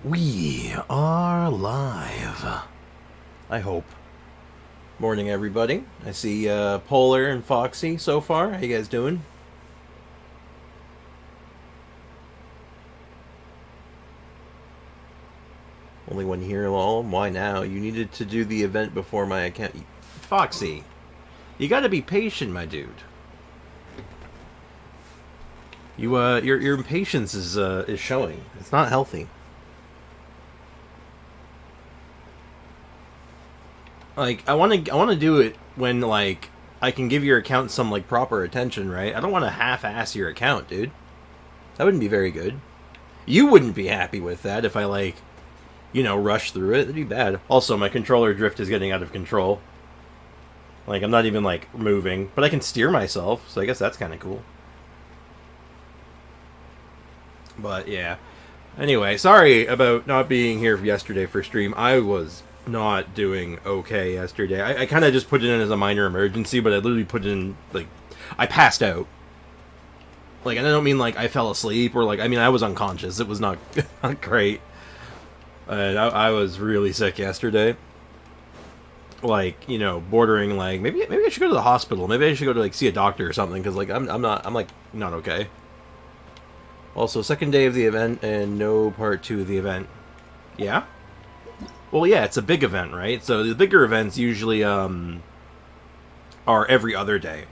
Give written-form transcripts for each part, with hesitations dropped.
We are live. I hope. Morning, everybody. I see Polar and Foxy so far. How you guys doing? Only one here, lol. Why now? You needed to do the event before my account. Foxy, you gotta be patient, my dude. Your impatience is showing. It's not healthy. Like, I want to do it when, like, I can give your account some, like, proper attention, right? I don't want to half-ass your account, dude. That wouldn't be very good. You wouldn't be happy with that if I, like, rush through it. It'd be bad. Also, my controller drift is getting out of control. Like, I'm not even, like, moving. But I can steer myself, so I guess that's kind of cool. But, yeah. Anyway, sorry about not being here yesterday for stream. I was not doing okay yesterday. I kind of just put it in as a minor emergency, but I literally put it in, like, I passed out. Like, and I don't mean, like, I fell asleep, or, like, I mean, I was unconscious. It was not, not great. And I was really sick yesterday. Like, bordering, like, maybe I should go to the hospital. Maybe I should go to, like, see a doctor or something, because, like, I'm not okay. Also, second day of the event, and no part 2 of the event. Yeah? Well, yeah, it's a big event, right? So the bigger events usually are every other day.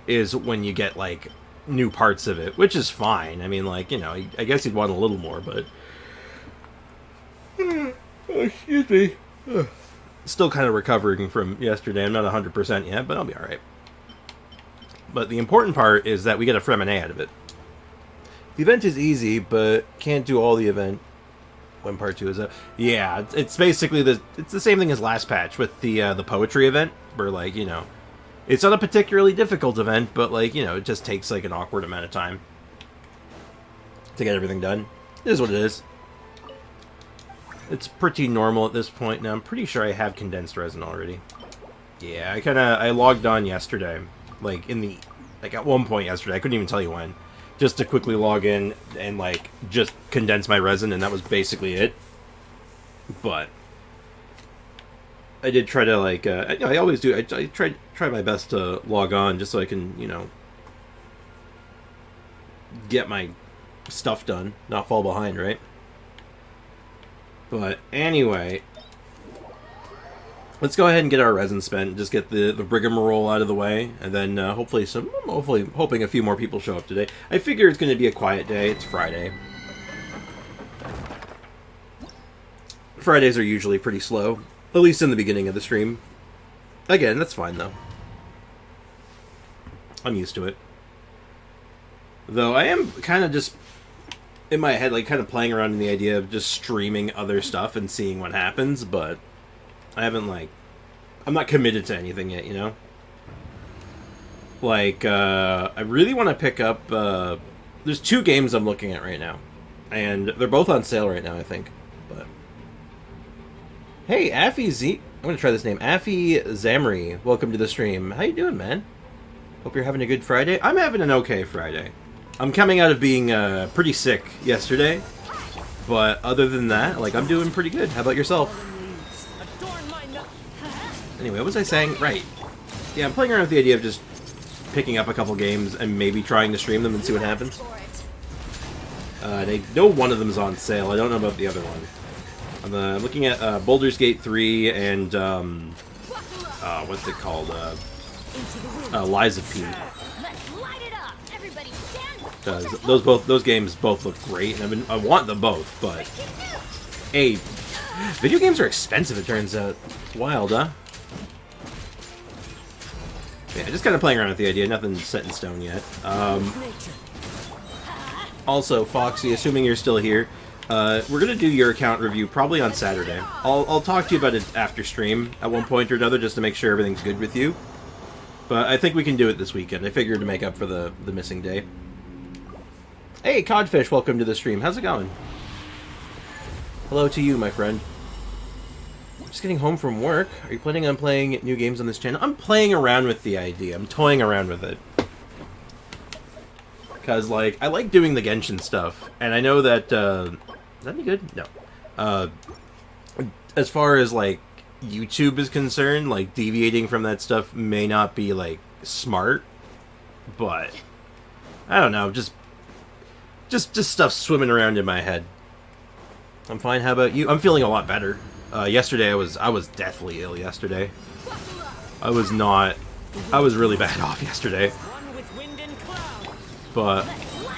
Is when you get, like, new parts of it, which is fine. I mean, like, I guess you'd want a little more, but... Oh, excuse me. Still kind of recovering from yesterday. I'm not 100% yet, but I'll be alright. But the important part is that we get a Freminet out of it. The event is easy, but can't do all the event when part 2 is up. Yeah, it's basically it's the same thing as last patch with the poetry event, where, like, it's not a particularly difficult event, but, like, it just takes, like, an awkward amount of time to get everything done. It is what it is. It's pretty normal at this point. Now, I'm pretty sure I have condensed resin already. Yeah, I logged on yesterday, like, at one point yesterday, I couldn't even tell you when, just to quickly log in and, like, just condense my resin, and that was basically it. But I did try to, like, I always do. I try my best to log on just so I can, get my stuff done, not fall behind, right? But anyway, let's go ahead and get our resin spent. Just get the rigmarole out of the way, and then hopefully hoping a few more people show up today. I figure it's going to be a quiet day. It's Friday. Fridays are usually pretty slow, at least in the beginning of the stream. Again, that's fine though. I'm used to it. Though I am kind of just in my head, like, kind of playing around in the idea of just streaming other stuff and seeing what happens, but I haven't, like, I'm not committed to anything yet, Like, I really want to pick up, there's 2 games I'm looking at right now, and they're both on sale right now, I think, but... Hey, I'm gonna try this name, Affy Zamri, welcome to the stream. How you doing, man? Hope you're having a good Friday. I'm having an okay Friday. I'm coming out of being pretty sick yesterday, but other than that, like, I'm doing pretty good. How about yourself? Anyway, what was I saying? Right. Yeah, I'm playing around with the idea of just picking up a couple games and maybe trying to stream them and see what happens. I know one of them is on sale. I don't know about the other one. I'm looking at Baldur's Gate 3 and, what's it called? Lies of P. Because those games both look great, and I want them both, but video games are expensive, it turns out. Wild, huh? Yeah, just kind of playing around with the idea, nothing set in stone yet. Also, Foxy, assuming you're still here, we're gonna do your account review probably on Saturday. I'll talk to you about it after stream at one point or another, just to make sure everything's good with you. But I think we can do it this weekend. I figured to make up for the missing day. Hey, Codfish, welcome to the stream. How's it going? Hello to you, my friend. Just getting home from work. Are you planning on playing new games on this channel? I'm playing around with the idea. I'm toying around with it. Because, like, I like doing the Genshin stuff. And I know that Is that any good? No. As far as like YouTube is concerned, like deviating from that stuff may not be like smart, but I don't know, just stuff swimming around in my head. I'm fine. How about you? I'm feeling a lot better. Yesterday I was deathly ill yesterday. I was really bad off yesterday. But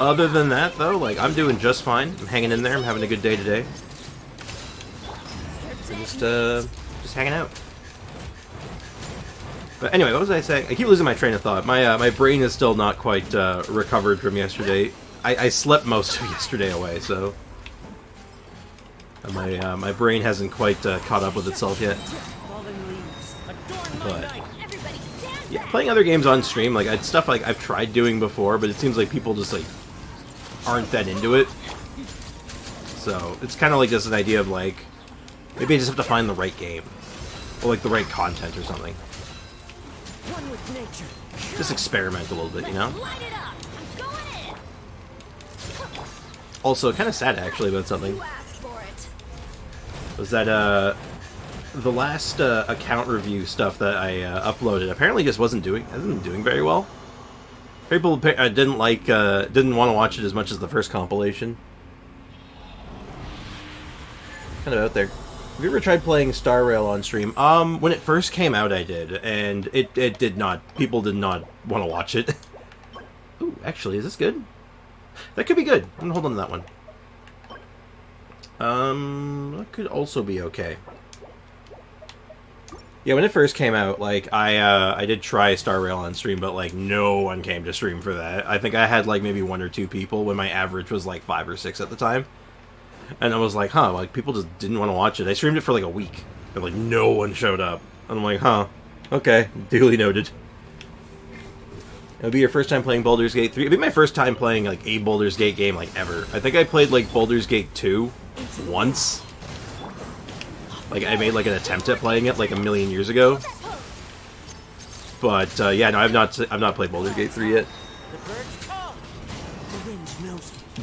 other than that though, like I'm doing just fine. I'm hanging in there. I'm having a good day today. Just hanging out. But anyway, what was I saying? I keep losing my train of thought. My brain is still not quite recovered from yesterday. I slept most of yesterday away, so my brain hasn't quite caught up with itself yet. But yeah, playing other games on stream, like it's stuff like I've tried doing before, but it seems like people just like aren't that into it. So it's kind of like just an idea of like maybe I just have to find the right game or like the right content or something. Just experiment a little bit, you know? Also, kind of sad actually about something. Was that the last account review stuff that I uploaded apparently just hasn't been doing very well. People didn't want to watch it as much as the first compilation. Kind of out there. Have you ever tried playing Star Rail on stream? When it first came out, I did, and it did not. People did not want to watch it. Ooh, actually, is this good? That could be good. I'm gonna hold on to that one. That could also be okay. Yeah, when it first came out, like I did try Star Rail on stream, but like no one came to stream for that. I think I had like maybe 1 or 2 people when my average was like 5 or 6 at the time. And I was like, huh, like, people just didn't want to watch it. I streamed it for like a week, and like, no one showed up. And I'm like, huh, okay, duly noted. It'll be your first time playing Baldur's Gate 3. It'll be my first time playing, like, a Baldur's Gate game, like, ever. I think I played, like, Baldur's Gate 2 once. Like, I made, like, an attempt at playing it, like, a million years ago. But, yeah, no, I've not played Baldur's Gate 3 yet.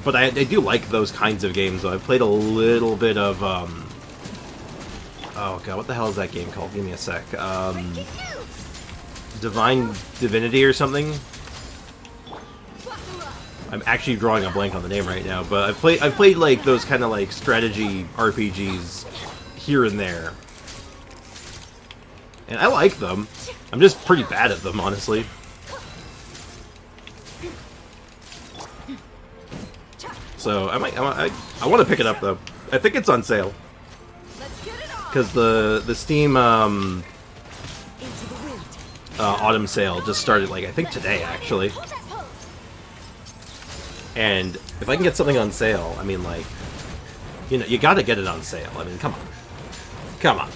But I do like those kinds of games, though. I've played a little bit of, oh god, what the hell is that game called? Give me a sec. Divine Divinity or something? I'm actually drawing a blank on the name right now, but I've played like, those kind of, like, strategy RPGs here and there. And I like them. I'm just pretty bad at them, honestly. So I want to pick it up though. I think it's on sale because the Steam autumn sale just started, like I think today actually. And if I can get something on sale, I mean, like, you know, you got to get it on sale. I mean, come on.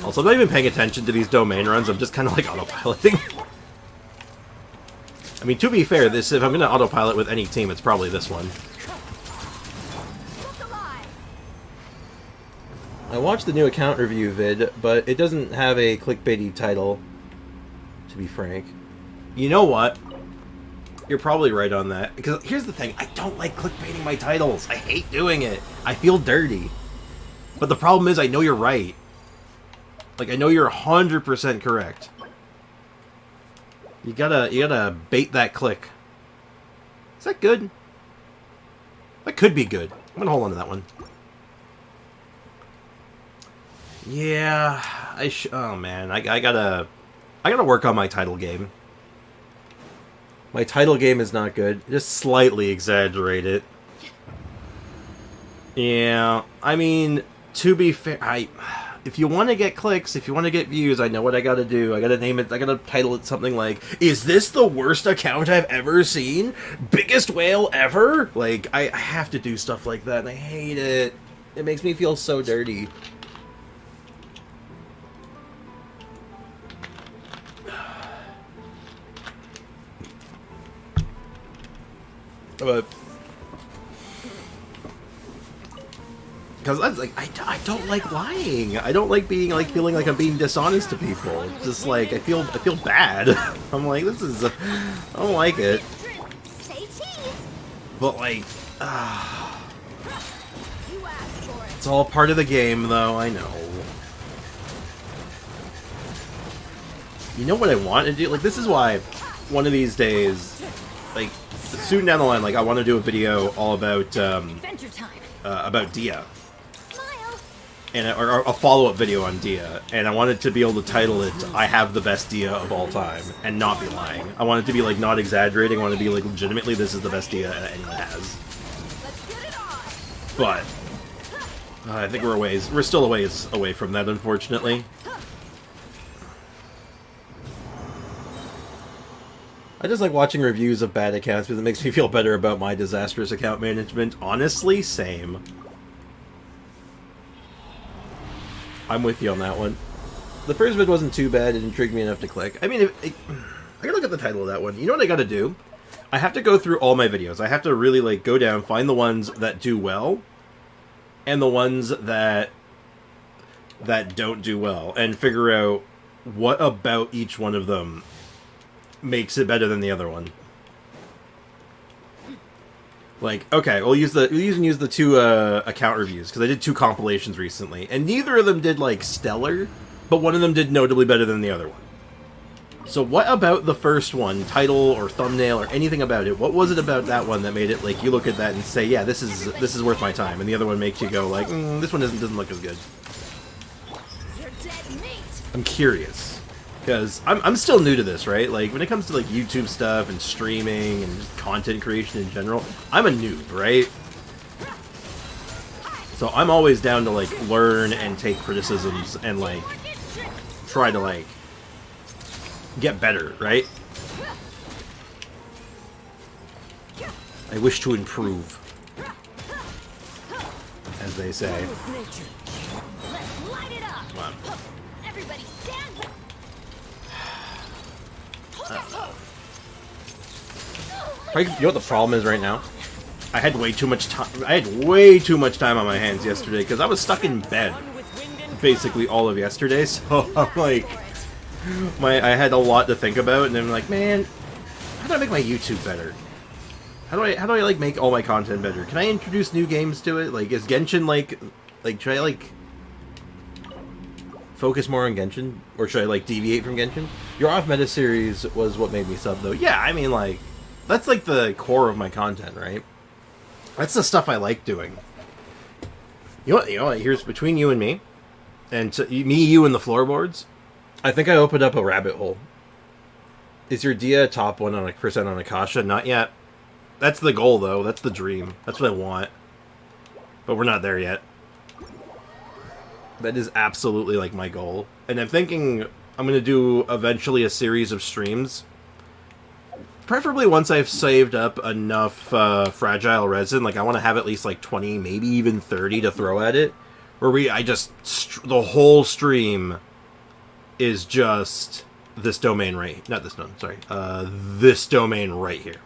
Also, I'm not even paying attention to these domain runs. I'm just kind of like autopiloting. I mean, to be fair, if I'm going to autopilot with any team, it's probably this one. I watched the new account review vid, but it doesn't have a clickbaity title, to be frank. You know what? You're probably right on that. Because here's the thing, I don't like clickbaiting my titles. I hate doing it. I feel dirty. But the problem is, I know you're right. Like, I know you're 100% correct. You gotta bait that click. Is that good? That could be good. I'm gonna hold on to that one. Yeah, oh man, I gotta work on my title game. My title game is not good. Just slightly exaggerate it. Yeah, I mean, to be fair, if you want to get clicks, if you want to get views, I know what I gotta do. I gotta name it, I gotta title it something like, "Is this the worst account I've ever seen? Biggest whale ever?" Like, I have to do stuff like that, and I hate it. It makes me feel so dirty. But because I was like, I don't like lying. I don't like being like feeling like I'm being dishonest to people. It's just like I feel bad. I'm like, this is I don't like it. But like It's all part of the game, though, I know. You know what I want to do? Like, this is why one of these days, like, soon down the line, like, I want to do a video all about, Dia. And or a follow-up video on Dia. And I wanted to be able to title it, I have the best Dia of all time, and not be lying. I want it to be, like, not exaggerating. I want it to be, like, legitimately, this is the best Dia anyone has. But I think we're still a ways away from that, unfortunately. I just like watching reviews of bad accounts because it makes me feel better about my disastrous account management. Honestly, same. I'm with you on that one. The first vid wasn't too bad. It intrigued me enough to click. I mean, I gotta look at the title of that one. You know what I gotta do? I have to go through all my videos. I have to really, like, go down, find the ones that do well, and the ones that don't do well, and figure out what about each one of them makes it better than the other one. Like, okay, we'll use the two account reviews, because I did 2 compilations recently, and neither of them did, like, stellar, but one of them did notably better than the other one. So what about the first one, title or thumbnail or anything about it, what was it about that one that made it, like, you look at that and say, yeah, this is worth my time, and the other one makes you go, like, this one doesn't look as good. I'm curious. Because I'm still new to this, right? Like, when it comes to, like, YouTube stuff and streaming and just content creation in general, I'm a noob, right? So I'm always down to, like, learn and take criticisms and, like, try to, like, get better, right? I wish to improve, as they say. Come on. You know what the problem is right now? I had way too much time. I had way too much time on my hands yesterday because I was stuck in bed basically all of yesterday. So I'm like, I had a lot to think about, and I'm like, man, how do I make my YouTube better? How do I like make all my content better? Can I introduce new games to it? Like, is Genshin like should I like focus more on Genshin, or should I like deviate from Genshin? Your off meta series was what made me sub, though. Yeah, I mean, like, that's like the core of my content, right? That's the stuff I like doing. You know what? Here's between you and me, and you and the floorboards. I think I opened up a rabbit hole. Is your Dia top 1% on Akasha? Not yet. That's the goal, though. That's the dream. That's what I want. But we're not there yet. That is absolutely, like, my goal. And I'm thinking I'm going to do eventually a series of streams. Preferably once I've saved up enough fragile resin. Like, I want to have at least, like, 20, maybe even 30 to throw at it. Where the whole stream is just this domain right... Not this domain, sorry. This domain right here.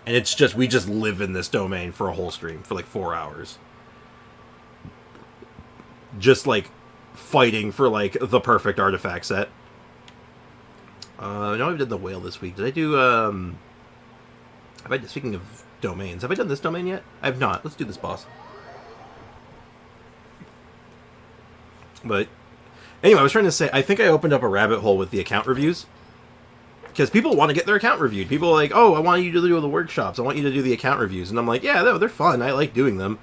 And it's just, we just live in this domain for a whole stream, for like 4 hours. Just like fighting for like the perfect artifact set. I know I did the whale this week. Did I do, speaking of domains, have I done this domain yet? I have not. Let's do this boss. But anyway, I was trying to say, I think I opened up a rabbit hole with the account reviews. Because people want to get their account reviewed. People are like, oh, I want you to do the workshops. I want you to do the account reviews. And I'm like, yeah, they're fun. I like doing them.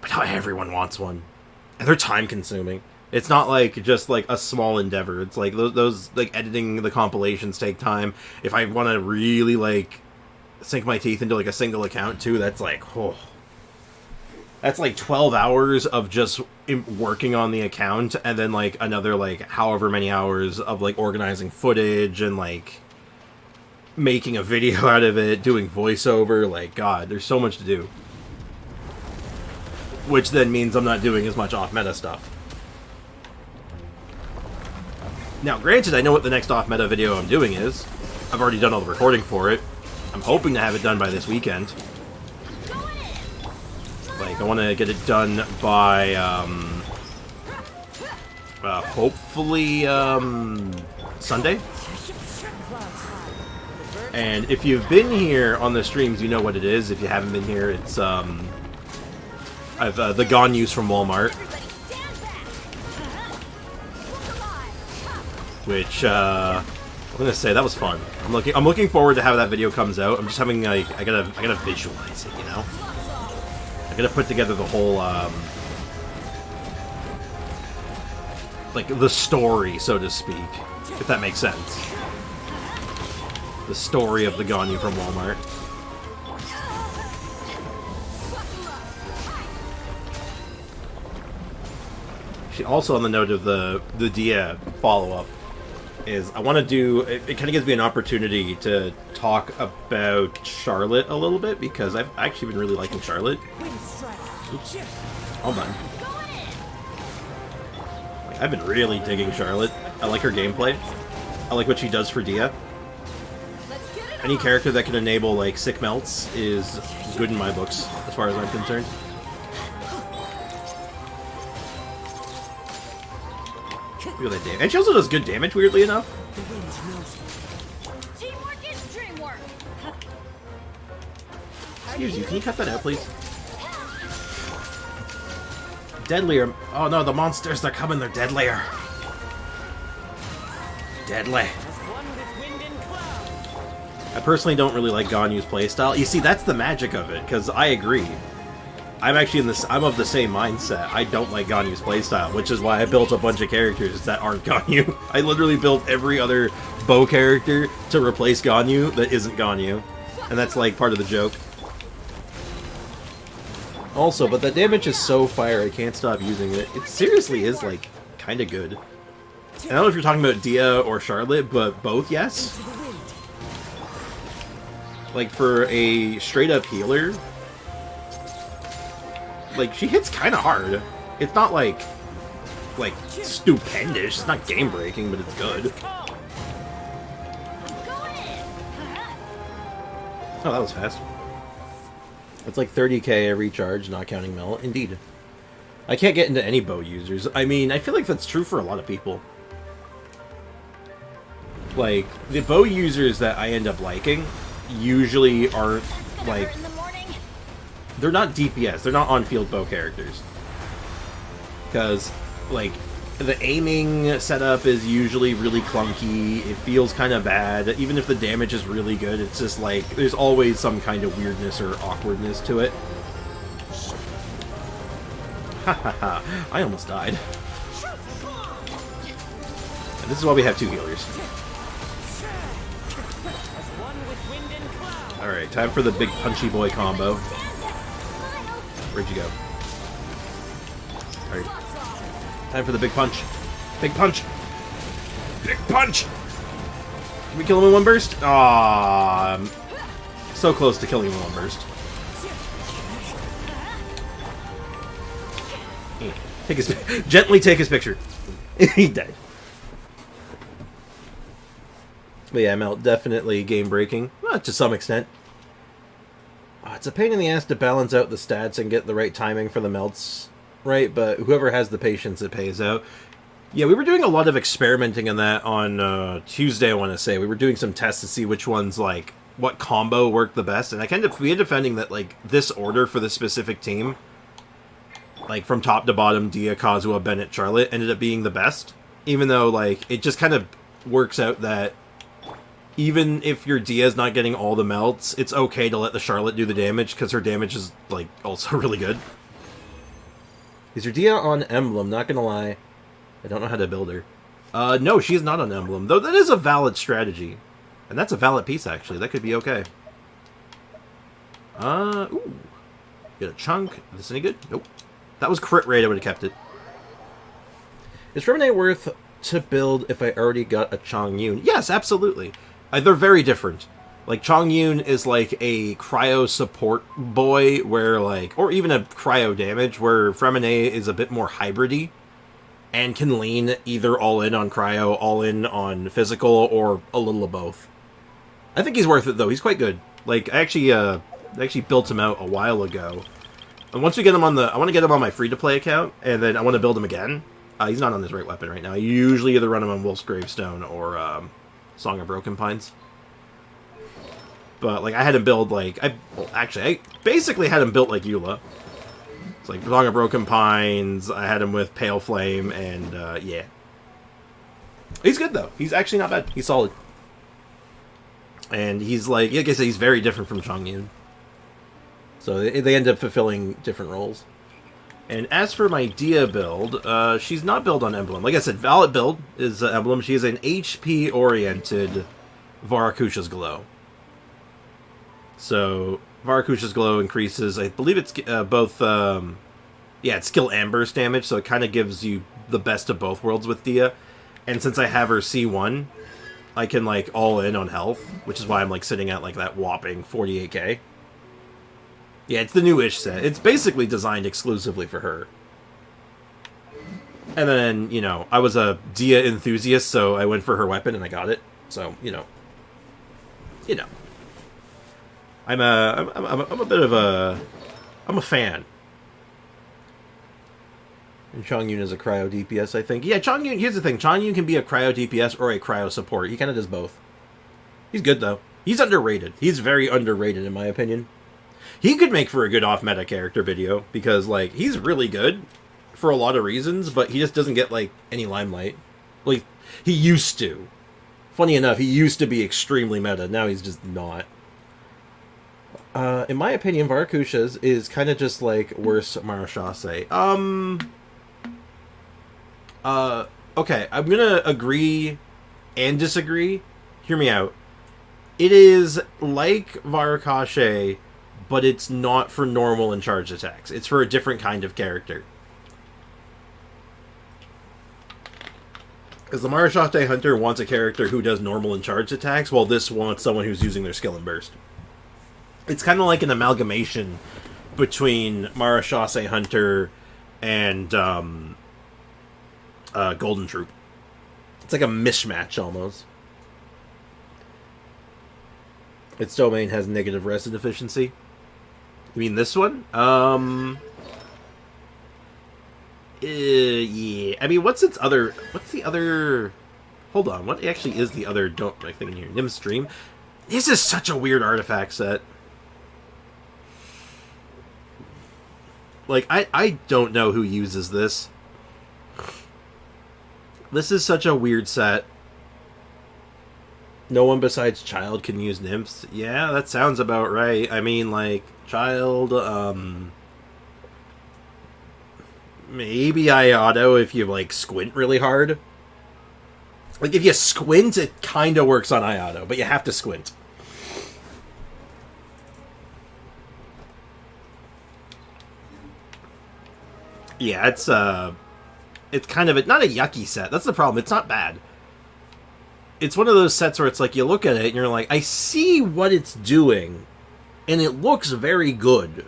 But not everyone wants one. And they're time consuming. It's not like just like a small endeavor. It's like those like editing the compilations take time. If I want to really like sink my teeth into like a single account too, that's like, oh. That's like 12 hours of just working on the account, and then like another like however many hours of like organizing footage and like making a video out of it, doing voiceover. Like, God, there's so much to do. Which then means I'm not doing as much off-meta stuff. Now, granted, I know what the next off-meta video I'm doing is. I've already done all the recording for it. I'm hoping to have it done by this weekend. Like, I want to get it done by, hopefully, Sunday. And if you've been here on the streams, you know what it is. If you haven't been here, it's I've the Ganyus from Walmart, which I'm gonna say that was fun. I'm looking forward to how that video comes out. I'm just having like I gotta visualize it, you know. I gotta put together the whole like the story, so to speak, if that makes sense. The story of the Ganyu from Walmart. Also, on the note of the Dia follow-up, is I want to do... It kind of gives me an opportunity to talk about Charlotte a little bit, because I've actually been really liking Charlotte. Oops. Hold on. I've been really digging Charlotte. I like her gameplay. I like what she does for Dia. Any character that can enable, like, sick melts is good in my books, as far as I'm concerned. Look at that damage. And she also does good damage, weirdly enough. Excuse you, can you cut that out, please? Deadlier. Oh no, the monsters, they're coming, they're deadlier. Deadly. I personally don't really like Ganyu's playstyle. You see, that's the magic of it, because I agree. I'm actually I'm of the same mindset. I don't like Ganyu's playstyle, which is why I built a bunch of characters that aren't Ganyu. I literally built every other bow character to replace Ganyu that isn't Ganyu. And that's like part of the joke. Also, but the damage is so fire, I can't stop using it. It seriously is, like, kind of good. I don't know if you're talking about Dia or Charlotte, but both, yes. Like, for a straight-up healer, like, she hits kind of hard. It's not, like, stupendous. It's not game-breaking, but it's good. Oh, that was fast. It's like 30k every charge, not counting melt. Indeed. I can't get into any bow users. I mean, I feel like that's true for a lot of people. Like, the bow users that I end up liking usually aren't, like... They're not DPS. They're not on-field bow characters. Because, like, the aiming setup is usually really clunky. It feels kind of bad. Even if the damage is really good, it's just like, there's always some kind of weirdness or awkwardness to it. Ha ha ha. I almost died. And this is why we have two healers. Alright, time for the big punchy boy combo. Where'd you go? Alright. Time for the big punch. Big punch! Big punch! Can we kill him in one burst? Aww. So close to killing him in one burst. Take his gently take his picture. He died. But yeah, Melt, definitely game breaking. Well, to some extent. It's a pain in the ass to balance out the stats and get the right timing for the melts, right? But whoever has the patience, it pays out. Yeah, we were doing a lot of experimenting on that on Tuesday, I want to say. We were doing some tests to see which ones, like, what combo worked the best. And we ended up finding that, like, this order for this specific team, like, from top to bottom, Dia, Kazuha, Bennett, Charlotte, ended up being the best. Even though, like, it just kind of works out that even if your Dia's not getting all the melts, it's okay to let the Charlotte do the damage, because her damage is, like, also really good. Is your Dia on Emblem? Not gonna lie. I don't know how to build her. No, she's not on Emblem, though that is a valid strategy. And that's a valid piece, actually. That could be okay. Ooh. Get a chunk. Is this any good? Nope. That was crit rate, I would have kept it. Is Freminet worth to build if I already got a Chongyun? Yes, absolutely. They're very different. Like, Chongyun is like a cryo support boy, where, like, or even a cryo damage, where Freminet is a bit more hybrid-y, and can lean either all in on cryo, all in on physical, or a little of both. I think he's worth it, though. He's quite good. Like, I actually built him out a while ago. And once we get him on I want to get him on my free-to-play account, and then I want to build him again. He's not on his right weapon right now. I usually either run him on Wolf's Gravestone or Song of Broken Pines. But like I had him build like I basically had him built like Eula. It's like Song of Broken Pines. I had him with Pale Flame, and yeah, he's good though. He's actually not bad. He's solid, and he's like I said, he's very different from Chongyun. So they end up fulfilling different roles. And as for my Dia build, she's not built on Emblem. Like I said, valid build is Emblem. She is an HP-oriented Varakusha's Glow. So Varakusha's Glow increases, I believe it's both, it's skill and burst damage, so it kind of gives you the best of both worlds with Dia. And since I have her C1, I can, like, all in on health, which is why I'm, like, sitting at, like, that whopping 48k. Yeah, it's the new-ish set. It's basically designed exclusively for her. And then, you know, I was a Dia enthusiast, so I went for her weapon and I got it. So, you know. I'm a bit of a... I'm a fan. And Chongyun is a cryo DPS, I think. Yeah, Chongyun, here's the thing. Chongyun can be a cryo DPS or a cryo support. He kind of does both. He's good, though. He's underrated. He's very underrated, in my opinion. He could make for a good off-meta character video, because, like, he's really good for a lot of reasons, but he just doesn't get, like, any limelight. Like, he used to. Funny enough, he used to be extremely meta. Now he's just not. In my opinion, Varakusha's is kind of just, like, worse Marashase. Okay, I'm gonna agree and disagree. Hear me out. It is like Varakashe, but it's not for normal and charged attacks. It's for a different kind of character. Because the Marashate Hunter wants a character who does normal and charged attacks, while this wants someone who's using their skill and burst. It's kind of like an amalgamation between Marashase Hunter and Golden Troop. It's like a mismatch, almost. Its domain has negative resin efficiency. You mean this one? Yeah. I mean, what's the other... Hold on, what actually is the other thing in here? Nim's Stream? This is such a weird artifact set. Like, I don't know who uses this. This is such a weird set. No one besides Child can use nymphs. Yeah, that sounds about right. I mean, like, Child, maybe Ayato if you, like, squint really hard. Like, if you squint, it kind of works on Ayato, but you have to squint. Yeah, it's kind of not a yucky set. That's the problem. It's not bad. It's one of those sets where it's like, you look at it and you're like, I see what it's doing, and it looks very good.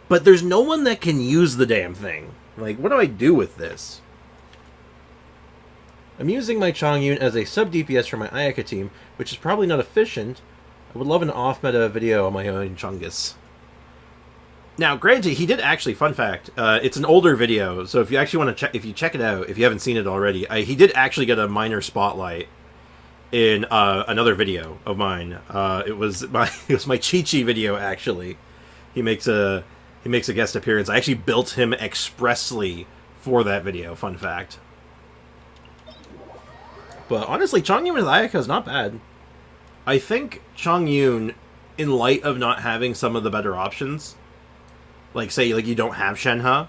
But there's no one that can use the damn thing. Like, what do I do with this? I'm using my Chongyun as a sub-DPS for my Ayaka team, which is probably not efficient. I would love an off-meta video on my own Chungus. Now, granted, he did actually, fun fact, it's an older video, so if you actually want to check, if you check it out, if you haven't seen it already, he did actually get a minor spotlight in another video of mine. It was my Chi-Chi video, actually. He makes a guest appearance. I actually built him expressly for that video, fun fact. But honestly, Chongyun with Ayaka is not bad. I think Chongyun, in light of not having some of the better options, like, say, like, you don't have Shenhe,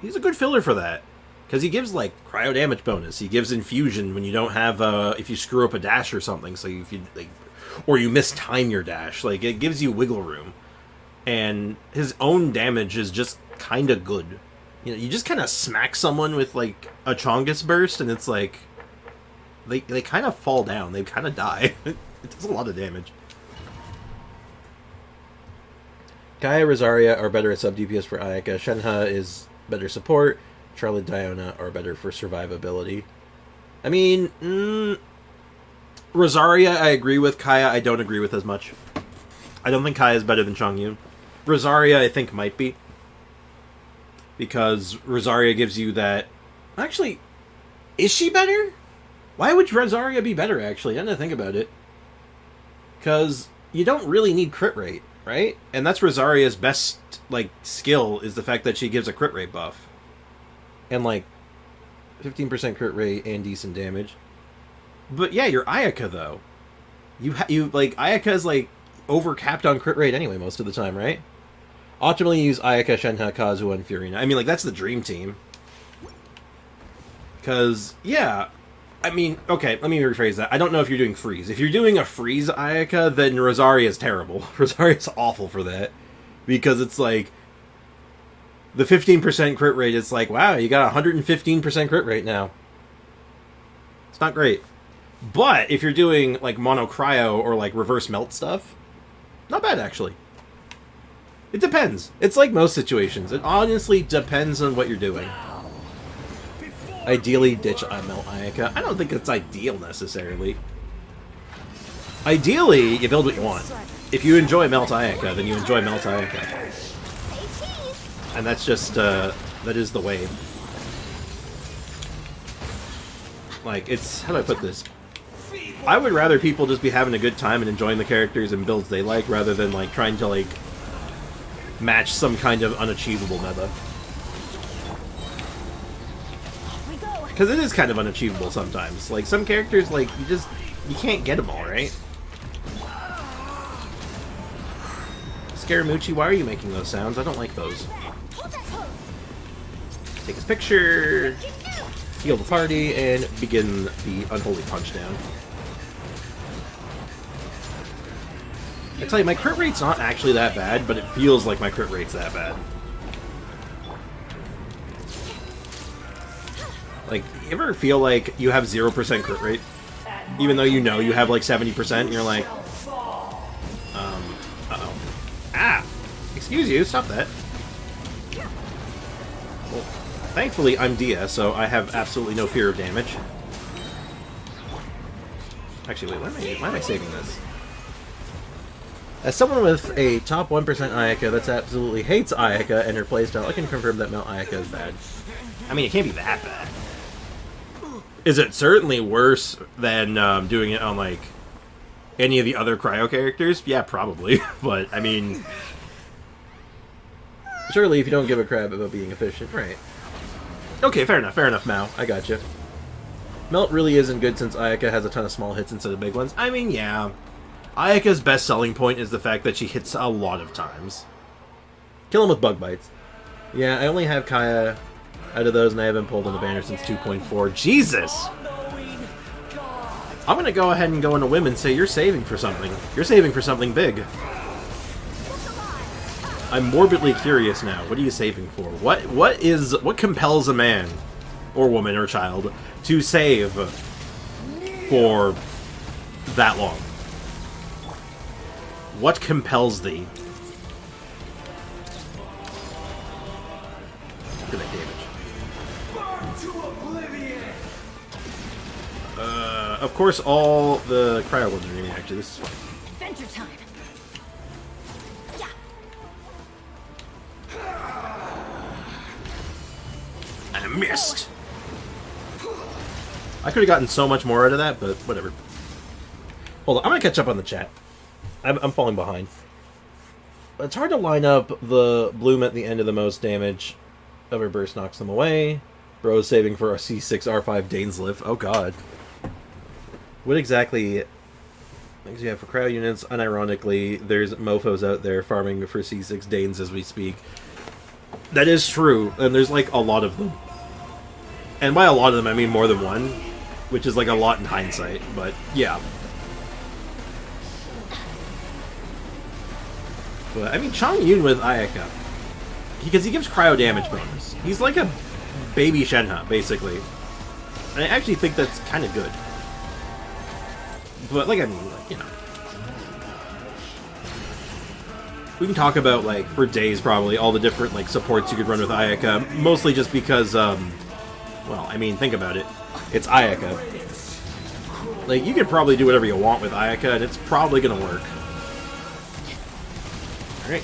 he's a good filler for that. Because he gives, like, cryo damage bonus. He gives infusion when you don't have, if you screw up a dash or something. So if you, like, or you mistime your dash. Like, it gives you wiggle room. And his own damage is just kind of good. You know, you just kind of smack someone with, like, a Chongus burst, and it's like, they kind of fall down. They kind of die. It does a lot of damage. Gaia Rosaria are better at sub-DPS for Ayaka. Shenhe is better support. Charlotte Diona are better for survivability. I mean, Rosaria I agree with. Kaya I don't agree with as much. I don't think Kaya is better than Chongyun. Rosaria I think might be. Because Rosaria gives you that... Actually, is she better? Why would Rosaria be better, actually? I didn't think about it. Because you don't really need crit rate, right? And that's Rosaria's best, like, skill, is the fact that she gives a crit rate buff. And, like, 15% crit rate and decent damage. But yeah, you're Ayaka, though. You like, Ayaka's, like, over-capped on crit rate anyway most of the time, right? Optimally use Ayaka, Shenhe, Kazuha, and Freminet. I mean, like, that's the dream team. Because, yeah... I mean, okay, let me rephrase that. I don't know if you're doing freeze. If you're doing a freeze Ayaka, then Rosaria's terrible. Rosaria's awful for that. Because it's like... The 15% crit rate, it's like, wow, you got 115% crit rate now. It's not great. But if you're doing, like, mono cryo or, like, reverse melt stuff, not bad, actually. It depends. It's like most situations. It honestly depends on what you're doing. Ideally, ditch Melt Ayaka. I don't think it's ideal, necessarily. Ideally, you build what you want. If you enjoy Melt Ayaka, then you enjoy Melt Ayaka. And that's just, that is the way. Like, it's... How do I put this? I would rather people just be having a good time and enjoying the characters and builds they like, rather than, like, trying to, like, match some kind of unachievable meta. Because it is kind of unachievable sometimes. Like, some characters, like, you can't get them all, right? Scaramucci, why are you making those sounds? I don't like those. Take his picture, heal the party, and begin the unholy punch down. I tell you, my crit rate's not actually that bad, but it feels like my crit rate's that bad. Like, you ever feel like you have 0% crit rate? Even though you know you have, like, 70%, and you're like... uh-oh. Ah! Excuse you, stop that. Well, thankfully, I'm Dia, so I have absolutely no fear of damage. Actually, wait, why am I saving this? As someone with a top 1% Ayaka that absolutely hates Ayaka and her playstyle, I can confirm that Mount Ayaka is bad. I mean, it can't be that bad. Is it certainly worse than doing it on, like, any of the other cryo characters? Yeah, probably. But, I mean... Surely if you don't give a crap about being efficient, right. Okay, fair enough, Mao. I got you. Melt really isn't good since Ayaka has a ton of small hits instead of big ones. I mean, yeah. Ayaka's best selling point is the fact that she hits a lot of times. Kill him with bug bites. Yeah, I only have Kaya out of those, and I haven't pulled on the banner since 2.4. Jesus! I'm gonna go ahead and go into Wim and say you're saving for something. You're saving for something big. I'm morbidly curious now. What are you saving for? What compels a man, or woman, or child to save for that long? What compels thee? Look at that damage. Of course, all the cryo ones are remaining. Actually, this is fun. Adventure time. And I missed. I could have gotten so much more out of that, but whatever. Hold on, I'm gonna catch up on the chat. I'm falling behind. It's hard to line up the Bloom at the end of the most damage. Overburst knocks them away. Bro saving for a C6 R5 Dainslift. Oh god. What exactly things you have for cryo units? Unironically, there's mofos out there farming for C6 Danes as we speak. That is true, and there's like a lot of them. And by a lot of them, I mean more than one, which is like a lot in hindsight, but yeah. But, I mean, Chang Yun with Ayaka, because he gives cryo damage bonus. He's like a baby Shenhe, basically. And I actually think that's kind of good. But, like, I mean, like, you know. We can talk about, like, for days, probably, all the different, like, supports you could run with Ayaka. Mostly just because, well, I mean, think about it. It's Ayaka. Like, you could probably do whatever you want with Ayaka, and it's probably gonna work. Alright.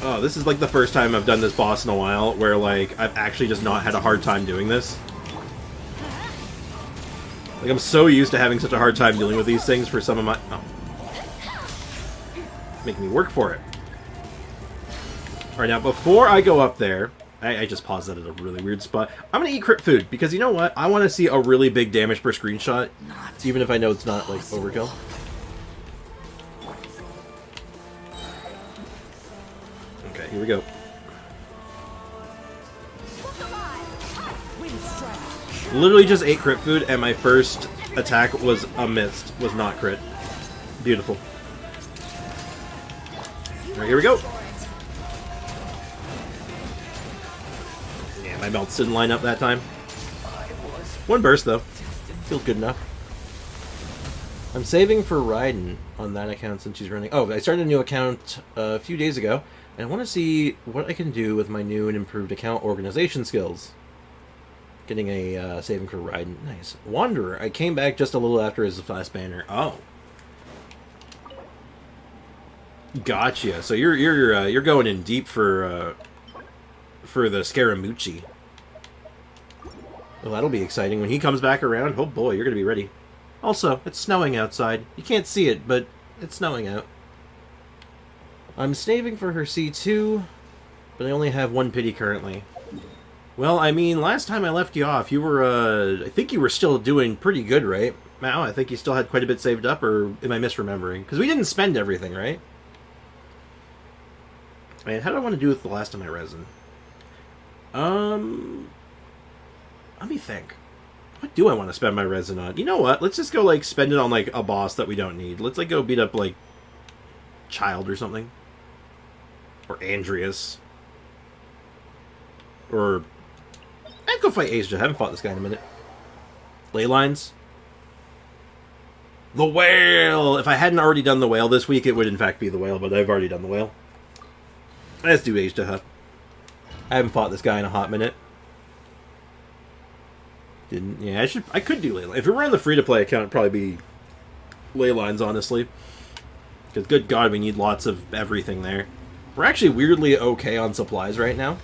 Oh, this is, like, the first time I've done this boss in a while, where, like, I've actually just not had a hard time doing this. Like, I'm so used to having such a hard time dealing with these things for some of my... Oh. making me work for it. Alright, now before I go up there, I just paused that at a really weird spot. I'm going to eat crit food, because you know what? I want to see a really big damage per screenshot, even if I know it's not, like, overkill. Okay, here we go. Literally just ate crit food, and my first attack was a miss, was not crit. Beautiful. Alright, here we go. Yeah, my melts didn't line up that time. One burst, though. Feels good enough. I'm saving for Raiden on that account since she's running... Oh, I started a new account a few days ago, and I want to see what I can do with my new and improved account organization skills. Getting a saving for Raiden. Nice. Wanderer. I came back just a little after his fast banner. Oh. Gotcha. So you're going in deep for the Scaramucci. Well, that'll be exciting when he comes back around. Oh boy, you're gonna be ready. Also, it's snowing outside. You can't see it, but it's snowing out. I'm saving for her C2, but I only have one pity currently. Well, I mean, last time I left you off, you were, I think you were still doing pretty good, right? Now, I think you still had quite a bit saved up, or am I misremembering? Because we didn't spend everything, right? Man, how do I want to do with the last of my resin? Let me think. What do I want to spend my resin on? You know what? Let's just go, like, spend it on, like, a boss that we don't need. Let's, like, go beat up, like, Child or something. Or Andreas. Or... I'd go fight Asia. I haven't fought this guy in a minute. Ley lines. The whale! If I hadn't already done the whale this week, it would in fact be the whale, but I've already done the whale. Let's do Asia. I haven't fought this guy in a hot minute. Didn't... Yeah, I could do ley lines. If it were on the free-to-play account, it'd probably be ley lines, honestly. Because, good God, we need lots of everything there. We're actually weirdly okay on supplies right now.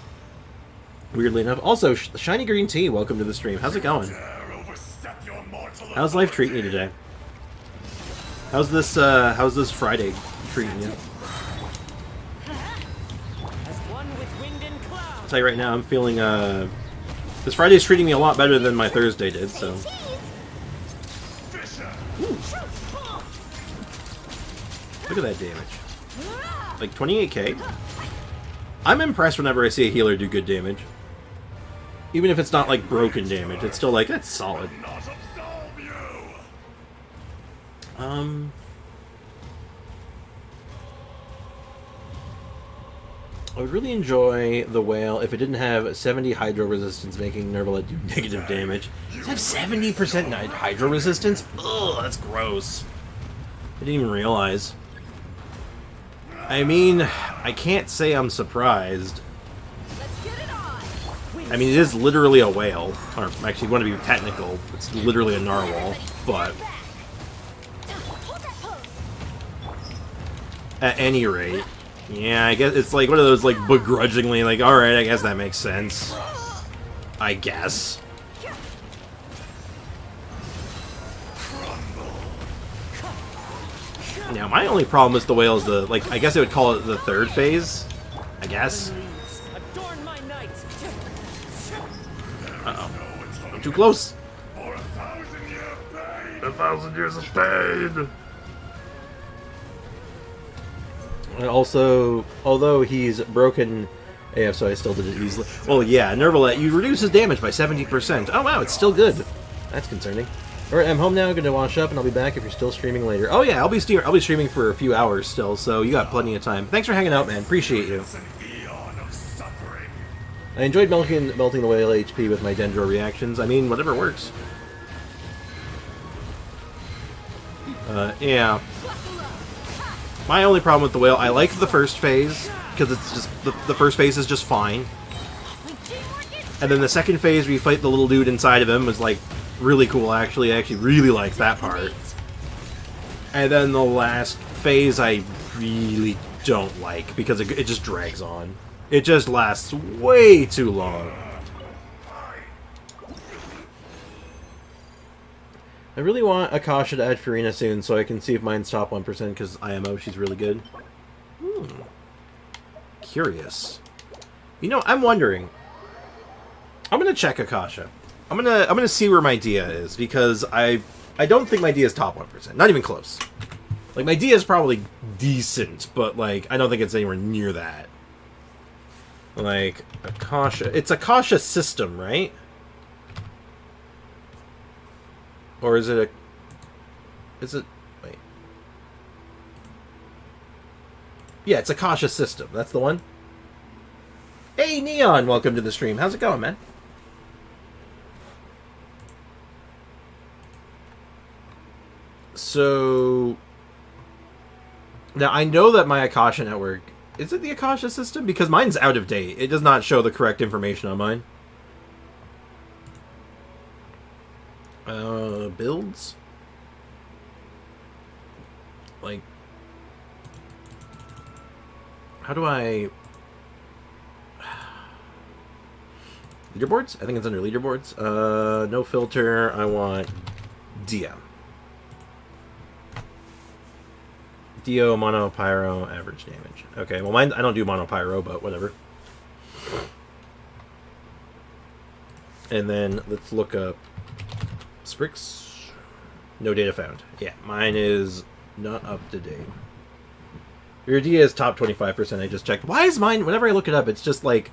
Weirdly enough. Also, Shiny Green Tea, welcome to the stream. How's it going? How's life treating you today? How's this Friday treating you? I'll tell you right now, I'm feeling, this Friday's treating me a lot better than my Thursday did, so... Ooh. Look at that damage. Like, 28k? I'm impressed whenever I see a healer do good damage. Even if it's not, like, broken damage, it's still like, that's solid. I would really enjoy the whale if it didn't have 70 hydro resistance, making Nervalet do negative damage. Does it have 70% hydro resistance? Ugh, that's gross. I didn't even realize. I mean, I can't say I'm surprised. I mean, it is literally a whale. Or, actually, you want to be technical, it's literally a narwhal, but... At any rate, yeah, I guess it's like one of those, like, begrudgingly, like, alright, I guess that makes sense. I guess. Now, my only problem with the whale is the, like, I guess I would call it the third phase, I guess. Uh-oh. I'm too close. 1,000 years of pain. And also, although he's broken AF, so I still did it easily. Well, yeah, Nervalet, you reduce his damage by 70%. Oh wow, it's still good. That's concerning. Alright, I'm home now, gonna wash up, and I'll be back if you're still streaming later. Oh yeah, I'll be streaming for a few hours still, so you got plenty of time. Thanks for hanging out, man. Appreciate you. I enjoyed melting the whale HP with my Dendro reactions. I mean, whatever works. Yeah. My only problem with the whale, I like the first phase, because it's just, the first phase is just fine. And then the second phase where you fight the little dude inside of him was, like, really cool, actually. I actually really liked that part. And then the last phase I really don't like, because it just drags on. It just lasts way too long. I really want Akasha to add Freminet soon so I can see if mine's top 1% because IMO, she's really good. Curious. You know, I'm wondering. I'm gonna check Akasha. I'm gonna see where my Dia is, because I don't think my Dia is top 1%. Not even close. Like, my Dia is probably decent, but like I don't think it's anywhere near that. Like, Akasha. It's Akasha system, right? Or is it a... Is it... Wait. Yeah, it's Akasha system. That's the one? Hey, Neon! Welcome to the stream. How's it going, man? So... Now, I know that my Akasha network... Is it the Akasha system? Because mine's out of date. It does not show the correct information on mine. Builds? Like... How do I... Leaderboards? I think it's under leaderboards. No filter. I want Dia. Dio, mono, pyro, average damage. Okay, well mine, I don't do mono pyro, but whatever. And then let's look up Sprix. No data found. Yeah, mine is not up to date. Your Dia is top 25%. I just checked. Why is mine, whenever I look it up, it's just like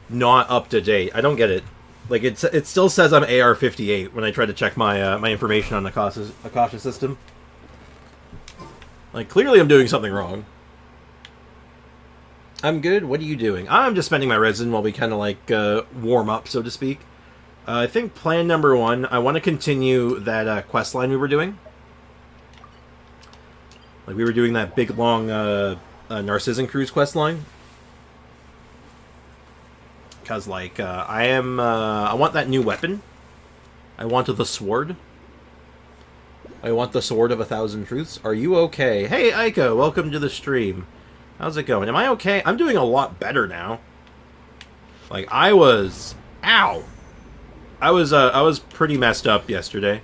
not up to date? I don't get it. Like it still says I'm AR58 when I try to check my my information on the Akasha system. Like, clearly I'm doing something wrong. I'm good. What are you doing? I'm just spending my resin while we kind of, like, warm up, so to speak. I think plan number 1, I want to continue that quest line we were doing. Like, we were doing that big, long Narcissan Cruise quest line. Because, like, I want that new weapon. I wanted the sword. I want the sword of 1,000 truths. Are you okay? Hey, Aiko, welcome to the stream. How's it going? Am I okay? I'm doing a lot better now. Like, I was... Ow! I was pretty messed up yesterday.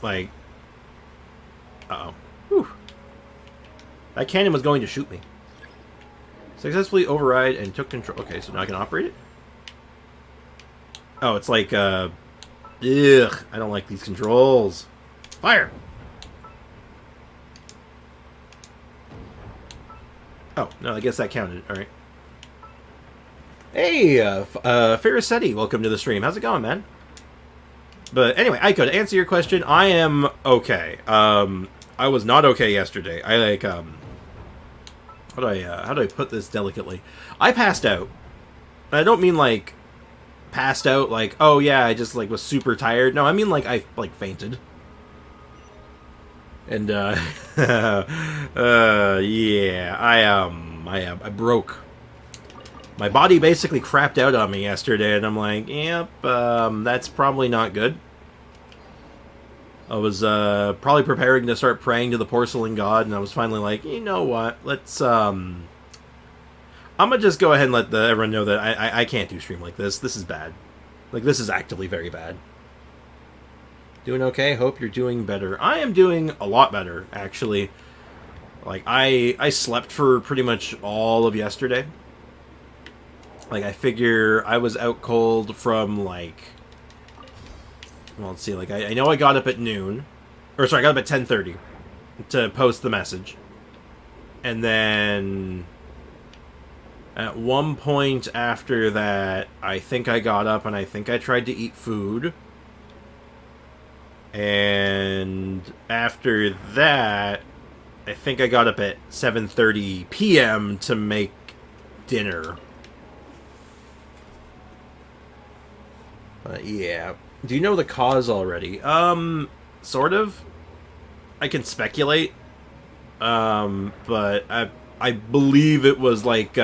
Like... Uh-oh. Whew. That cannon was going to shoot me. Successfully override and took control. Okay, so now I can operate it? Oh, it's like, ugh, I don't like these controls. Fire! Oh, no, I guess that counted. Alright. Hey, Farasetti, welcome to the stream. How's it going, man? But anyway, Aiko, to answer your question, I am okay. I was not okay yesterday. I, like, how do I put this delicately? I passed out. I don't mean, like, passed out, like, oh yeah, I just, like, was super tired. No, I mean, like, I, like, fainted. And, yeah, I broke. My body basically crapped out on me yesterday, and I'm like, yep, that's probably not good. I was, probably preparing to start praying to the porcelain god, and I was finally like, you know what, let's, I'm gonna just go ahead and let everyone know that I can't do stream like this. This is bad. Like, this is actively very bad. Doing okay? Hope you're doing better. I am doing a lot better, actually. Like, I slept for pretty much all of yesterday. Like, I figure I was out cold from, like... Well, let's see, like, I know I got up at noon. Or, sorry, I got up at 10:30 to post the message. And then... At one point after that, I think I got up and I think I tried to eat food. And after that, I think I got up at 7:30 p.m. to make dinner. Yeah. Do you know the cause already? Sort of. I can speculate. But I believe it was like,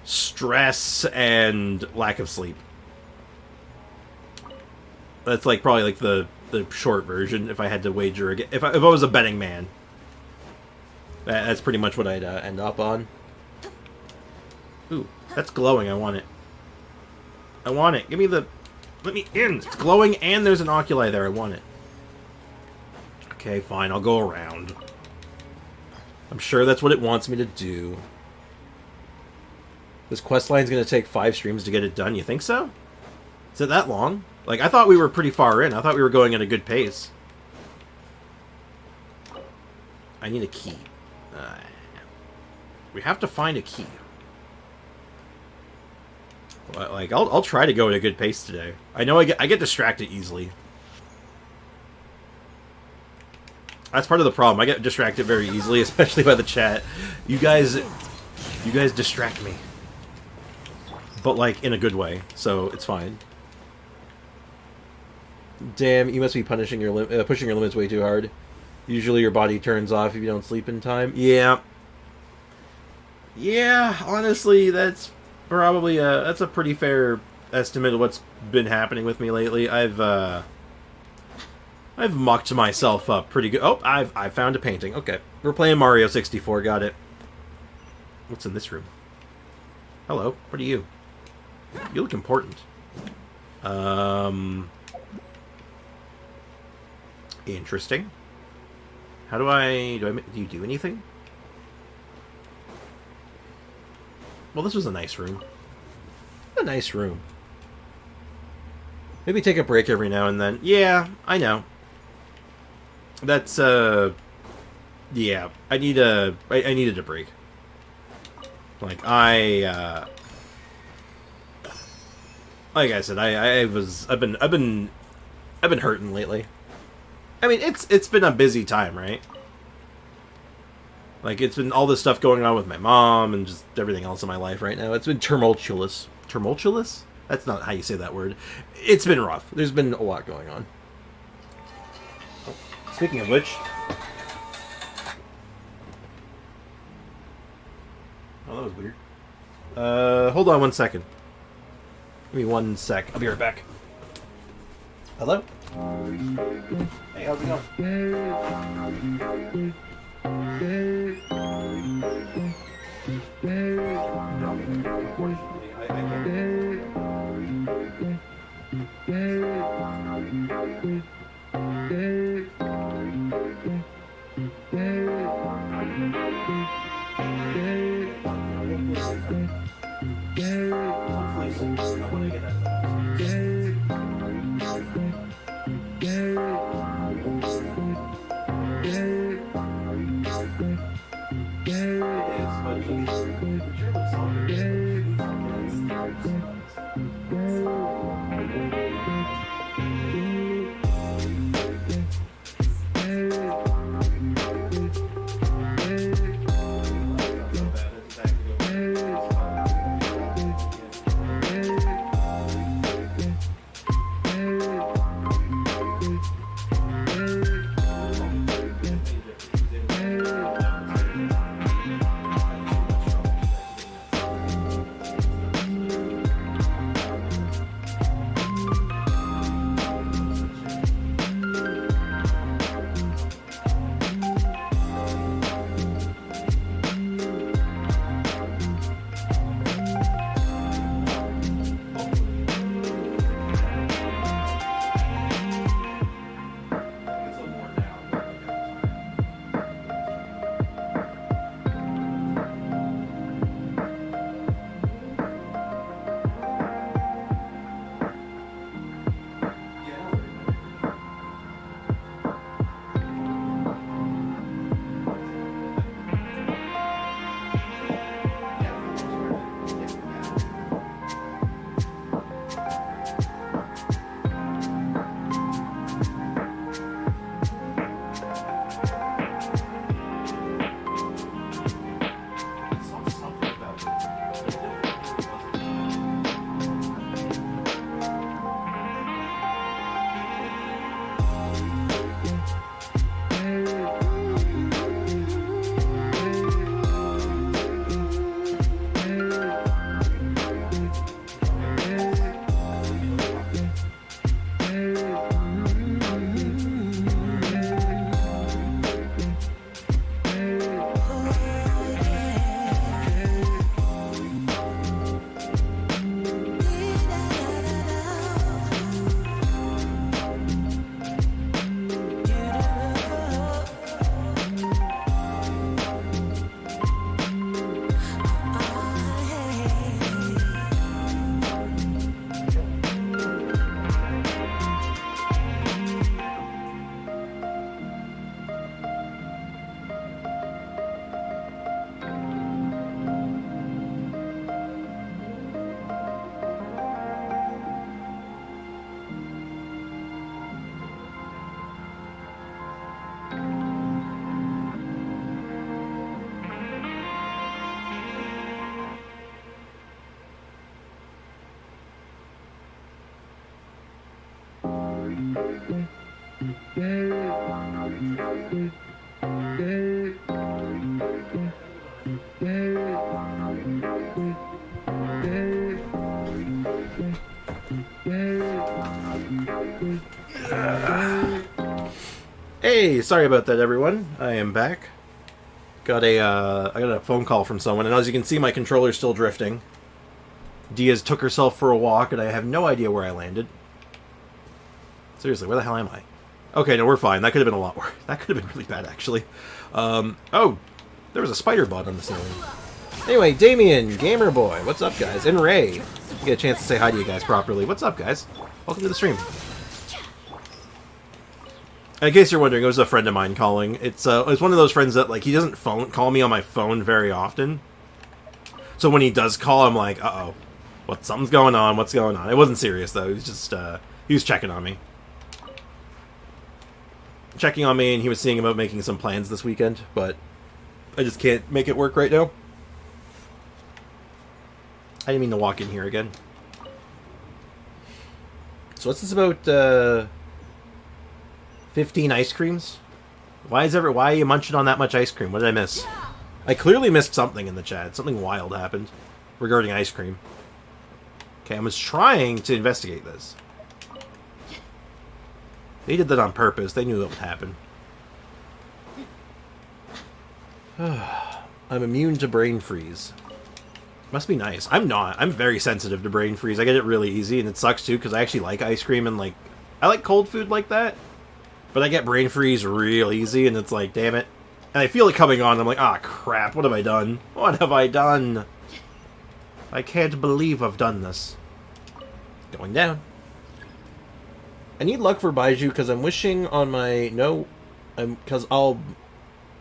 stress and lack of sleep. That's like probably like the short version. If I had to wager again, if I was a betting man, that's pretty much what I'd end up on. Ooh, that's glowing. I want it. I want it. Give me the. Let me in. It's glowing and there's an oculi there. I want it. Okay, fine. I'll go around. I'm sure that's what it wants me to do. This quest line's going to take 5 streams to get it done. You think so? Is it that long? Like, I thought we were pretty far in. I thought we were going at a good pace. I need a key. We have to find a key. Like, I'll try to go at a good pace today. I know I get distracted easily. That's part of the problem. I get distracted very easily, especially by the chat. You guys distract me. But, like, in a good way, so it's fine. Damn, you must be pushing your limits way too hard. Usually your body turns off if you don't sleep in time. Yeah. Yeah, honestly, that's probably that's a pretty fair estimate of what's been happening with me lately. I've mucked myself up pretty good. Oh, I found a painting. Okay. We're playing Mario 64, got it. What's in this room? Hello, what are you? You look important. Interesting. How do you do anything? Well, this was a nice room. A nice room. Maybe take a break every now and then. Yeah, I know. That's, yeah. I needed a break. Like, like I said, I've been hurting lately. I mean, it's been a busy time, right? Like, it's been all this stuff going on with my mom and just everything else in my life right now. It's been tumultuous. Tumultuous? That's not how you say that word. It's been rough. There's been a lot going on. Speaking of which... Oh, that was weird. Hold on 1 second. Give me 1 sec. I'll be right back. Hello? Hey, how's it going? Unfortunately, I Hey, sorry about that, everyone. I am back. I got a phone call from someone, and as you can see, my controller's still drifting. Diaz took herself for a walk, and I have no idea where I landed. Seriously, where the hell am I? Okay, no, we're fine. That could have been a lot worse. That could have been really bad, actually. Oh, there was a spider bot on the ceiling. Anyway, Damien, Gamer Boy, what's up, guys? And Ray, you get a chance to say hi to you guys properly. What's up, guys? Welcome to the stream. In case you're wondering, it was a friend of mine calling. It's one of those friends that, like, he doesn't call me on my phone very often. So when he does call, I'm like, uh-oh. Something's going on, what's going on? It wasn't serious, though. He was just, he was checking on me. Checking on me, and he was seeing about making some plans this weekend, but I just can't make it work right now. I didn't mean to walk in here again. So what's this about, 15 ice creams? Why are you munching on that much ice cream? What did I miss? I clearly missed something in the chat. Something wild happened regarding ice cream. Okay, I was trying to investigate this. They did that on purpose. They knew that would happen. I'm immune to brain freeze. Must be nice. I'm not. I'm very sensitive to brain freeze. I get it really easy, and it sucks too, because I actually like ice cream, and like, I like cold food like that. But I get brain freeze real easy, and it's like, damn it. And I feel it coming on, and I'm like, ah, crap, what have I done? What have I done? I can't believe I've done this. Going down. I need luck for Baiju, because I'm wishing on my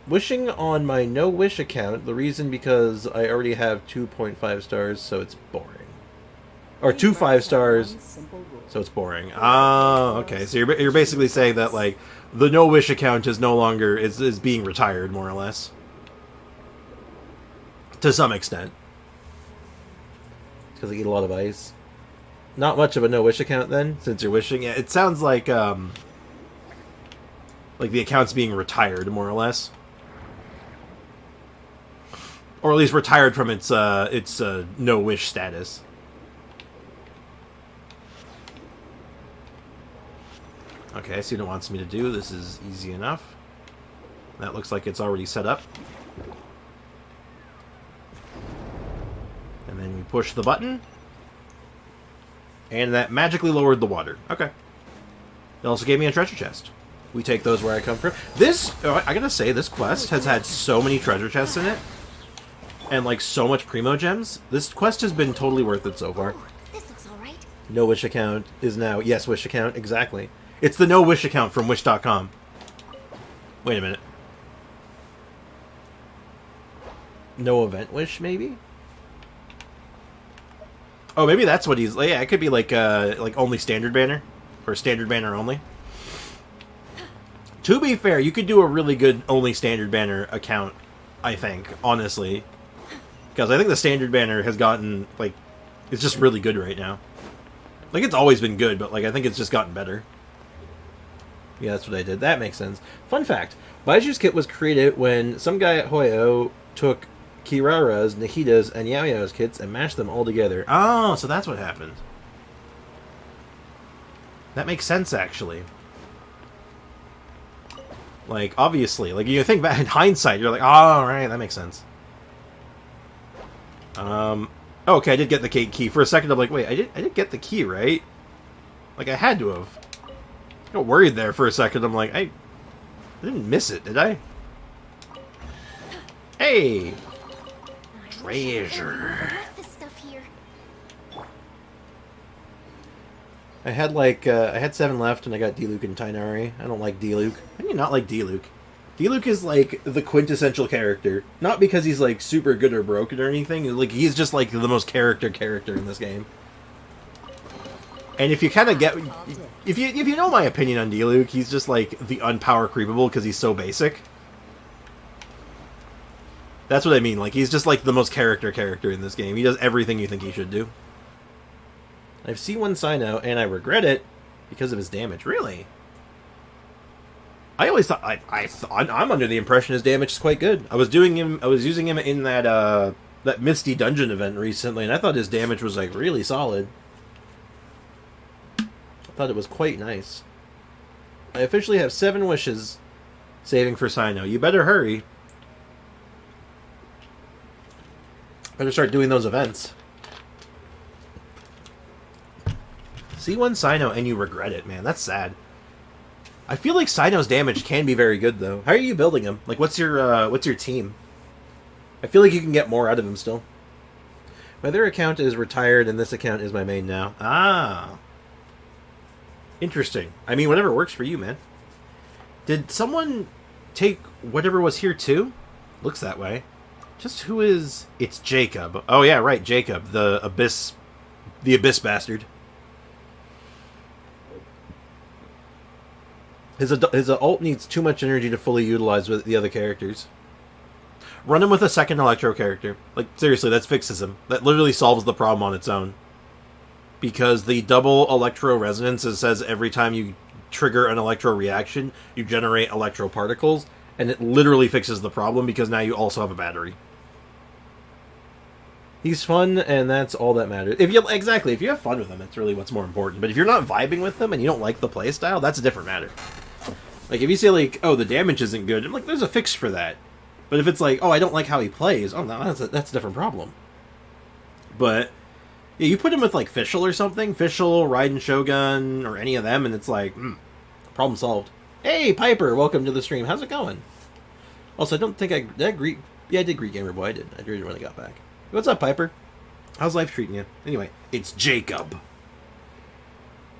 wishing on my no-wish account, the reason because I already have 2.5 stars, so it's boring. Or 2 5 stars, so it's boring. Ah, okay. So you're basically saying that, like, the no-wish account is no longer, is being retired, more or less. To some extent. Because I eat a lot of ice. Not much of a no-wish account, then, since you're wishing. Yeah, it sounds like the account's being retired, more or less. Or at least retired from its no-wish status. Okay, I see what it wants me to do. This is easy enough. That looks like it's already set up. And then we push the button. And that magically lowered the water. Okay. It also gave me a treasure chest. We take those where I come from. This, I gotta say, this quest has had so many treasure chests in it. And, like, so much Primo Gems. This quest has been totally worth it so far. This looks alright. No Wish account is now... Yes, Wish account, exactly. It's the No Wish account from Wish.com. Wait a minute. No Event Wish, maybe? Oh, maybe that's what he's... Yeah, it could be like only Standard Banner. Or Standard Banner only. To be fair, you could do a really good only Standard Banner account, I think, honestly. Because I think the Standard Banner has gotten, like... It's just really good right now. Like, it's always been good, but, like, I think it's just gotten better. Yeah, that's what I did. That makes sense. Fun fact. Baiju's kit was created when some guy at Hoyo took Kirara's, Nahida's, and Yao Yao's kits and mashed them all together. Oh, so that's what happened. That makes sense, actually. Like, obviously. Like, you think back in hindsight, you're like, oh, right, that makes sense. Okay, I did get the key. For a second, I'm like, wait, I did get the key, right? Like, I had to have. I got worried there for a second. I'm like, I didn't miss it, did I? Hey! Treasure. I had I had 7 left, and I got D-Luke and Tainari. I don't like D-Luke. How do you not like D-Luke? D-Luke is, like, the quintessential character. Not because he's, like, super good or broken or anything. Like, he's just, like, the most character in this game. And if you kind of get, if you know my opinion on Diluc, he's just like the unpower creepable because he's so basic. That's what I mean. Like he's just like the most character in this game. He does everything you think he should do. I have C1 Sino, and I regret it because of his damage. Really? I always thought I'm under the impression his damage is quite good. I was using him in that that Misty Dungeon event recently, and I thought his damage was like really solid. I thought it was quite nice. I officially have 7 wishes saving for Sino. You better hurry. Better start doing those events. C1 Sino and you regret it, man. That's sad. I feel like Sino's damage can be very good, though. How are you building him? Like, what's your team? I feel like you can get more out of him still. My other account is retired, and this account is my main now. Ah. Interesting. I mean, whatever works for you, man. Did someone take whatever was here, too? Looks that way. Just who is... It's Jacob. Oh, yeah, right, Jacob. The Abyss bastard. His ult needs too much energy to fully utilize with the other characters. Run him with a second Electro character. Like, seriously, that fixes him. That literally solves the problem on its own. Because the double Electro Resonance says every time you trigger an Electro reaction, you generate Electro particles, and it literally fixes the problem because now you also have a battery. He's fun, and that's all that matters. If you have fun with him, that's really what's more important. But if you're not vibing with him and you don't like the playstyle, that's a different matter. Like, if you say, like, oh, the damage isn't good, I'm like, there's a fix for that. But if it's like, oh, I don't like how he plays, oh, no, that's a different problem. But, yeah, you put him with, like, Fischl or something, Fischl, Raiden Shogun, or any of them, and it's like, problem solved. Hey, Piper, welcome to the stream. How's it going? Also, I don't think did I greet... Yeah, I did greet Gamer Boy. I did when I got back. What's up, Piper? How's life treating you? Anyway, it's Jacob.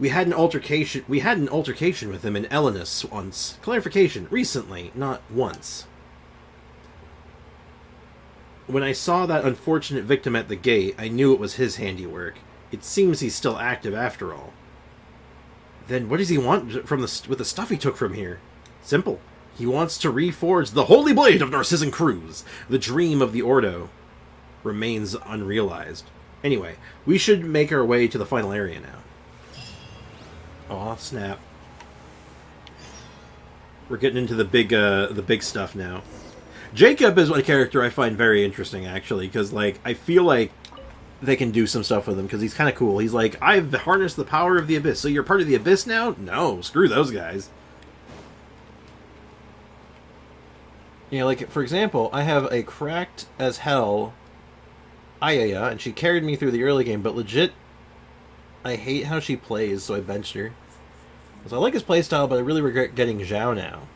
We had an altercation with him in Elenus once. Clarification, recently, not once. When I saw that unfortunate victim at the gate, I knew it was his handiwork. It seems he's still active after all. Then what does he want with the stuff he took from here? Simple. He wants to reforge the Holy Blade of Narcissan Cruz. The dream of the Ordo remains unrealized. Anyway, we should make our way to the final area now. Aw, snap. We're getting into the big stuff now. Jacob is a character I find very interesting, actually, because, like, I feel like they can do some stuff with him, because he's kind of cool. He's like, I've harnessed the power of the Abyss, so you're part of the Abyss now? No, screw those guys. Yeah, like, for example, I have a cracked as hell Ayaya, and she carried me through the early game, but legit, I hate how she plays, so I benched her. So I like his playstyle, but I really regret getting Zhao now.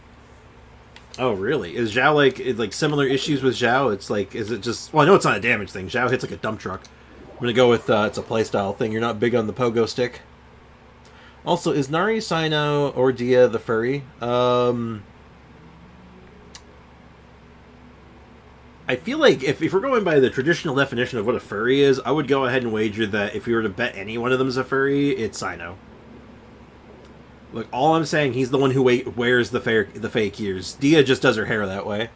Oh, really? Is Zhao, like similar issues with Zhao? It's like, is it just... Well, I know it's not a damage thing. Zhao hits like a dump truck. I'm gonna go with, it's a playstyle thing. You're not big on the pogo stick. Also, is Nari, Sino, or Dia the furry? I feel like if we're going by the traditional definition of what a furry is, I would go ahead and wager that if we were to bet any one of them is a furry, it's Sino. Look, all I'm saying, he's the one who wears the fake ears. Dia just does her hair that way.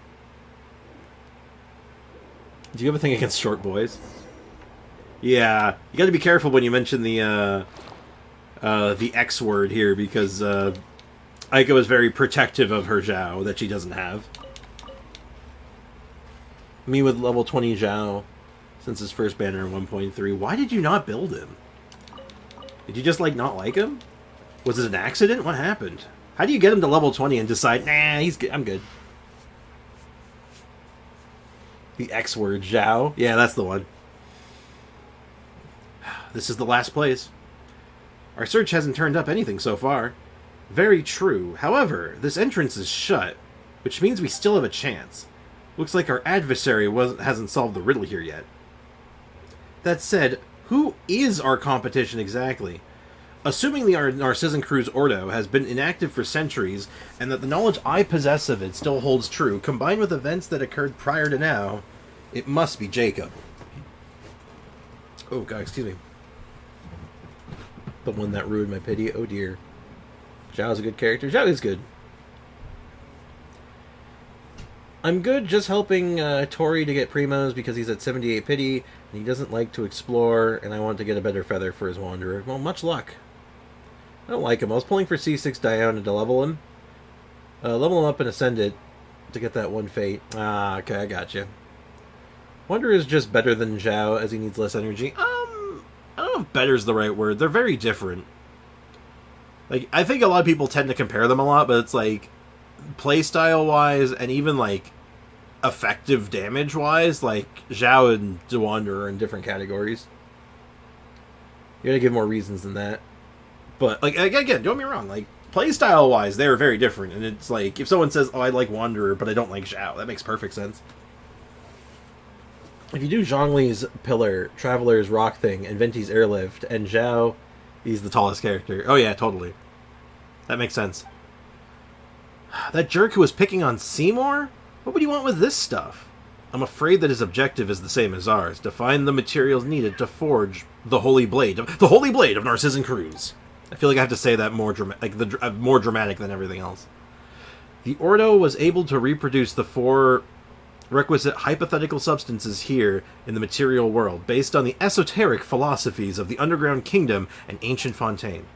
Do you have a thing against short boys? Yeah, you got to be careful when you mention the X word here, because Aika was very protective of her Zhao that she doesn't have. Me with level 20 Zhao since his first banner in 1.3. Why did you not build him? Did you just, like, not like him? Was it an accident? What happened? How do you get him to level 20 and decide, nah, I'm good? The X word, Zhao? Yeah, that's the one. This is the last place. Our search hasn't turned up anything so far. Very true. However, this entrance is shut, which means we still have a chance. Looks like our adversary hasn't solved the riddle here yet. That said, who is our competition exactly? Assuming the Narcissan Cruz Ordo has been inactive for centuries, and that the knowledge I possess of it still holds true, combined with events that occurred prior to now, it must be Jacob. Oh, God, excuse me. The one that ruined my pity. Oh dear. Zhao's a good character. Zhao is good. I'm good just helping Tori to get primos because he's at 78 pity and he doesn't like to explore, and I want to get a better feather for his wanderer. Well, much luck. I don't like him. I was pulling for C6 Diona to level him. Level him up and ascend it to get that one fate. Ah, okay, I gotcha. Wanderer is just better than Zhao as he needs less energy. I don't know if better's the right word. They're very different. Like, I think a lot of people tend to compare them a lot, but it's like, playstyle-wise and even, like, effective damage-wise, like, Zhao and Wanderer are in different categories. You gotta give more reasons than that. But, like, again, don't get me wrong, like, playstyle-wise, they're very different, and it's like, if someone says, oh, I like Wanderer, but I don't like Zhao, that makes perfect sense. If you do Zhongli's Pillar, Traveler's Rock Thing, and Venti's Airlift, and Zhao, he's the tallest character. Oh yeah, totally. That makes sense. That jerk who was picking on Seymour? What would he want with this stuff? I'm afraid that his objective is the same as ours, to find the materials needed to forge the Holy Blade. The Holy Blade of Narcissan Cruz. I feel like I have to say that more more dramatic than everything else. The Ordo was able to reproduce the 4 requisite hypothetical substances here in the material world, based on the esoteric philosophies of the Underground Kingdom and Ancient Fontaine.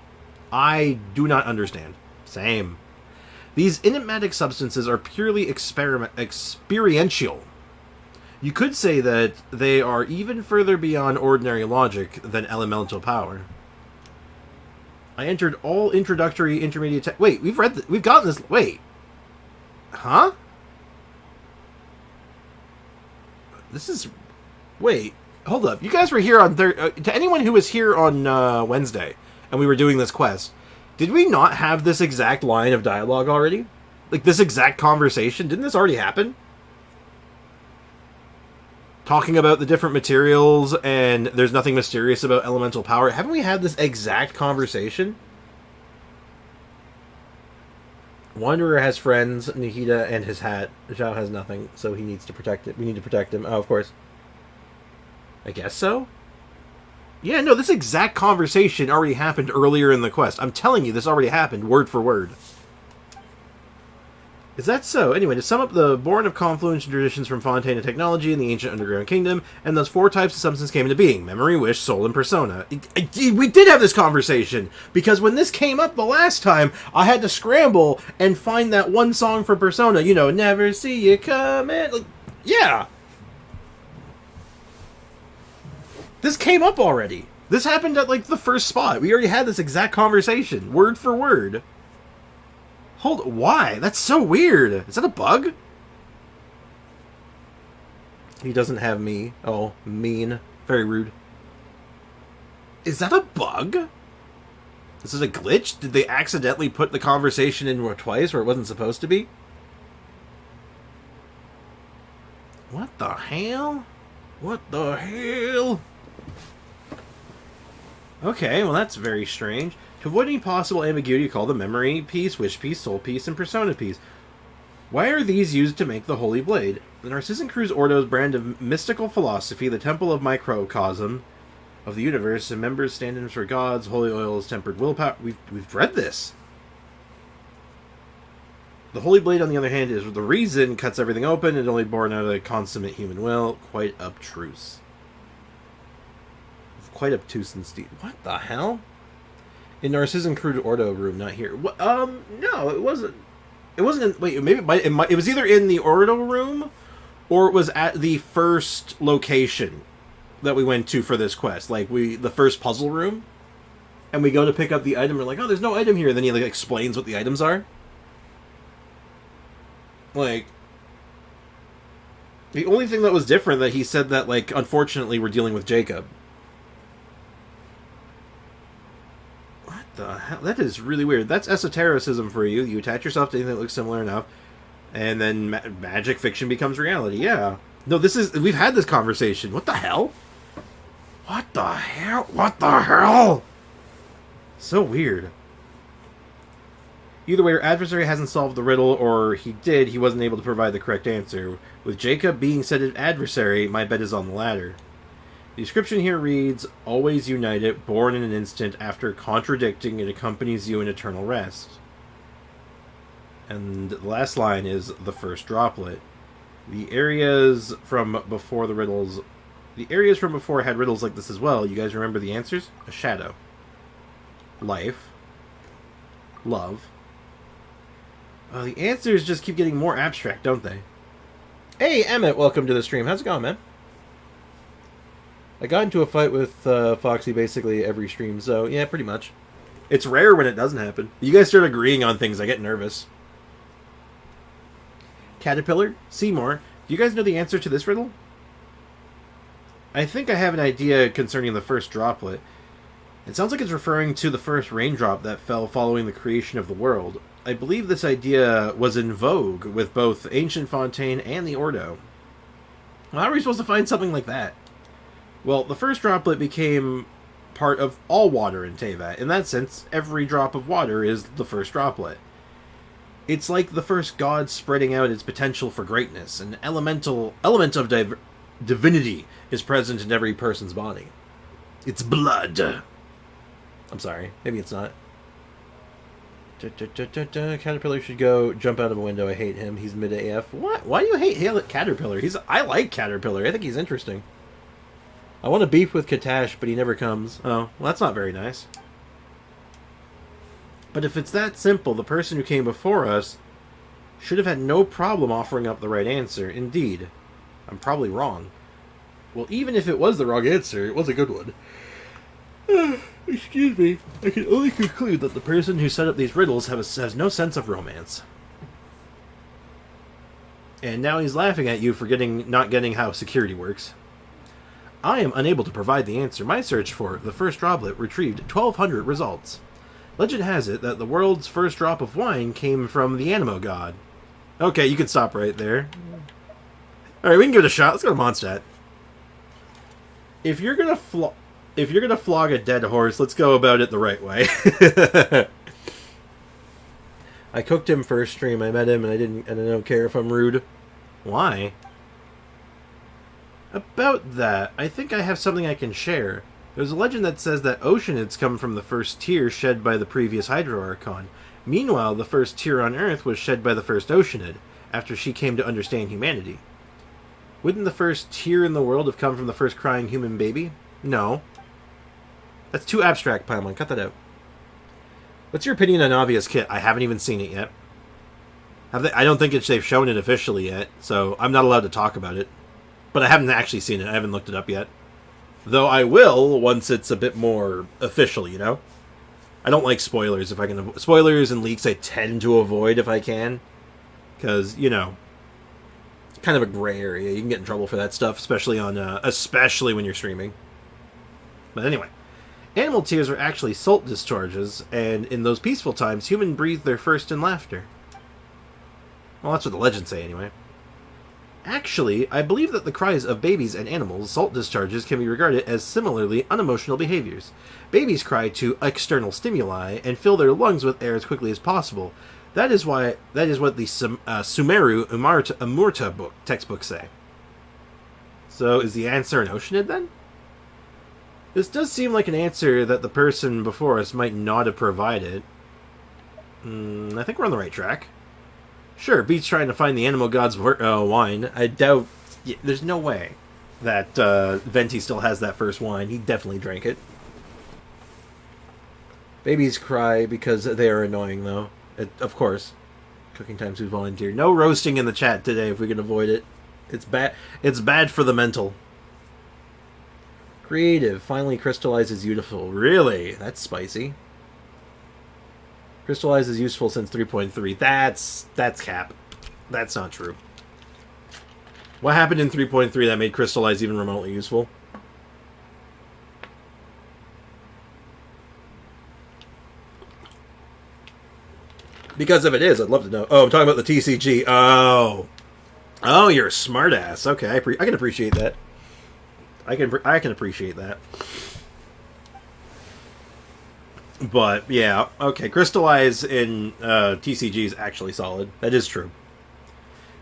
I do not understand. Same. These enigmatic substances are purely experiential. You could say that they are even further beyond ordinary logic than elemental power. I entered all introductory, intermediate... Wait, we've gotten this... Wait. Huh? This is... Wait. Hold up. You guys were here on... to anyone who was here on Wednesday, and we were doing this quest, did we not have this exact line of dialogue already? Like, this exact conversation? Didn't this already happen? Talking about the different materials, and there's nothing mysterious about elemental power. Haven't we had this exact conversation? Wanderer has friends, Nihida and his hat. Zhao has nothing, so he needs to protect it. We need to protect him. Oh, of course. I guess so? Yeah, no, this exact conversation already happened earlier in the quest. I'm telling you, this already happened, word for word. Is that so? Anyway, to sum up, the born of confluence and traditions from Fontaine and technology in the ancient underground kingdom, and those 4 types of substance came into being: memory, wish, soul, and persona. We did have this conversation, because when this came up the last time, I had to scramble and find that one song for Persona, you know, never see you coming. Like, yeah. This came up already. This happened at, like, the first spot. We already had this exact conversation, word for word. Why? That's so weird. Is that a bug? He doesn't have me. Oh, mean. Very rude. Is that a bug? This is a glitch? Did they accidentally put the conversation in twice where it wasn't supposed to be? What the hell? What the hell? Okay, well that's very strange. To avoid any possible ambiguity, call the memory piece, wish piece, soul piece, and persona piece. Why are these used to make the Holy Blade? The Narcissan Cruz Ordo's brand of mystical philosophy, the temple of microcosm of the universe, and members stand-ins for gods, holy oil is tempered willpower. We've read this. The Holy Blade, on the other hand, is the reason, cuts everything open, and only born out of a consummate human will. Quite obtruse. Quite obtuse and steep. What the hell? In Narcissan Cruz Ordo room, not here. What, no, it wasn't. It wasn't in, wait, maybe it was either in the Ordo room, or it was at the first location that we went to for this quest. Like, the first puzzle room. And we go to pick up the item, and we're like, oh, there's no item here. Then he, like, explains what the items are. Like, the only thing that was different that he said that, like, unfortunately we're dealing with Jacob. The hell? That is really weird. That's esotericism for you. You attach yourself to anything that looks similar enough, and then magic fiction becomes reality. Yeah. No, we've had this conversation. What the hell? What the hell? What the hell? So weird. Either way, your adversary hasn't solved the riddle, or he did, he wasn't able to provide the correct answer. With Jacob being said an adversary, my bet is on the latter. The description here reads, always united, born in an instant, after contradicting, it accompanies you in eternal rest. And the last line is the first droplet. The areas from before had riddles like this as well. You guys remember the answers? A shadow. Life. Love. The answers just keep getting more abstract, don't they? Hey, Emmett, welcome to the stream. How's it going, man? I got into a fight with Foxy basically every stream, so yeah, pretty much. It's rare when it doesn't happen. You guys start agreeing on things, I get nervous. Caterpillar? Seymour? Do you guys know the answer to this riddle? I think I have an idea concerning the first droplet. It sounds like it's referring to the first raindrop that fell following the creation of the world. I believe this idea was in vogue with both Ancient Fontaine and the Ordo. Well, how are we supposed to find something like that? Well, the first droplet became part of all water in Teyvat. In that sense, every drop of water is the first droplet. It's like the first god spreading out its potential for greatness. An element of divinity is present in every person's body. It's blood. I'm sorry. Maybe it's not. Caterpillar should go jump out of a window. I hate him. He's mid AF. What? Why do you hate Caterpillar? I like Caterpillar. I think he's interesting. I want to beef with Katash, but he never comes. Oh, well, that's not very nice. But if it's that simple, the person who came before us should have had no problem offering up the right answer. Indeed. I'm probably wrong. Well, even if it was the wrong answer, it was a good one. Excuse me. I can only conclude that the person who set up these riddles has no sense of romance. And now he's laughing at you for not getting how security works. I am unable to provide the answer. My search for the first droplet retrieved 1,200 results. Legend has it that the world's first drop of wine came from the Animo god. Okay, you can stop right there. Alright, we can give it a shot. Let's go to Mondstadt. If you're gonna flog a dead horse, let's go about it the right way. I cooked him first stream. I met him and I don't care if I'm rude. Why? About that, I think I have something I can share. There's a legend that says that oceanids come from the first tear shed by the previous Hydro-Archon. Meanwhile, the first tear on Earth was shed by the first oceanid, after she came to understand humanity. Wouldn't the first tear in the world have come from the first crying human baby? No. That's too abstract, Paimon. Cut that out. What's your opinion on Obvious Kit? I haven't even seen it yet. I don't think they've shown it officially yet, so I'm not allowed to talk about it. But I haven't actually seen it. I haven't looked it up yet. Though I will once it's a bit more official, you know? I don't like spoilers if I can spoilers and leaks I tend to avoid if I can. Because, you know, it's kind of a gray area. You can get in trouble for that stuff, especially when you're streaming. But anyway, animal tears are actually salt discharges, and in those peaceful times, humans breathe their first in laughter. Well, that's what the legends say, anyway. Actually, I believe that the cries of babies and animals, salt discharges, can be regarded as similarly unemotional behaviors. Babies cry to external stimuli and fill their lungs with air as quickly as possible. That is what the Sumeru Amurta textbooks say. So, is the answer an oceanid then? This does seem like an answer that the person before us might not have provided. I think we're on the right track. Sure, Beat's trying to find the Animal God's wine. I doubt... Yeah, there's no way that Venti still has that first wine. He definitely drank it. Babies cry because they are annoying, though. Of course. Cooking Times who volunteered. No roasting in the chat today if we can avoid it. It's bad for the mental. Creative. Finally crystallizes useful. Really? That's spicy. Crystallize is useful since 3.3. That's cap. That's not true. What happened in 3.3 that made Crystallize even remotely useful? Because if it is, I'd love to know. Oh, I'm talking about the TCG. Oh, you're a smartass. Okay, I can appreciate that. I can appreciate that. But, yeah, okay, Crystallize in TCG is actually solid. That is true.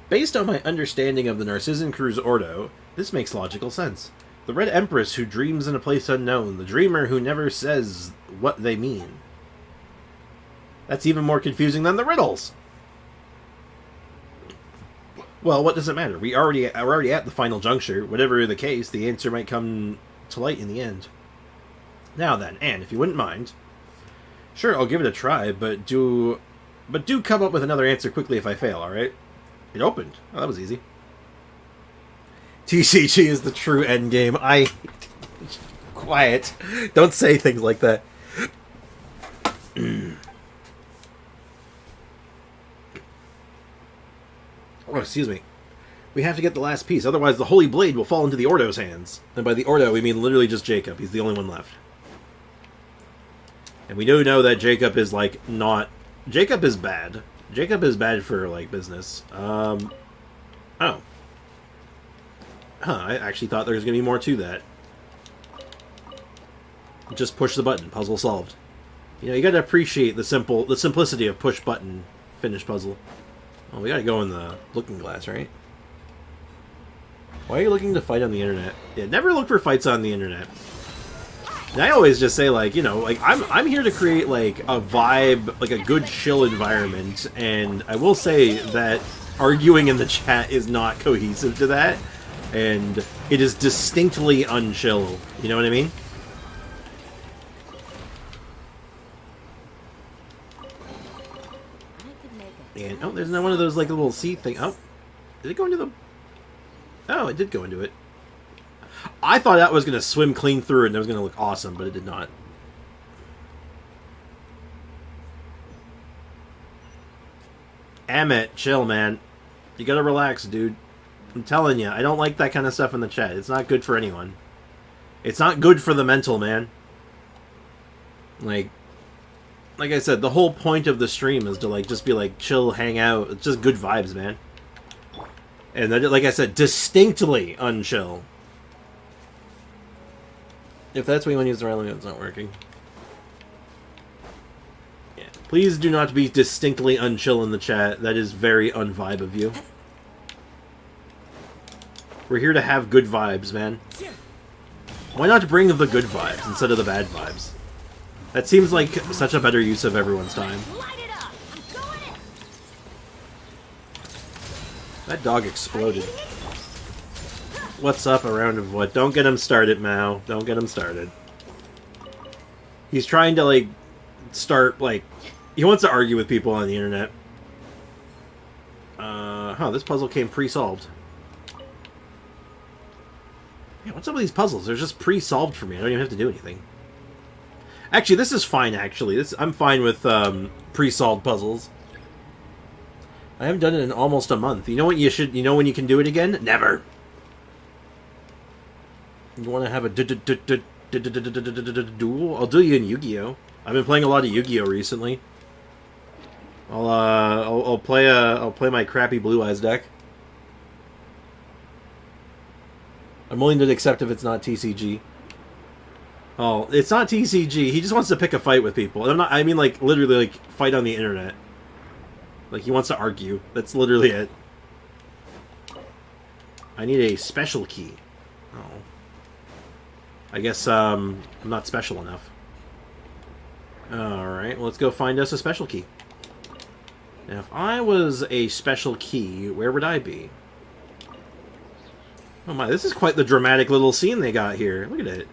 Based on my understanding of the Narcissan Crew's Ordo, this makes logical sense. The Red Empress who dreams in a place unknown. The dreamer who never says what they mean. That's even more confusing than the riddles. Well, what does it matter? We're already at the final juncture. Whatever the case, the answer might come to light in the end. Now then, Anne, if you wouldn't mind. Sure, I'll give it a try, but do come up with another answer quickly if I fail, alright? It opened. Oh, that was easy. TCG is the true endgame. Quiet. Don't say things like that. Oh, excuse me. We have to get the last piece, otherwise the Holy Blade will fall into the Ordo's hands. And by the Ordo, we mean literally just Jacob. He's the only one left. And we do know that Jacob is, like, not... Jacob is bad. Jacob is bad for, like, business. Oh. Huh, I actually thought there was going to be more to that. Just push the button. Puzzle solved. You know, you got to appreciate the simplicity of push button finish puzzle. Oh, we got to go in the looking glass, right? Why are you looking to fight on the internet? Yeah, never look for fights on the internet. And I always just say, like, you know, like, I'm here to create, like, a vibe, like, a good chill environment, and I will say that arguing in the chat is not cohesive to that. And it is distinctly unchill. You know what I mean? And, oh, there's not one of those, like, little sea thing. Oh, did it go into the... Oh, it did go into it. I thought that was going to swim clean through it and it was going to look awesome, but it did not. Amit, chill, man. You gotta relax, dude. I'm telling you, I don't like that kind of stuff in the chat. It's not good for anyone. It's not good for the mental, man. Like I said, the whole point of the stream is to, like, just be, like, chill, hang out. It's just good vibes, man. And, then, like I said, distinctly unchill. If that's what you want to use the right language, it's not working. Yeah. Please do not be distinctly unchill in the chat. That is very unvibe of you. We're here to have good vibes, man. Why not bring the good vibes instead of the bad vibes? That seems like such a better use of everyone's time. That dog exploded. What's up, a round of what? Don't get him started, Mao. Don't get him started. He's trying to, like, start, like... He wants to argue with people on the internet. This puzzle came pre-solved. Yeah, what's up with these puzzles? They're just pre-solved for me. I don't even have to do anything. Actually, this is fine, actually. I'm fine with pre-solved puzzles. I haven't done it in almost a month. You know what you should... You know when you can do it again? Never! You want to have a duel? I'll do you in Yu-Gi-Oh! I've been playing a lot of Yu-Gi-Oh! Recently. I'll play my crappy Blue Eyes deck. I'm willing to accept if it's not TCG. Oh, it's not TCG. He just wants to pick a fight with people. I mean, like, literally, like, fight on the internet. Like, he wants to argue. That's literally it. I need a special key. Oh. I guess, I'm not special enough. Alright, well, let's go find us a special key. Now, if I was a special key, where would I be? Oh my, this is quite the dramatic little scene they got here. Look at it.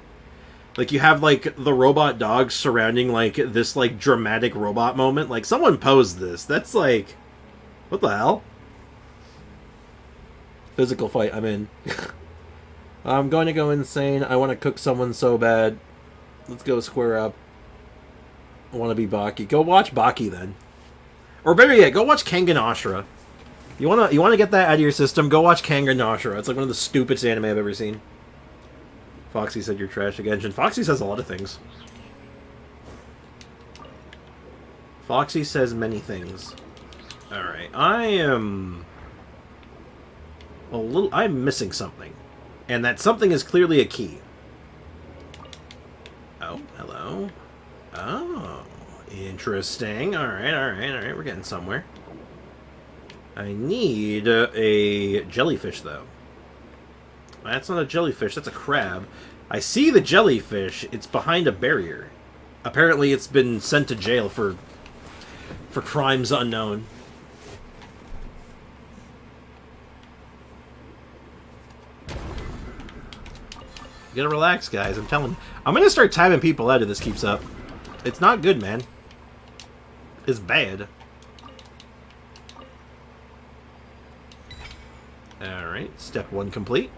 Like, you have, like, the robot dogs surrounding, like, this, like, dramatic robot moment. Like, someone posed this. That's, like... What the hell? Physical fight, I'm in. I'm going to go insane. I want to cook someone so bad. Let's go square up. I want to be Baki. Go watch Baki, then. Or better yet, go watch Kengan Ashura. You wanna get that out of your system? Go watch Kengan Ashura. It's like one of the stupidest anime I've ever seen. Foxy said you're trash again. And Foxy says a lot of things. Foxy says many things. Alright, I'm missing something. And that something is clearly a key. Oh, hello. Oh, interesting. Alright, we're getting somewhere. I need a jellyfish, though. That's not a jellyfish, that's a crab. I see the jellyfish. It's behind a barrier. Apparently it's been sent to jail for crimes unknown. You gotta relax, guys. I'm telling you. I'm gonna start timing people out if this keeps up. It's not good, man. It's bad. Alright, step 1 complete.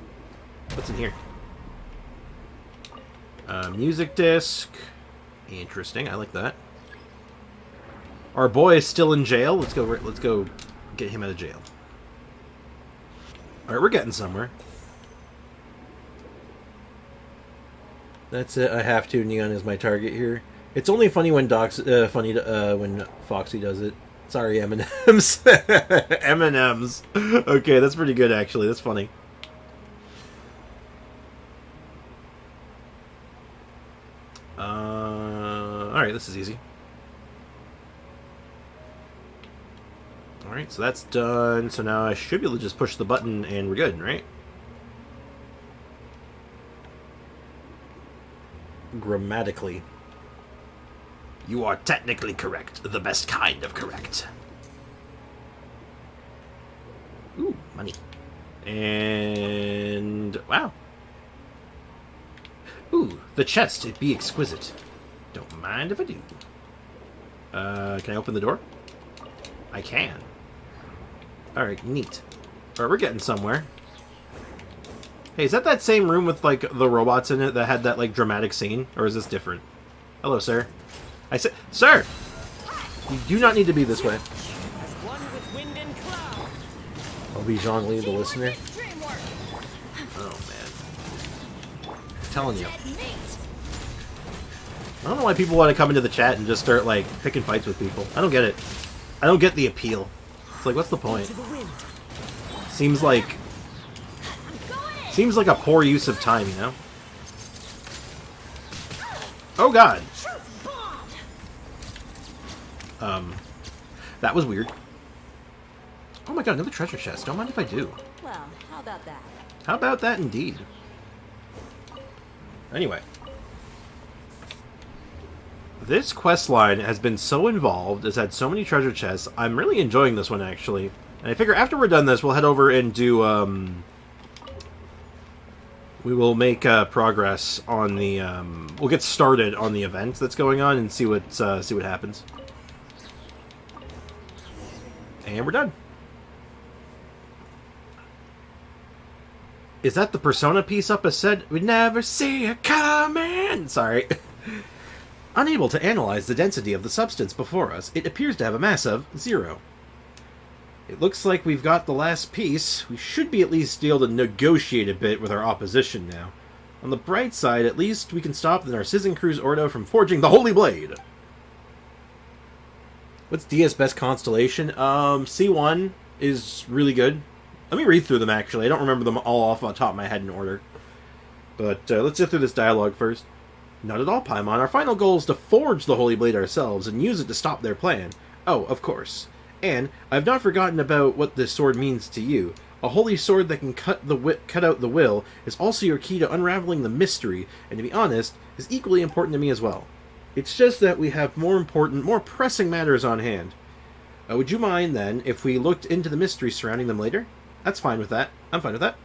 What's in here? Music disc. Interesting, I like that. Our boy is still in jail. Let's go get him out of jail. Alright, we're getting somewhere. That's it. I have to. Neon is my target here. It's only funny when when Foxy does it. Sorry, M&M's. M&M's. Okay, that's pretty good actually. That's funny. All right, this is easy. All right, so that's done. So now I should be able to just push the button and we're good, right? Grammatically. You are technically correct. The best kind of correct. Ooh, money. And... wow. Ooh, the chest. It be exquisite. Don't mind if I do. Can I open the door? I can. Alright, neat. Alright, we're getting somewhere. Hey, is that same room with, like, the robots in it that had that, like, dramatic scene? Or is this different? Hello, sir. I said... Sir! You do not need to be this way. I'll be Jean-Lee, the listener. Oh, man. I'm telling you. I don't know why people want to come into the chat and just start, like, picking fights with people. I don't get it. I don't get the appeal. It's like, what's the point? Seems like a poor use of time, you know? Oh, God. That was weird. Oh my God, another treasure chest. Don't mind if I do. Well, how about that? How about that, indeed? Anyway. This quest line has been so involved, it's had so many treasure chests. I'm really enjoying this one, actually. And I figure after we're done this, we'll head over and do, we will make progress on the, we'll get started on the event that's going on and see what happens. And we're done. Is that the Persona piece up ahead? We never see it coming! Sorry. Unable to analyze the density of the substance before us, it appears to have a mass of 0. It looks like we've got the last piece. We should be at least able to negotiate a bit with our opposition now. On the bright side, at least we can stop the Narcissan Cruz Ordo from forging the Holy Blade. What's Dia's best constellation? C1 is really good. Let me read through them, actually. I don't remember them all off the top of my head in order. But let's get through this dialogue first. Not at all, Paimon. Our final goal is to forge the Holy Blade ourselves and use it to stop their plan. Oh, of course. And I've not forgotten about what this sword means to you. A holy sword that can cut out the will is also your key to unraveling the mystery, and to be honest, is equally important to me as well. It's just that we have more important, more pressing matters on hand. Would you mind, then, if we looked into the mystery surrounding them later? That's fine with that. I'm fine with that.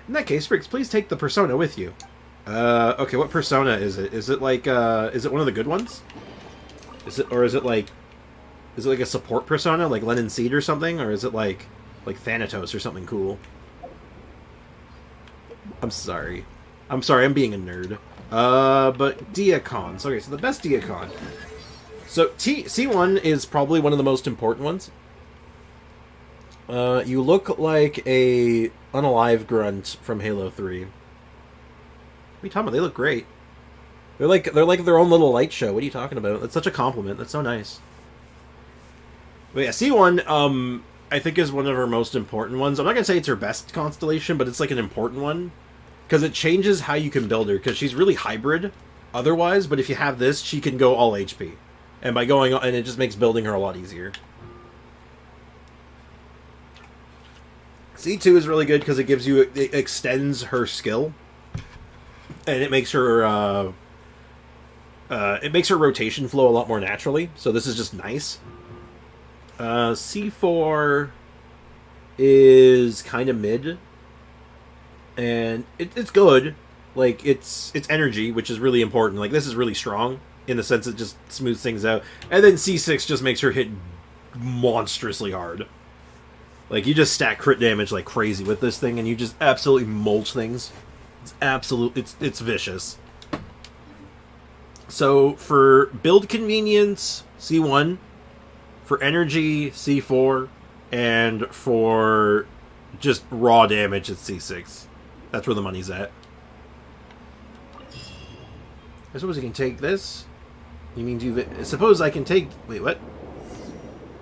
In that case, Fricks, please take the Persona with you. Okay, what Persona is it? Is it like, is it one of the good ones? Is it like a support Persona, like Lennon Seed or something? Or is it like Thanatos or something cool? I'm sorry. I'm being a nerd. But Diacons. Okay, so the best Diacon. So C1 is probably one of the most important ones. You look like a unalive grunt from Halo 3. What are you talking about? They look great. They're like their own little light show. What are you talking about? That's such a compliment. That's so nice. But yeah, C1, I think is one of her most important ones. I'm not gonna say it's her best constellation, but it's like an important one. Because it changes how you can build her, because she's really hybrid otherwise, but if you have this, she can go all HP. And by going on, and it just makes building her a lot easier. C2 is really good because it gives you, it extends her skill, and it makes her rotation flow a lot more naturally. So this is just nice. C4 is kind of mid, and it's good. Like, it's energy, which is really important. Like, this is really strong in the sense it just smooths things out. And then C6 just makes her hit monstrously hard. Like, you just stack crit damage like crazy with this thing, and you just absolutely mulch things. It's vicious. So, for build convenience, C1. For energy, C4. And for just raw damage, it's C6. That's where the money's at. I suppose you can take this. You mean do the... Suppose I can take... Wait, what?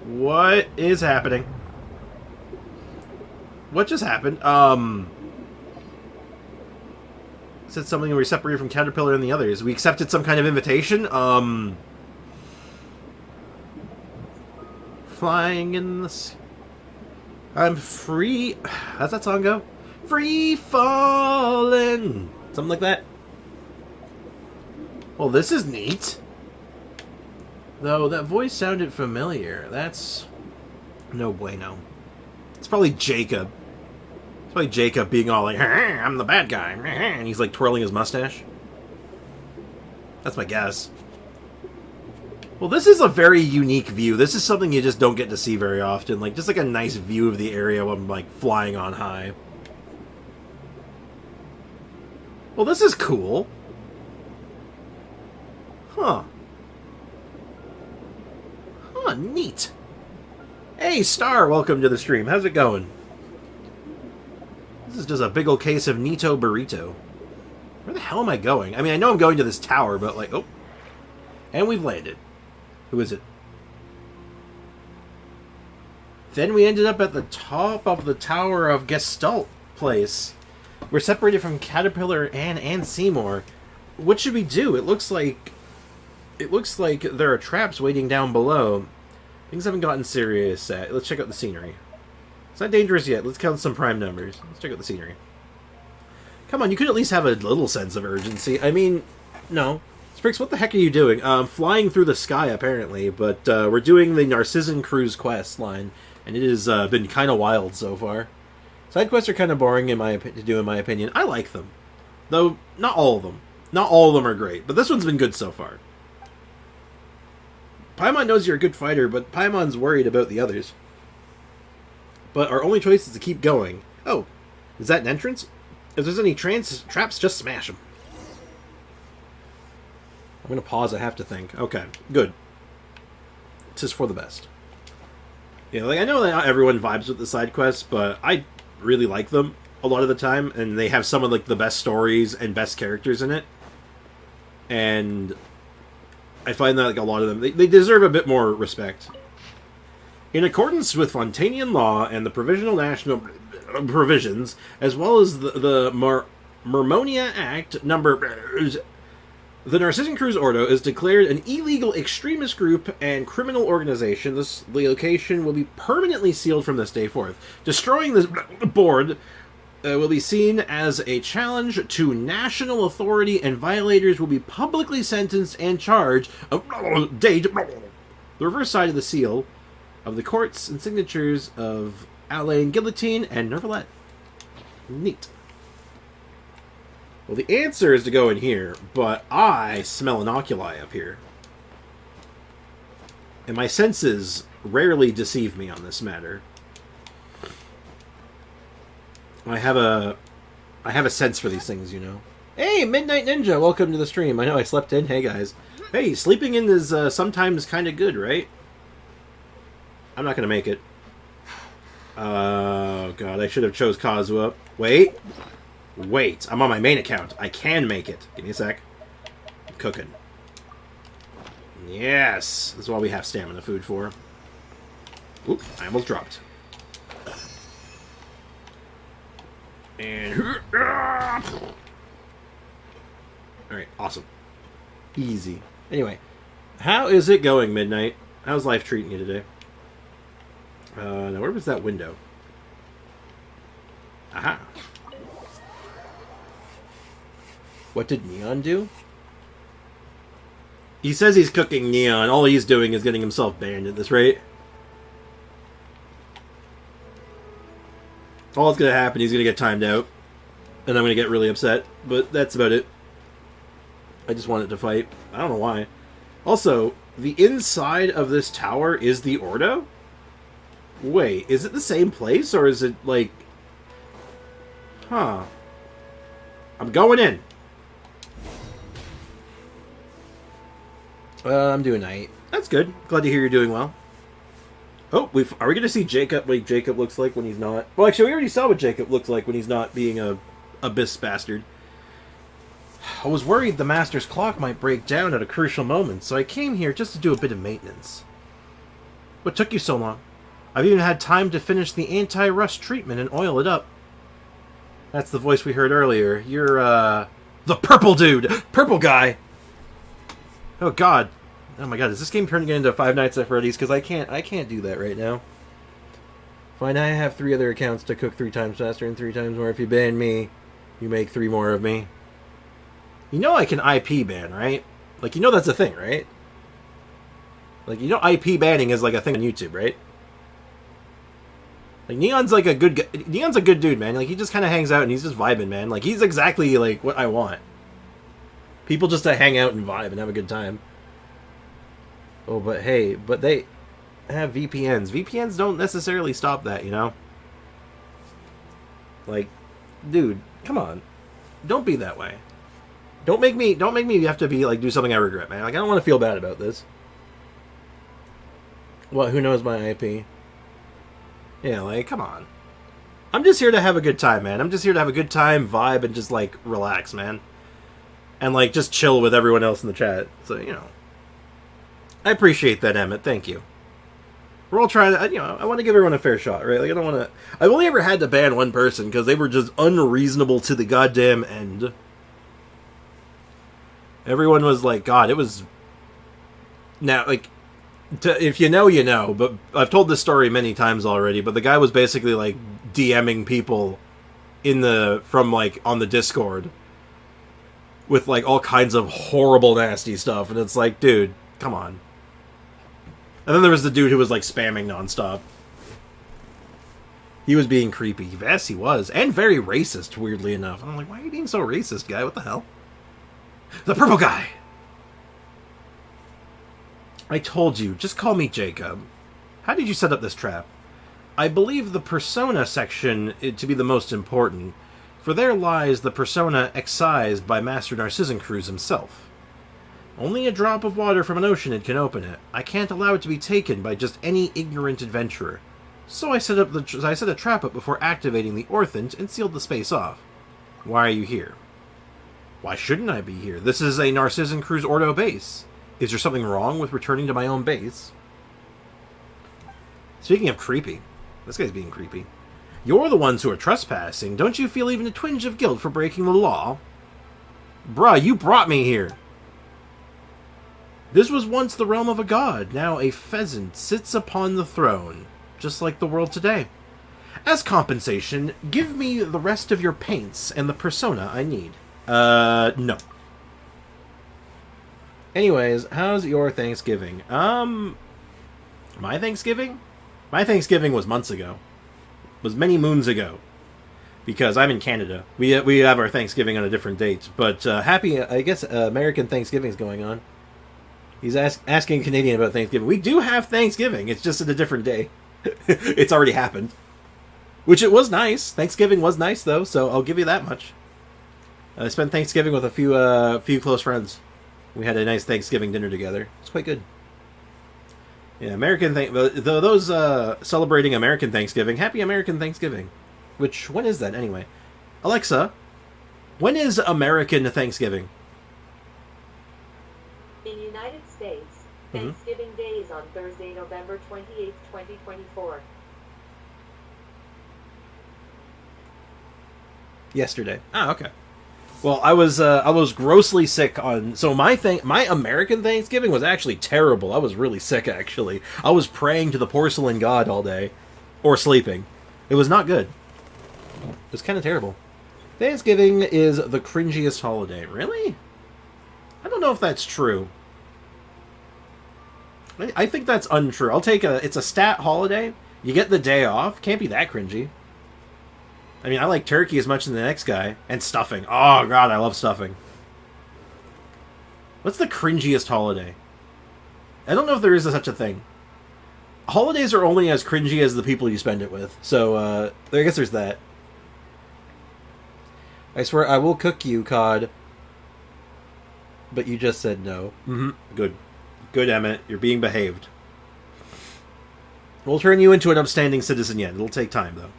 What is happening? What just happened? Said something we were separated from Caterpillar and the others. We accepted some kind of invitation. Flying in the... I'm free... How's that song go? Free falling. Something like that. Well, this is neat. Though, that voice sounded familiar. That's... no bueno. It's probably Jacob. It's probably Jacob being all like, I'm the bad guy. And he's like twirling his mustache. That's my guess. Well, this is a very unique view. This is something you just don't get to see very often. Like, just like a nice view of the area when I'm like flying on high. Well, this is cool. Huh. Huh, neat. Hey, Star, welcome to the stream. How's it going? This is just a big old case of Neato Burrito. Where the hell am I going? I mean, I know I'm going to this tower, but like, oh. And we've landed. Who is it? Then we ended up at the top of the tower of Gestalt Place. We're separated from Caterpillar and Seymour. What should we do? It looks like there are traps waiting down below. Things haven't gotten serious yet. Let's check out the scenery. It's not dangerous yet. Let's count some prime numbers. Let's check out the scenery. Come on, you could at least have a little sense of urgency. I mean, no. Sprix, what the heck are you doing? Flying through the sky, apparently, but we're doing the Narcissan Cruise quest line, and it has been kind of wild so far. Side quests are kind of boring to do, in my opinion. I like them. Though, not all of them. Not all of them are great, but this one's been good so far. Paimon knows you're a good fighter, but Paimon's worried about the others. But our only choice is to keep going. Oh, is that an entrance? If there's any traps, just smash them. I'm going to pause, I have to think. Okay, good. This is for the best. Yeah, like, I know that not everyone vibes with the side quests, but I really like them a lot of the time, and they have some of like the best stories and best characters in it. And I find that like a lot of them, they deserve a bit more respect. In accordance with Fontanian law and the provisional national provisions, as well as the Mermonia Act number... The Narcissan Cruise Ordo is declared an illegal extremist group and criminal organization. This location will be permanently sealed from this day forth. Destroying this board will be seen as a challenge to national authority, and violators will be publicly sentenced and charged. The reverse side of the seal of the courts and signatures of Alain Guillotine and Nervalette. Neat. Well, the answer is to go in here, but I smell an oculi up here. And my senses rarely deceive me on this matter. I have a sense for these things, you know. Hey, Midnight Ninja, welcome to the stream. I know I slept in. Hey, guys. Hey, sleeping in is sometimes kind of good, right? I'm not going to make it. Oh, God, I should have chose Kazuha. Wait, I'm on my main account. I can make it. Give me a sec. I'm cooking. Yes, this is what we have stamina food for. Oop, I almost dropped. And... Alright, awesome. Easy. Anyway, how is it going, Midnight? How's life treating you today? Now, where was that window? Aha. What did Neon do? He says he's cooking Neon. All he's doing is getting himself banned at this rate. All that's going to happen, he's going to get timed out. And I'm going to get really upset. But that's about it. I just wanted to fight. I don't know why. Also, the inside of this tower is the Ordo? Wait, is it the same place? Or is it like... Huh. I'm going in. I'm doing 8. That's good. Glad to hear you're doing well. Oh, are we going to see Jacob, like Jacob looks like when he's not... Well, actually, we already saw what Jacob looks like when he's not being a abyss bastard. I was worried the Master's clock might break down at a crucial moment, so I came here just to do a bit of maintenance. What took you so long? I've even had time to finish the anti-rust treatment and oil it up. That's the voice we heard earlier. You're, the purple dude! Purple guy! Oh god. Oh my god, is this game turning into Five Nights at Freddy's? Because I can't do that right now. Fine, I have 3 other accounts to cook 3 times faster and 3 times more. If you ban me, you make 3 more of me. You know I can IP ban, right? Like, you know that's a thing, right? Like, you know IP banning is like a thing on YouTube, right? Like, Neon's like a good guy. Neon's a good dude, man. Like, he just kind of hangs out and he's just vibing, man. Like, he's exactly, like, what I want. People just to hang out and vibe and have a good time. Oh, but hey, but they have VPNs. VPNs don't necessarily stop that, you know? Like, dude, come on. Don't be that way. Don't make me have to be, like, do something I regret, man. Like, I don't want to feel bad about this. What, who knows my IP? Yeah, like, come on. I'm just here to have a good time, man. I'm just here to have a good time, vibe, and just, like, relax, man. And, like, just chill with everyone else in the chat. So, you know. I appreciate that, Emmett. Thank you. We're all trying to, you know, I want to give everyone a fair shot, right? Like, I don't want to... I've only ever had to ban one person because they were just unreasonable to the goddamn end. Everyone was like, God, it was... Now, like, if you know, you know. But I've told this story many times already. But the guy was basically, like, DMing people from, like, on the Discord. With, like, all kinds of horrible, nasty stuff. And it's like, dude, come on. And then there was the dude who was, like, spamming nonstop. He was being creepy. Yes, he was. And very racist, weirdly enough. And I'm like, why are you being so racist, guy? What the hell? The purple guy! I told you, just call me Jacob. How did you set up this trap? I believe the persona section to be the most important, for there lies the persona excised by Master Narcissencruz himself. Only a drop of water from an ocean can open it. I can't allow it to be taken by just any ignorant adventurer. So I set a trap up before activating the Orthant and sealed the space off. Why are you here? Why shouldn't I be here? This is a Narcissencruz Ordo base. Is there something wrong with returning to my own base? Speaking of creepy, this guy's being creepy. You're the ones who are trespassing. Don't you feel even a twinge of guilt for breaking the law? Bruh, you brought me here. This was once the realm of a god. Now a pheasant sits upon the throne, just like the world today. As compensation, give me the rest of your paints and the persona I need. No. Anyways, how's your Thanksgiving? My Thanksgiving? My Thanksgiving was months ago. Was many moons ago. Because I'm in Canada. We have our Thanksgiving on a different date. But happy, I guess, American Thanksgiving's going on. He's asking a Canadian about Thanksgiving. We do have Thanksgiving. It's just at a different day. It's already happened. Which it was nice. Thanksgiving was nice, though, so I'll give you that much. I spent Thanksgiving with a few close friends. We had a nice Thanksgiving dinner together. It's quite good. Yeah, those celebrating American Thanksgiving, happy American Thanksgiving. When is that, anyway? Alexa, when is American Thanksgiving? In United States, Thanksgiving Day is on Thursday, November 28th, 2024. Yesterday. Ah, okay. Well, I was grossly sick on... So my American Thanksgiving was actually terrible. I was really sick, actually. I was praying to the porcelain god all day. Or sleeping. It was not good. It's kind of terrible. Thanksgiving is the cringiest holiday. Really? I don't know if that's true. I think that's untrue. I'll take it's a stat holiday. You get the day off. Can't be that cringy. I mean, I like turkey as much as the next guy. And stuffing. Oh, God, I love stuffing. What's the cringiest holiday? I don't know if there is such a thing. Holidays are only as cringy as the people you spend it with. So, I guess there's that. I swear I will cook you, Cod. But you just said no. Mm-hmm. Good. Good, Emmett. You're being behaved. We'll turn you into an upstanding citizen yet. It'll take time, though.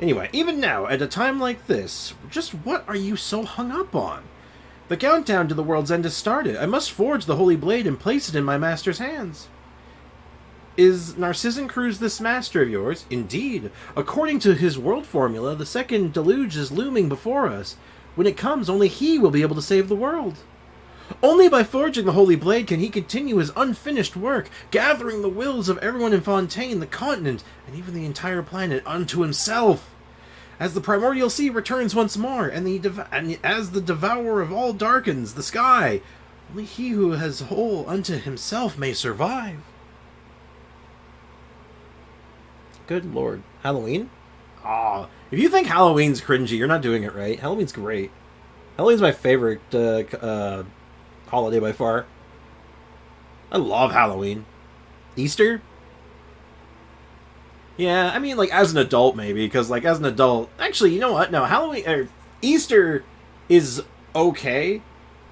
Anyway, even now, at a time like this, just what are you so hung up on? The countdown to the world's end has started. I must forge the holy blade and place it in my master's hands. Is Narcissan Cruz this master of yours? Indeed. According to his world formula, the second deluge is looming before us. When it comes, only he will be able to save the world. Only by forging the holy blade can he continue his unfinished work, gathering the wills of everyone in Fontaine, the continent, and even the entire planet unto himself. As the primordial sea returns once more, and as the devourer of all darkens the sky, only he who has whole unto himself may survive. Good lord. Halloween? Aw, if you think Halloween's cringy, you're not doing it right. Halloween's great. Halloween's my favorite holiday by far. I love Halloween. Easter? Yeah, I mean, like, as an adult, maybe, because, like, as an adult... Actually, you know what? No, Halloween... Easter is okay,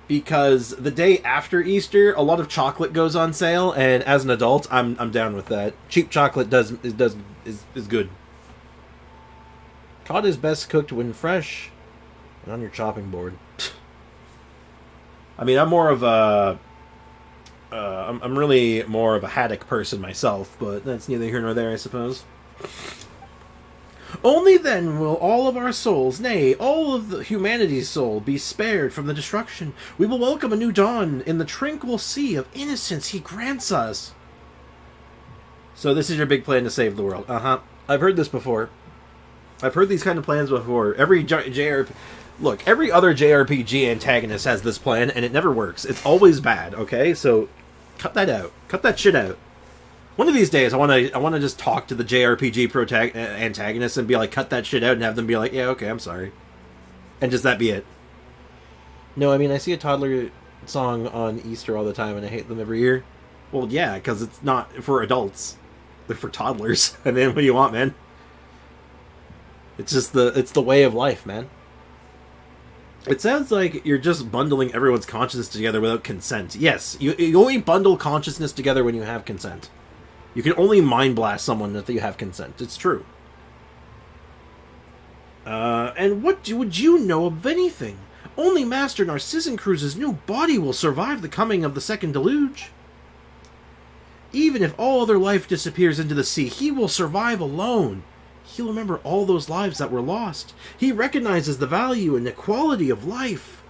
because the day after Easter, a lot of chocolate goes on sale, and as an adult, I'm down with that. Cheap chocolate is good. Cod is best cooked when fresh and on your chopping board. I mean, I'm more of a... I'm really more of a haddock person myself, but that's neither here nor there, I suppose. Only then will all of our souls, nay, all of the humanity's soul, be spared from the destruction. We will welcome a new dawn in the tranquil sea of innocence he grants us. So this is your big plan to save the world. Uh-huh. I've heard this before. I've heard these kind of plans before. Every Look, every other JRPG antagonist has this plan, and it never works. It's always bad, okay? So, cut that out. Cut that shit out. One of these days, I want to just talk to the JRPG antagonists and be like, cut that shit out, and have them be like, yeah, okay, I'm sorry. And just that be it. No, I mean, I see a toddler song on Easter all the time, and I hate them every year. Well, yeah, because it's not for adults. They're for toddlers. I mean, what do you want, man? It's just it's the way of life, man. It sounds like you're just bundling everyone's consciousness together without consent. Yes, you only bundle consciousness together when you have consent. You can only mind blast someone if you have consent. It's true. And what would you know of anything? Only Master Narcissan Cruz's new body will survive the coming of the second deluge. Even if all other life disappears into the sea, he will survive alone. He'll remember all those lives that were lost. He recognizes the value and the quality of life.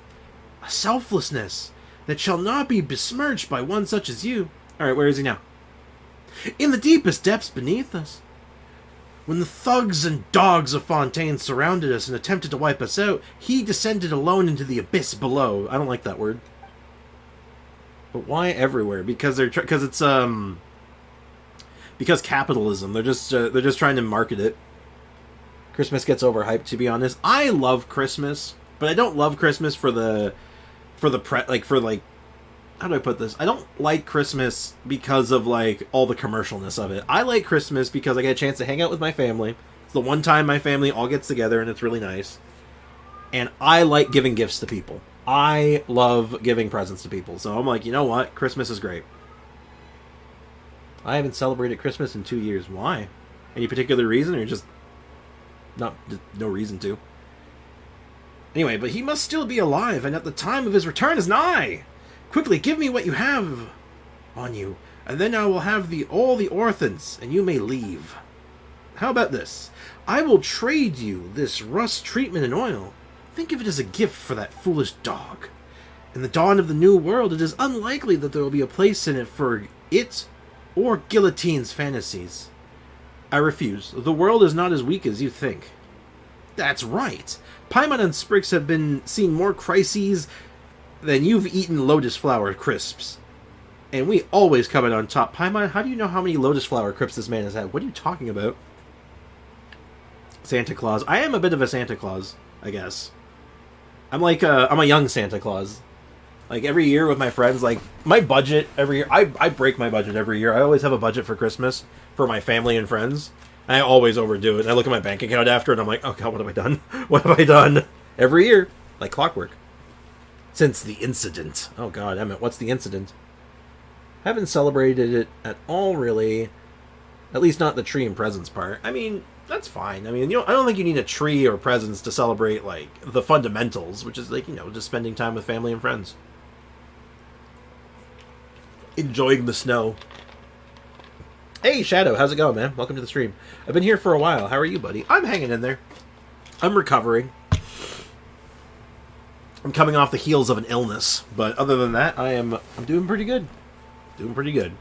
A selflessness that shall not be besmirched by one such as you. Alright, where is he now? In the deepest depths beneath us. When the thugs and dogs of Fontaine surrounded us and attempted to wipe us out, he descended alone into the abyss below. I don't like that word. But why everywhere? Because because capitalism. They're just trying to market it. Christmas gets overhyped, to be honest. I love Christmas, but I don't love Christmas how do I put this? I don't like Christmas because of, like, all the commercialness of it. I like Christmas because I get a chance to hang out with my family. It's the one time my family all gets together, and it's really nice. And I like giving gifts to people. I love giving presents to people. So I'm like, you know what? Christmas is great. I haven't celebrated Christmas in 2 years. Why? Any particular reason, or just no reason to? Anyway, but he must still be alive, and at the time of his return is nigh. Quickly, give me what you have on you, and then I will have all the orphans, and you may leave. How about this? I will trade you this rust treatment and oil. Think of it as a gift for that foolish dog. In the dawn of the new world, it is unlikely that there will be a place in it for it or Guillotine's fantasies. I refuse. The world is not as weak as you think. That's right. Paimon and Sprix have been seen more crises than you've eaten lotus flower crisps. And we always come out on top. Paimon, how do you know how many lotus flower crisps this man has had? What are you talking about? Santa Claus. I am a bit of a Santa Claus, I guess. I'm a young Santa Claus. Like, every year with my friends, like, my budget every year, I break my budget every year. I always have a budget for Christmas for my family and friends. And I always overdo it. And I look at my bank account after, and I'm like, oh god, what have I done? What have I done? Every year. Like clockwork. Since the incident. Oh god, Emmett, what's the incident? Haven't celebrated it at all, really. At least not the tree and presents part. I mean, that's fine. I mean, I don't think you need a tree or presents to celebrate, like, the fundamentals, which is, like, just spending time with family and friends. Enjoying the snow. Hey, Shadow, how's it going, man? Welcome to the stream. I've been here for a while. How are you, buddy? I'm hanging in there. I'm recovering. I'm coming off the heels of an illness, but other than that, I'm doing pretty good. Doing pretty good.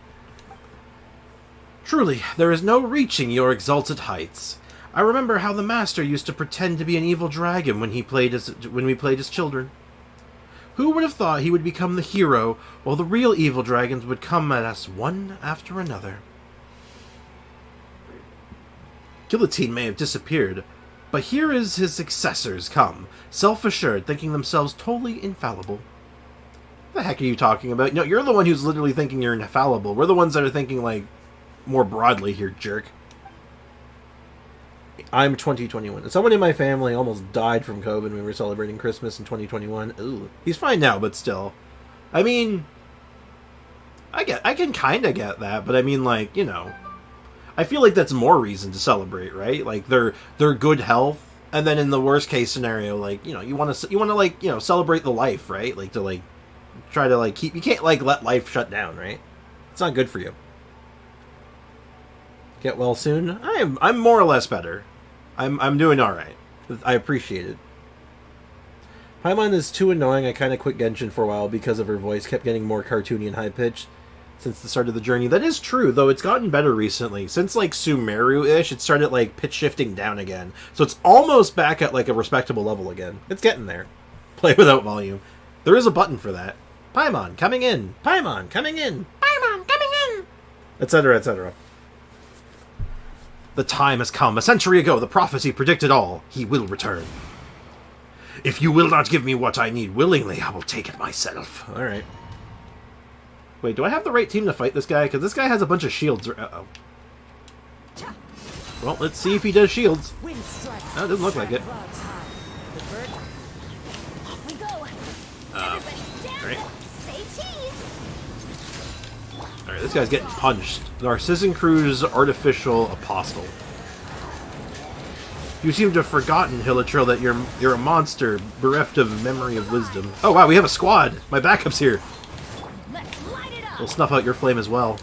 Truly, there is no reaching your exalted heights. I remember how the Master used to pretend to be an evil dragon when we played as children. Who would have thought he would become the hero, while the real evil dragons would come at us one after another? Guillotine may have disappeared, but here is his successors come, self-assured, thinking themselves totally infallible. What the heck are you talking about? No, you're the one who's literally thinking you're infallible. We're the ones that are thinking, like, more broadly here, jerk. I'm 2021. Someone in my family almost died from COVID when we were celebrating Christmas in 2021. Ooh. He's fine now, but still. I mean, I can kind of get that, but I mean, like, I feel like that's more reason to celebrate, right? Like, their good health, and then in the worst case scenario, like, you want to like, celebrate the life, right? Like, to, like, try to, like, you can't, like, let life shut down, right? It's not good for you. Get well soon. I'm more or less better. I'm doing all right. I appreciate it. Paimon is too annoying. I kind of quit Genshin for a while because of her voice kept getting more cartoony and high pitched since the start of the journey. That is true, though. It's gotten better recently. Since like Sumeru-ish, it started like pitch shifting down again. So it's almost back at like a respectable level again. It's getting there. Play without volume. There is a button for that. Paimon coming in. Paimon coming in. Paimon coming in. Etc. etc. The time has come. A century ago, the prophecy predicted all. He will return. If you will not give me what I need willingly, I will take it myself. Alright. Wait, do I have the right team to fight this guy? Because this guy has a bunch of shields. Uh-oh. Well, let's see if he does shields. Oh, it doesn't look like it. Alright. Alright, this guy's getting punched. Narcissan Crew's artificial apostle. You seem to have forgotten, Hilitril, that you're a monster, bereft of memory of wisdom. Oh wow, we have a squad! My backup's here! We'll snuff out your flame as well.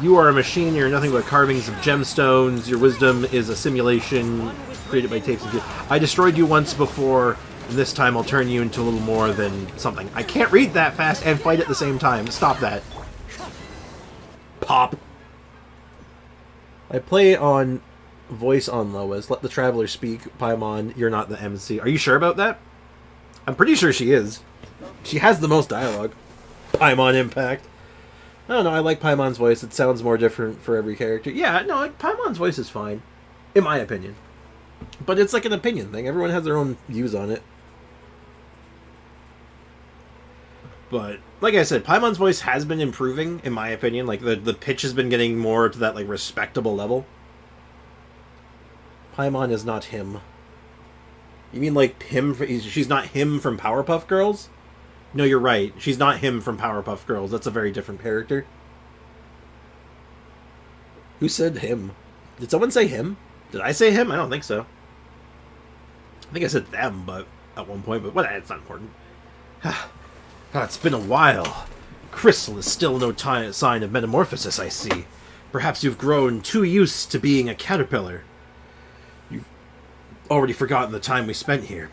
You are a machine, you're nothing but carvings of gemstones, your wisdom is a simulation created by tapes and I destroyed you once before, and this time I'll turn you into a little more than something. I can't read that fast and fight at the same time. Stop that. Pop. I play on voice on lowest. Let the traveler speak. Paimon, you're not the MC. Are you sure about that? I'm pretty sure she is. She has the most dialogue. Paimon impact. I don't know, I like Paimon's voice. It sounds more different for every character. Yeah, no, Paimon's voice is fine. In my opinion. But it's like an opinion thing. Everyone has their own views on it. But, like I said, Paimon's voice has been improving, in my opinion. Like, the pitch has been getting more to that, like, respectable level. Paimon is not him. You mean, like, him? She's not him from Powerpuff Girls? No, you're right. She's not him from Powerpuff Girls. That's a very different character. Who said him? Did someone say him? Did I say him? I don't think so. I think I said them, but at one point, but it's not important. It's been a while. Crystal is still no sign of metamorphosis, I see. Perhaps you've grown too used to being a caterpillar. You've already forgotten the time we spent here.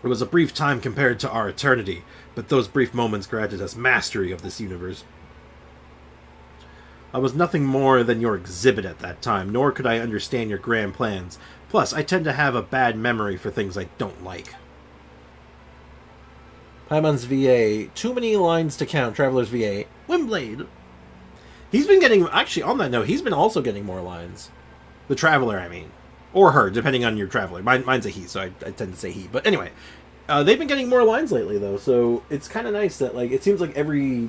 It was a brief time compared to our eternity, but those brief moments granted us mastery of this universe. I was nothing more than your exhibit at that time, nor could I understand your grand plans. Plus, I tend to have a bad memory for things I don't like. Paimon's VA. Too many lines to count. Traveler's VA. Wimblade. He's been getting... Actually, on that note, he's been also getting more lines. The Traveler, I mean. Or her, depending on your Traveler. Mine's a he, so I tend to say he. But anyway, they've been getting more lines lately, though, so it's kind of nice that, like, it seems like every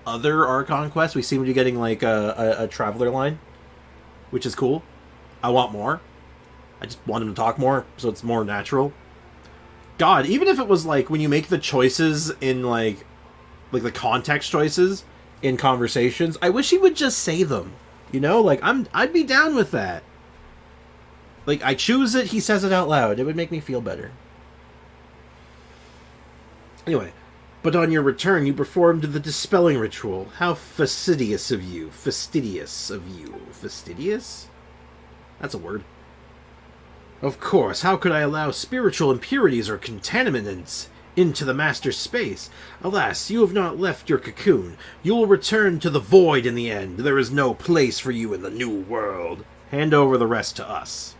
other Archon quest, we seem to be getting, like, a Traveler line, which is cool. I want more. I just want him to talk more, so it's more natural. God, even if it was, like, when you make the choices in, like the context choices in conversations, I wish he would just say them. You know, like, I'd be down with that. Like, I choose it, he says it out loud. It would make me feel better. Anyway, but on your return, you performed the dispelling ritual. How fastidious of you. Fastidious of you. Fastidious? That's a word. Of course, how could I allow spiritual impurities or contaminants into the Master's space? Alas, you have not left your cocoon. You will return to the void in the end. There is no place for you in the new world. Hand over the rest to us.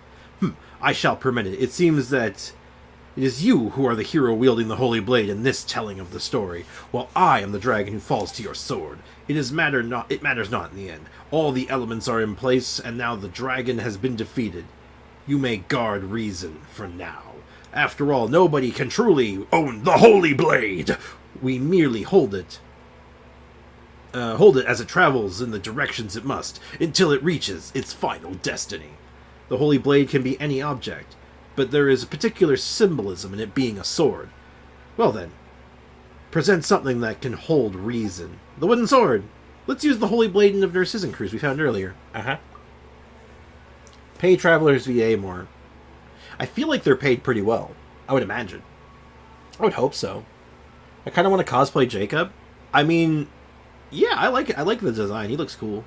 I shall permit it. It seems that it is you who are the hero wielding the Holy Blade in this telling of the story, while I am the dragon who falls to your sword. It matters not in the end. All the elements are in place, and now the dragon has been defeated. You may guard reason for now. After all, nobody can truly own the Holy Blade. We merely hold it as it travels in the directions it must, until it reaches its final destiny. The Holy Blade can be any object, but there is a particular symbolism in it being a sword. Well then, present something that can hold reason. The wooden sword. Let's use the Holy Blade of Narcissan Cruise we found earlier. Pay Travelers VA more. I feel like they're paid pretty well. I would imagine. I would hope so. I kind of want to cosplay Jacob. I mean, yeah, I like it. I like the design. He looks cool.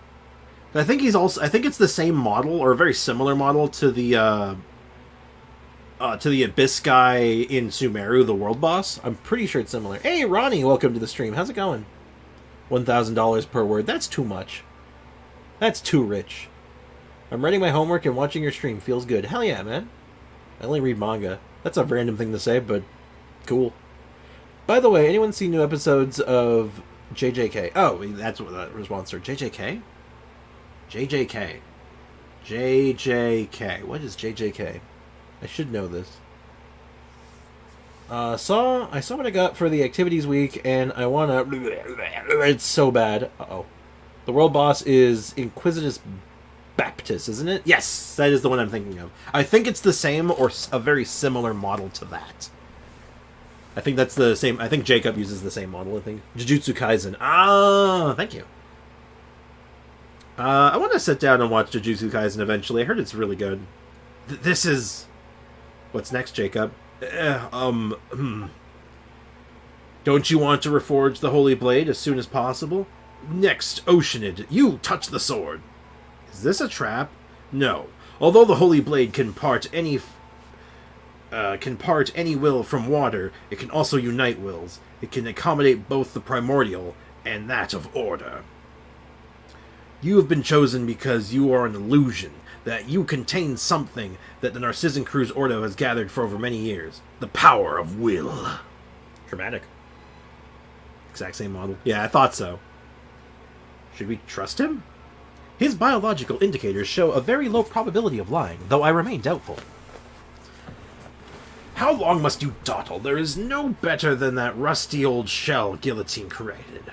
I think I think it's the same model or a very similar model to the Abyss guy in Sumeru, the world boss. I'm pretty sure it's similar. Hey, Ronnie, welcome to the stream. How's it going? $1,000 per word. That's too much. That's too rich. I'm writing my homework and watching your stream. Feels good. Hell yeah, man. I only read manga. That's a random thing to say, but cool. By the way, anyone seen new episodes of JJK? Oh, that's what that response to. JJK? JJK. JJK. What is JJK? I should know this. I saw what I got for the activities week, and I wanna... It's so bad. Uh-oh. The world boss is Inquisitus Baptist, isn't it? Yes, that is the one I'm thinking of. I think it's the same or a very similar model to that. I think that's the same. I think Jacob uses the same model, I think. Jujutsu Kaisen. Ah, thank you. I want to sit down and watch Jujutsu Kaisen eventually. I heard it's really good. This is... What's next, Jacob? Don't you want to reforge the Holy Blade as soon as possible? Next, Oceanid, you touch the sword. Is this a trap? No. Although the Holy Blade can part any will from water, it can also unite wills. It can accommodate both the primordial and that of order. You have been chosen because you are an illusion, that you contain something that the Narcissan Crew's Ordo has gathered for over many years. The power of will. Dramatic. Exact same model. Yeah, I thought so. Should we trust him? His biological indicators show a very low probability of lying, though I remain doubtful. How long must you dawdle? There is no better than that rusty old shell Guillotine created.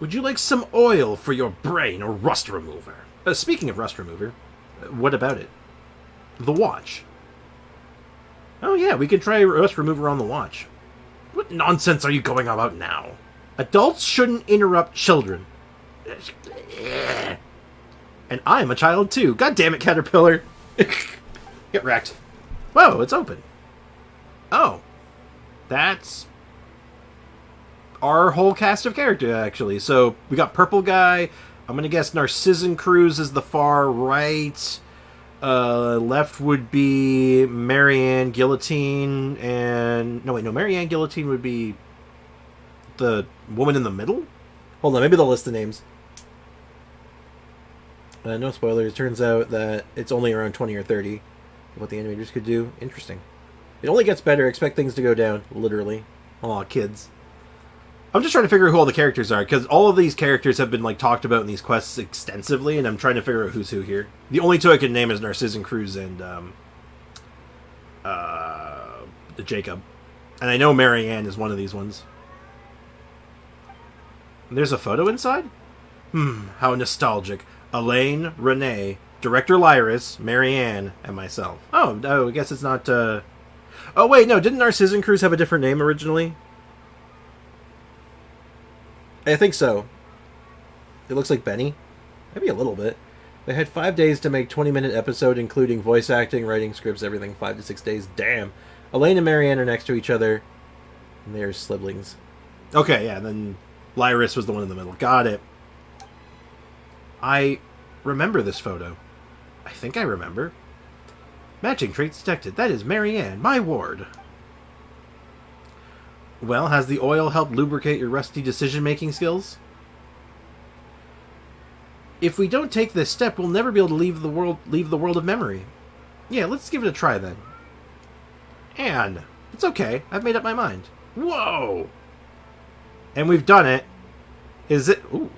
Would you like some oil for your brain or rust remover? Speaking of rust remover, what about it? The watch. Oh yeah, we can try rust remover on the watch. What nonsense are you going about now? Adults shouldn't interrupt children. And I'm a child too. God damn it, Caterpillar. Get wrecked. Whoa, it's open. Oh. That's our whole cast of characters, actually. So, we got Purple Guy. I'm going to guess Narcissan Cruz is the far right. Left would be Marianne Guillotine. And... No, wait, no. Marianne Guillotine would be the woman in the middle? Hold on, maybe they'll list the names. No spoilers. Turns out that it's only around 20 or 30 what the animators could do. Interesting. It only gets better. Expect things to go down, literally. Aw, kids. I'm just trying to figure out who all the characters are, because all of these characters have been like talked about in these quests extensively, and I'm trying to figure out who's who here. The only two I can name is Narcissan Cruz and Jacob. And I know Marianne is one of these ones. There's a photo inside? How nostalgic. Elaine, Renee, Director Lyris, Marianne, and myself. Oh, I guess it's not, Oh, wait, no, didn't Narcissan Cruz have a different name originally? I think so. It looks like Benny. Maybe a little bit. They had 5 days to make 20-minute episode, including voice acting, writing scripts, everything. 5 to 6 days. Damn. Elaine and Marianne are next to each other. And they're siblings. Okay, yeah, then Lyris was the one in the middle. Got it. I remember this photo. I think I remember. Matching traits detected. That is Marianne, my ward. Well, has the oil helped lubricate your rusty decision-making skills? If we don't take this step, we'll never be able to leave the world of memory. Yeah, let's give it a try then. And it's okay. I've made up my mind. Whoa! And we've done it. Is it? Ooh.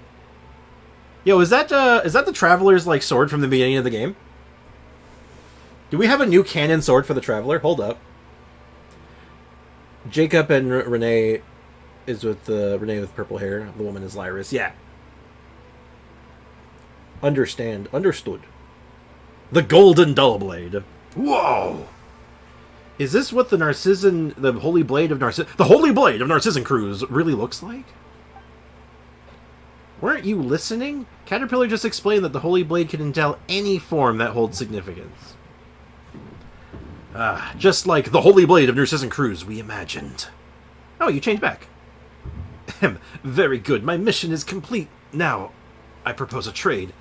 Yo, is that the Traveler's like sword from the beginning of the game? Do we have a new canon sword for the Traveler? Hold up. Jacob and Renee is with Renee with purple hair. The woman is Lyris. Yeah. Understood. The Golden Dullblade. Whoa! Is this what the Holy Blade of Narcissan Cruz really looks like? Weren't you listening? Caterpillar just explained that the Holy Blade can endow any form that holds significance. Just like the Holy Blade of Narcissan Cruz we imagined. Oh, you changed back. Very good. My mission is complete. Now, I propose a trade.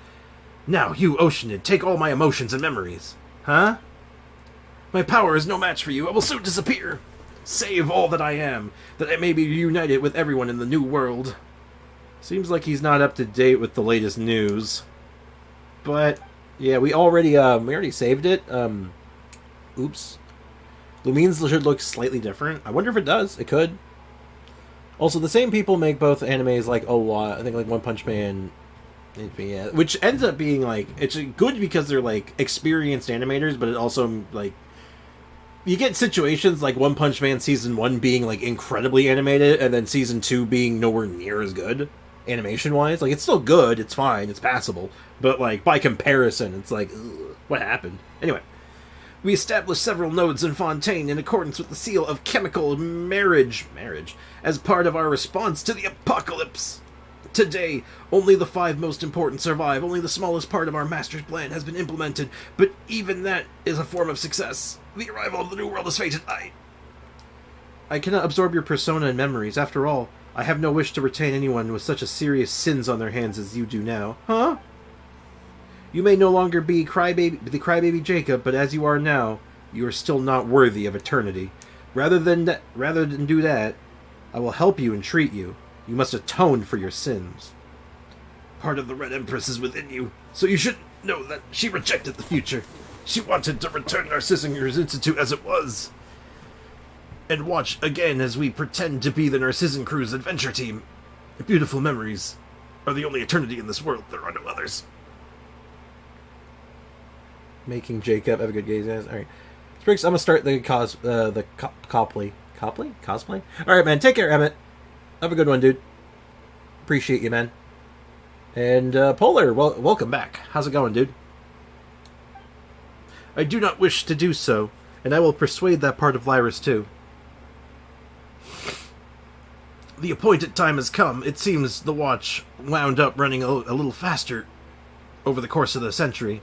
Now, you, Oceanid, take all my emotions and memories. Huh? My power is no match for you. I will soon disappear. Save all that I am, that I may be reunited with everyone in the new world. Seems like he's not up to date with the latest news. But, yeah, we already saved it. Oops. Lumines should look slightly different. I wonder if it does. It could. Also, the same people make both animes like a lot. I think like One Punch Man, yeah, which ends up being like, it's good because they're like experienced animators, but it also like you get situations like One Punch Man Season 1 being like incredibly animated, and then Season 2 being nowhere near as good animation wise. Like it's still good, it's fine, it's passable, but like by comparison, it's like, ugh, what happened? Anyway. We established several nodes in Fontaine in accordance with the seal of chemical marriage, as part of our response to the apocalypse. Today, only the 5 most important survive. Only the smallest part of our master's plan has been implemented, but even that is a form of success. The arrival of the new world is fated. I cannot absorb your persona and memories. After all, I have no wish to retain anyone with such a serious sins on their hands as you do now. Huh? You may no longer be the crybaby Jacob, but as you are now, you are still not worthy of eternity. Rather than do that, I will help you and treat you. You must atone for your sins. Part of the Red Empress is within you, so you should know that she rejected the future. She wanted to return Narcissan Institute as it was. And watch again as we pretend to be the Narcissan Cruz adventure team. Beautiful memories are the only eternity in this world. There are no others. Making Jacob have a good gaze, guys. All right, Spriggs, I'm gonna start the cosplay. All right, man. Take care, Emmett. Have a good one, dude. Appreciate you, man. And Polar, welcome back. How's it going, dude? I do not wish to do so, and I will persuade that part of Lyris too. The appointed time has come. It seems the watch wound up running a little faster over the course of the century.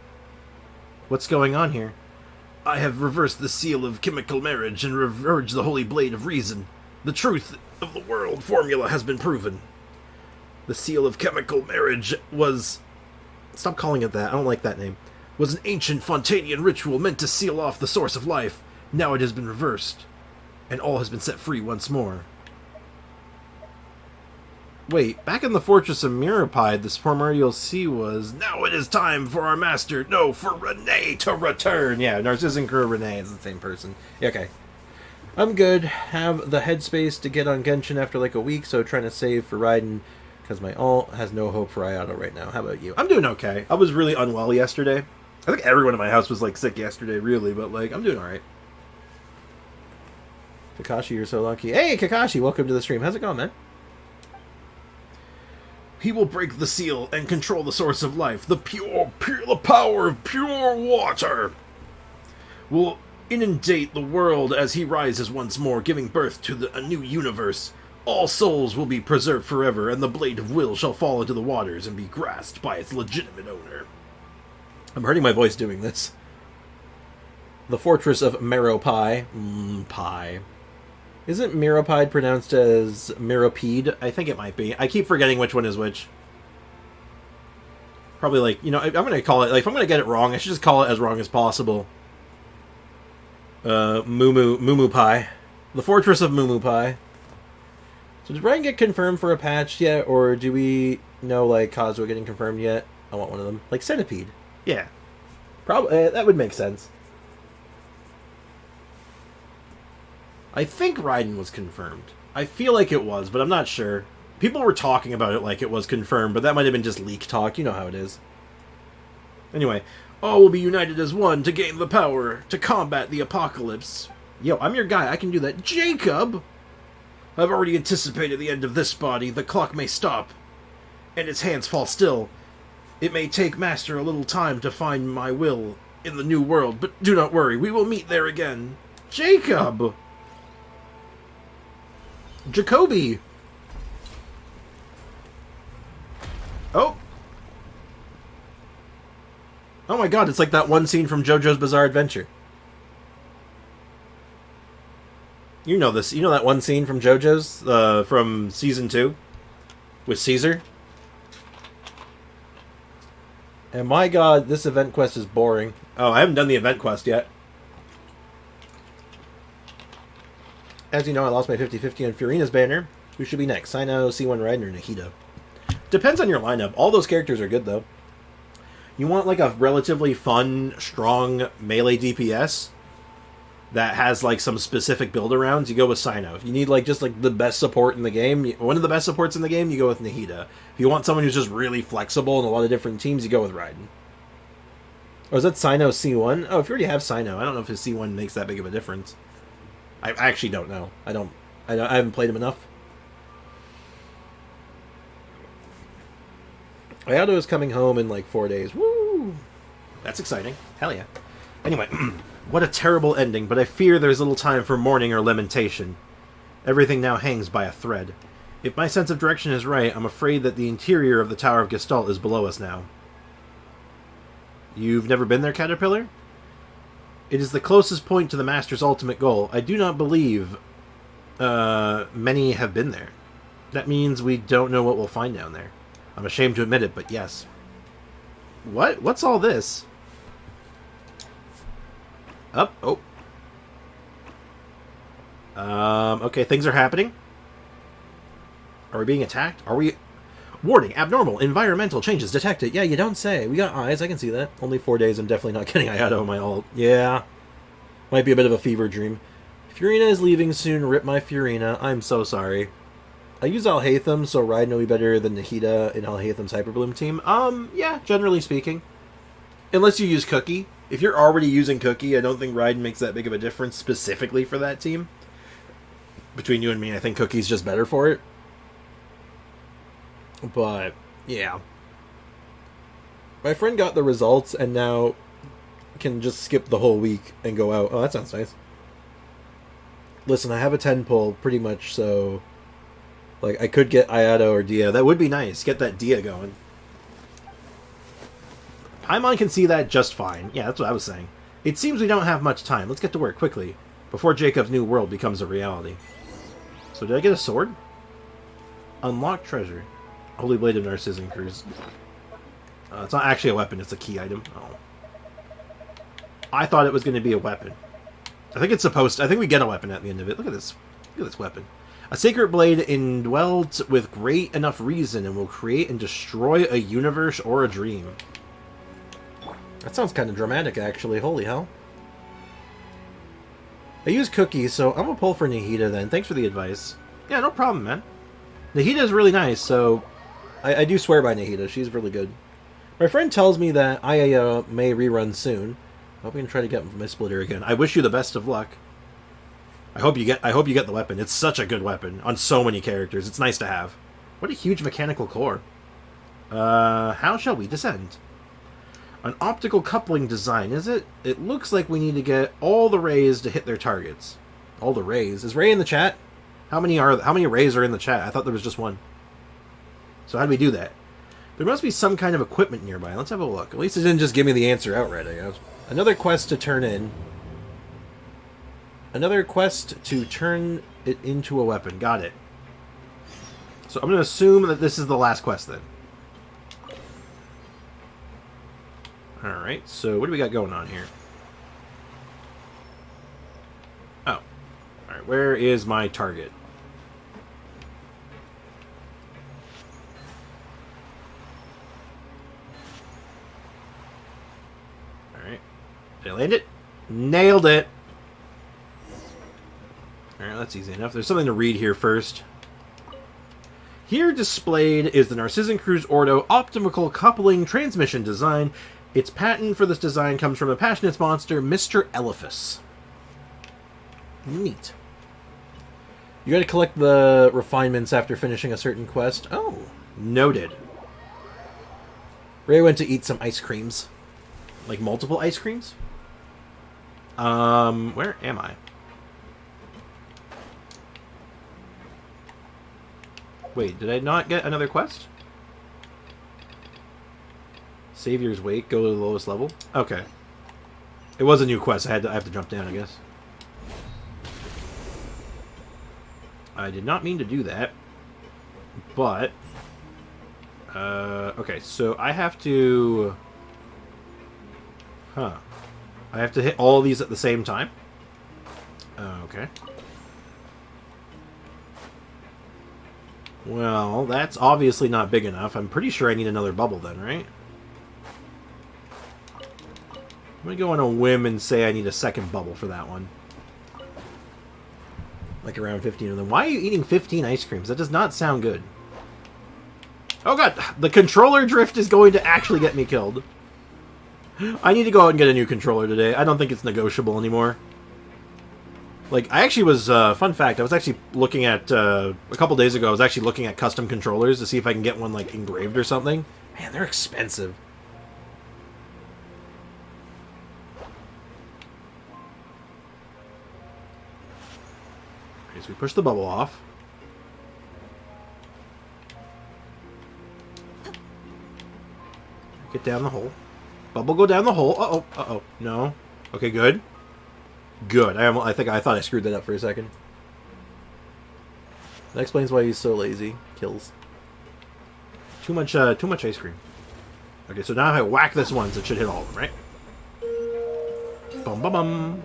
What's going on here? I have reversed the seal of chemical marriage and reversed the holy blade of reason. The truth of the world formula has been proven. The seal of chemical marriage was... Stop calling it that. I don't like that name. Was an ancient Fontanian ritual meant to seal off the source of life. Now it has been reversed, and all has been set free once more. Wait, back in the Fortress of Mirapide, this primordial sea was, now it is time for our master, no, for Renee to return. Yeah, Narcissan Crew Renee is the same person. Yeah, okay. I'm good. Have the headspace to get on Genshin after like a week, so trying to save for Raiden, because my ult has no hope for Ayato right now. How about you? I'm doing okay. I was really unwell yesterday. I think everyone in my house was like sick yesterday, really, but like, I'm doing alright. Kakashi, you're so lucky. Hey, Kakashi, welcome to the stream. How's it going, man? He will break the seal and control the source of life. The power of pure water will inundate the world as he rises once more, giving birth to a new universe. All souls will be preserved forever, and the blade of will shall fall into the waters and be grasped by its legitimate owner. I'm hurting my voice doing this. The Fortress of Meropai. Pie. Isn't Meropide pronounced as Meropede? I think it might be. I keep forgetting which one is which. Probably like, you know, I'm going to call it, like, if I'm going to get it wrong, I should just call it as wrong as possible. Mumu Pie. The Fortress of Mumu Pie. So did Brian get confirmed for a patch yet, or do we know, like, Kazuo getting confirmed yet? I want one of them. Like Centipede. Yeah. Probably, that would make sense. I think Raiden was confirmed. I feel like it was, but I'm not sure. People were talking about it like it was confirmed, but that might have been just leak talk. You know how it is. Anyway, all will be united as one to gain the power to combat the apocalypse. Yo, I'm your guy. I can do that. Jacob! I've already anticipated the end of this body. The clock may stop, and its hands fall still. It may take Master a little time to find my will in the new world, but do not worry. We will meet there again. Jacob! Jacoby! Oh! Oh my god, it's like that one scene from JoJo's Bizarre Adventure. You know this. You know that one scene from JoJo's, from Season 2? With Caesar? And my god, this event quest is boring. Oh, I haven't done the event quest yet. As you know, I lost my 50-50 on Furina's banner. Who should be next? Sino, C1 Raiden, or Nahida? Depends on your lineup. All those characters are good, though. You want, like, a relatively fun, strong melee DPS that has, like, some specific build-arounds, you go with Sino. If you need, like, just, like, the best support in the game, one of the best supports in the game, you go with Nahida. If you want someone who's just really flexible in a lot of different teams, you go with Raiden. Oh, is that Sino C1? Oh, if you already have Sino, I don't know if his C1 makes that big of a difference. I actually don't know. I haven't played him enough. Ayato is coming home in like 4 days. Woo! That's exciting. Hell yeah. Anyway, what a terrible ending, but I fear there's little time for mourning or lamentation. Everything now hangs by a thread. If my sense of direction is right, I'm afraid that the interior of the Tower of Gestalt is below us now. You've never been there, Caterpillar? It is the closest point to the Master's ultimate goal. I do not believe many have been there. That means we don't know what we'll find down there. I'm ashamed to admit it, but yes. What? What's all this? Up. Oh. Okay, things are happening. Are we being attacked? Are we... Warning, abnormal, environmental changes detected. Yeah, you don't say. We got eyes, I can see that. Only 4 days, I'm definitely not getting Ayato on my ult. Yeah. Might be a bit of a fever dream. Furina is leaving soon, rip my Furina. I'm so sorry. I use Alhaitham, so Raiden will be better than Nahida in Alhaitham's Hyperbloom team. Yeah, generally speaking. Unless you use Cookie. If you're already using Cookie, I don't think Raiden makes that big of a difference specifically for that team. Between you and me, I think Cookie's just better for it. But, yeah. My friend got the results and now can just skip the whole week and go out. Oh, that sounds nice. Listen, I have a 10 pull, pretty much, so... Like, I could get Ayato or Dia. That would be nice. Get that Dia going. Paimon can see that just fine. Yeah, that's what I was saying. It seems we don't have much time. Let's get to work quickly, before Jacob's new world becomes a reality. So did I get a sword? Unlock treasure. Holy Blade of Narcissan Cruz. It's not actually a weapon, it's a key item. Oh. I thought it was going to be a weapon. I think it's supposed to, I think we get a weapon at the end of it. Look at this. Look at this weapon. A sacred blade indwelt with great enough reason and will create and destroy a universe or a dream. That sounds kind of dramatic, actually. Holy hell. I use cookies, so I'm going to pull for Nahida then. Thanks for the advice. Yeah, no problem, man. Nahida is really nice, so... I do swear by Nahida. She's really good. My friend tells me that I may rerun soon. I hope we can try to get my splitter again. I wish you the best of luck. I hope you get the weapon. It's such a good weapon on so many characters. It's nice to have. What a huge mechanical core. How shall we descend? An optical coupling design, is it? It looks like we need to get all the rays to hit their targets. All the rays. Is Ray in the chat? How many rays are in the chat? I thought there was just one. So how do we do that? There must be some kind of equipment nearby. Let's have a look. At least it didn't just give me the answer outright, I guess. Another quest to turn in. Another quest to turn it into a weapon. Got it. So I'm going to assume that this is the last quest then. Alright, so what do we got going on here? Oh. Alright, where is my target? Alright. Did I land it? Nailed it! Alright, that's easy enough. There's something to read here first. Here displayed is the Narcissan Cruise Ordo optical coupling transmission design. Its patent for this design comes from a passionate sponsor, Mr. Eliphas. Neat. You gotta collect the refinements after finishing a certain quest. Oh. Noted. Ray went to eat some ice creams. Like multiple ice creams? Where am I? Wait, did I not get another quest? Savior's Wake, go to the lowest level? Okay. It was a new quest. I have to jump down, I guess. I did not mean to do that. But... okay, so I have to... Huh. I have to hit all these at the same time? Okay. Well, that's obviously not big enough. I'm pretty sure I need another bubble then, right? I'm going to go on a whim and say I need a second bubble for that one. Like around 15 of them. Why are you eating 15 ice creams? That does not sound good. Oh god, the controller drift is going to actually get me killed. I need to go out and get a new controller today. I don't think it's negotiable anymore. Like, I actually was, fun fact, I was actually looking at, a couple days ago, I was actually looking at custom controllers to see if I can get one, like, engraved or something. Man, they're expensive. Okay, so we push the bubble off. Get down the hole. Bubble go down the hole. Uh-oh, uh-oh. No. Okay, good. Good. I thought I screwed that up for a second. That explains why he's so lazy. Kills. Too much ice cream. Okay, so now if I whack this once, it should hit all of them, right? Bum bum bum.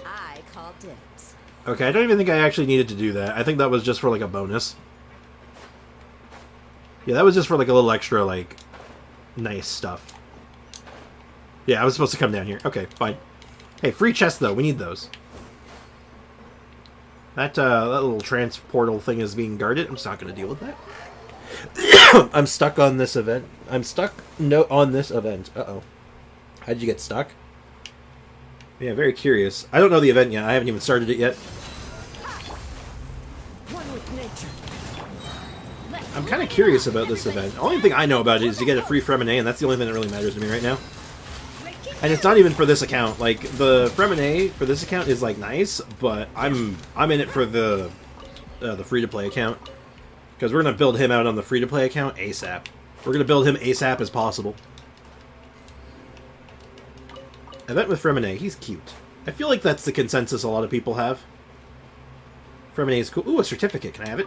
I call dibs. Okay, I don't even think I actually needed to do that. I think that was just for like a bonus. Yeah, that was just for like a little extra, like, nice stuff. Yeah, I was supposed to come down here. Okay, fine. Hey, free chests, though. We need those. That little transportal thing is being guarded. I'm just not going to deal with that. I'm stuck on this event. I'm stuck on this event. Uh-oh. How'd you get stuck? Yeah, very curious. I don't know the event yet. I haven't even started it yet. One with nature. I'm kind of curious about this event. The only thing I know about it is you get a free Freminet, and that's the only thing that really matters to me right now. And it's not even for this account. Like, the Freminet for this account is, like, nice, but I'm in it for the free-to-play account. Because we're going to build him out on the free-to-play account ASAP. We're going to build him ASAP as possible. Event with Freminet. He's cute. I feel like that's the consensus a lot of people have. Freminet is cool. Ooh, a certificate. Can I have it?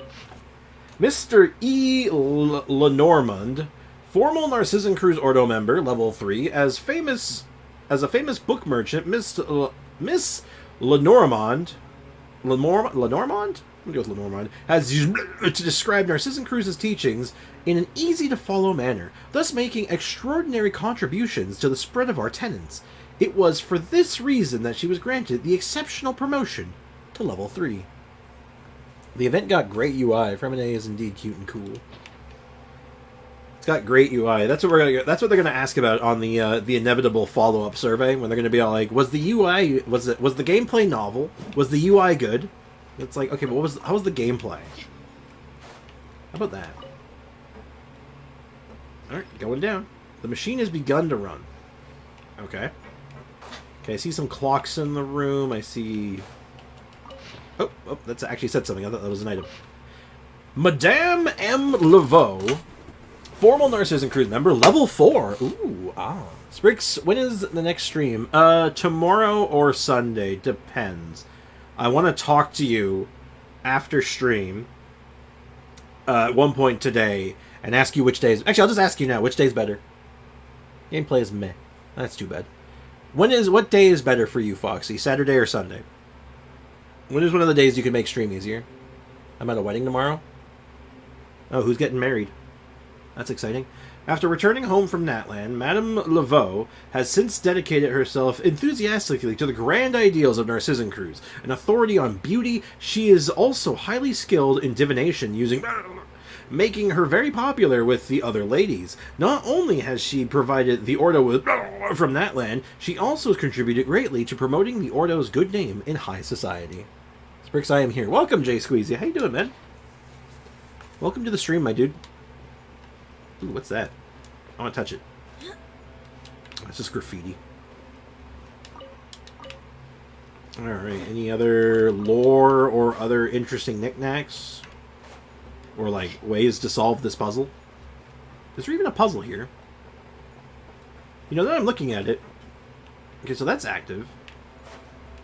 Mr. E. Lenormand, formal Narcissan Cruise Ordo member, level 3, as a famous book merchant, Miss Lenormand Lenormand? I'm going to go with Lenormand. Has used to describe Narcissus Cruz's teachings in an easy-to-follow manner, thus making extraordinary contributions to the spread of our tenets. It was for this reason that she was granted the exceptional promotion to level 3. The event got great UI. Freminet is indeed cute and cool. It's got great UI. That's what they're gonna ask about on the inevitable follow-up survey, when they're gonna be all like, was the UI was the gameplay novel? Was the UI good? It's like, okay, but how was the gameplay? How about that? Alright, going down. The machine has begun to run. Okay. Okay, I see some clocks in the room. I see... Oh, that's actually said something. I thought that was an item. Madame M. Laveau, formal Narcissus Cruise member, level 4. Ooh, Sprix, when is the next stream? Tomorrow or Sunday. Depends. I want to talk to you after stream at one point today and ask you which days... Actually, I'll just ask you now. Which day's better? Gameplay is meh. That's too bad. What day is better for you, Foxy? Saturday or Sunday? When is one of the days you can make stream easier? I'm at a wedding tomorrow. Oh, who's getting married? That's exciting. After returning home from Natland, Madame Laveau has since dedicated herself enthusiastically to the grand ideals of Narcissus Cruz. An authority on beauty, she is also highly skilled in divination, making her very popular with the other ladies. Not only has she provided the Ordo with from Natland, she also has contributed greatly to promoting the Ordo's good name in high society. Sprix, I am here. Welcome, Jay Squeezy. How you doing, man? Welcome to the stream, my dude. Ooh, what's that? I want to touch it. It's just graffiti. Alright, any other lore or other interesting knickknacks? Or, like, ways to solve this puzzle? Is there even a puzzle here? You know, now I'm looking at it. Okay, so that's active.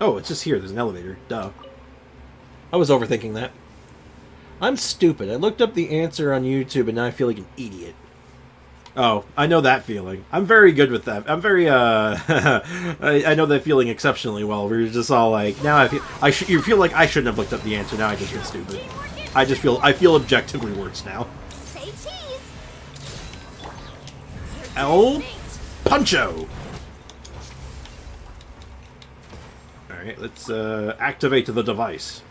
Oh, it's just here. There's an elevator. Duh. I was overthinking that. I'm stupid. I looked up the answer on YouTube and now I feel like an idiot. Oh, I know that feeling. I'm very good with that. I'm very, I know that feeling exceptionally well. We're just all like, now you feel like I shouldn't have looked up the answer. Now I just feel stupid. I feel objectively worse now. Say cheese. El Puncho! Alright, let's activate the device.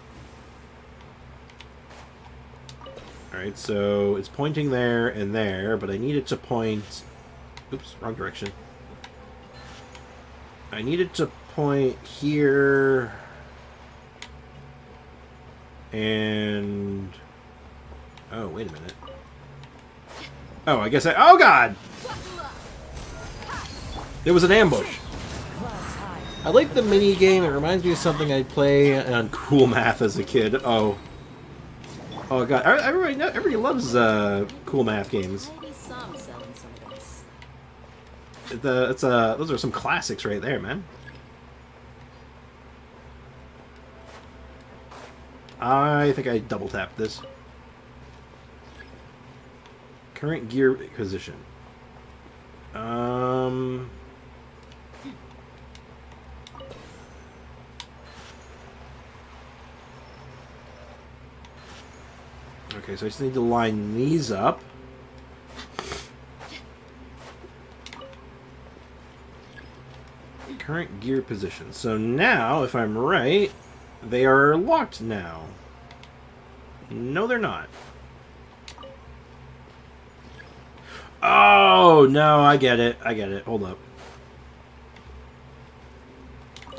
Alright, so it's pointing there and there, but I need it to point... Oops, wrong direction. I need it to point here... And... Oh, wait a minute. Oh, I guess oh, God! It was an ambush. I like the mini game. It reminds me of something I'd play on Cool Math as a kid. Oh. Oh, God. Everybody loves Cool Math games. Maybe some selling some of this. Those are some classics right there, man. I think I double tapped this. Current gear position. Okay, so I just need to line these up. Current gear position. So now, if I'm right, they are locked now. No, they're not. Oh, no, I get it. I get it. Hold up.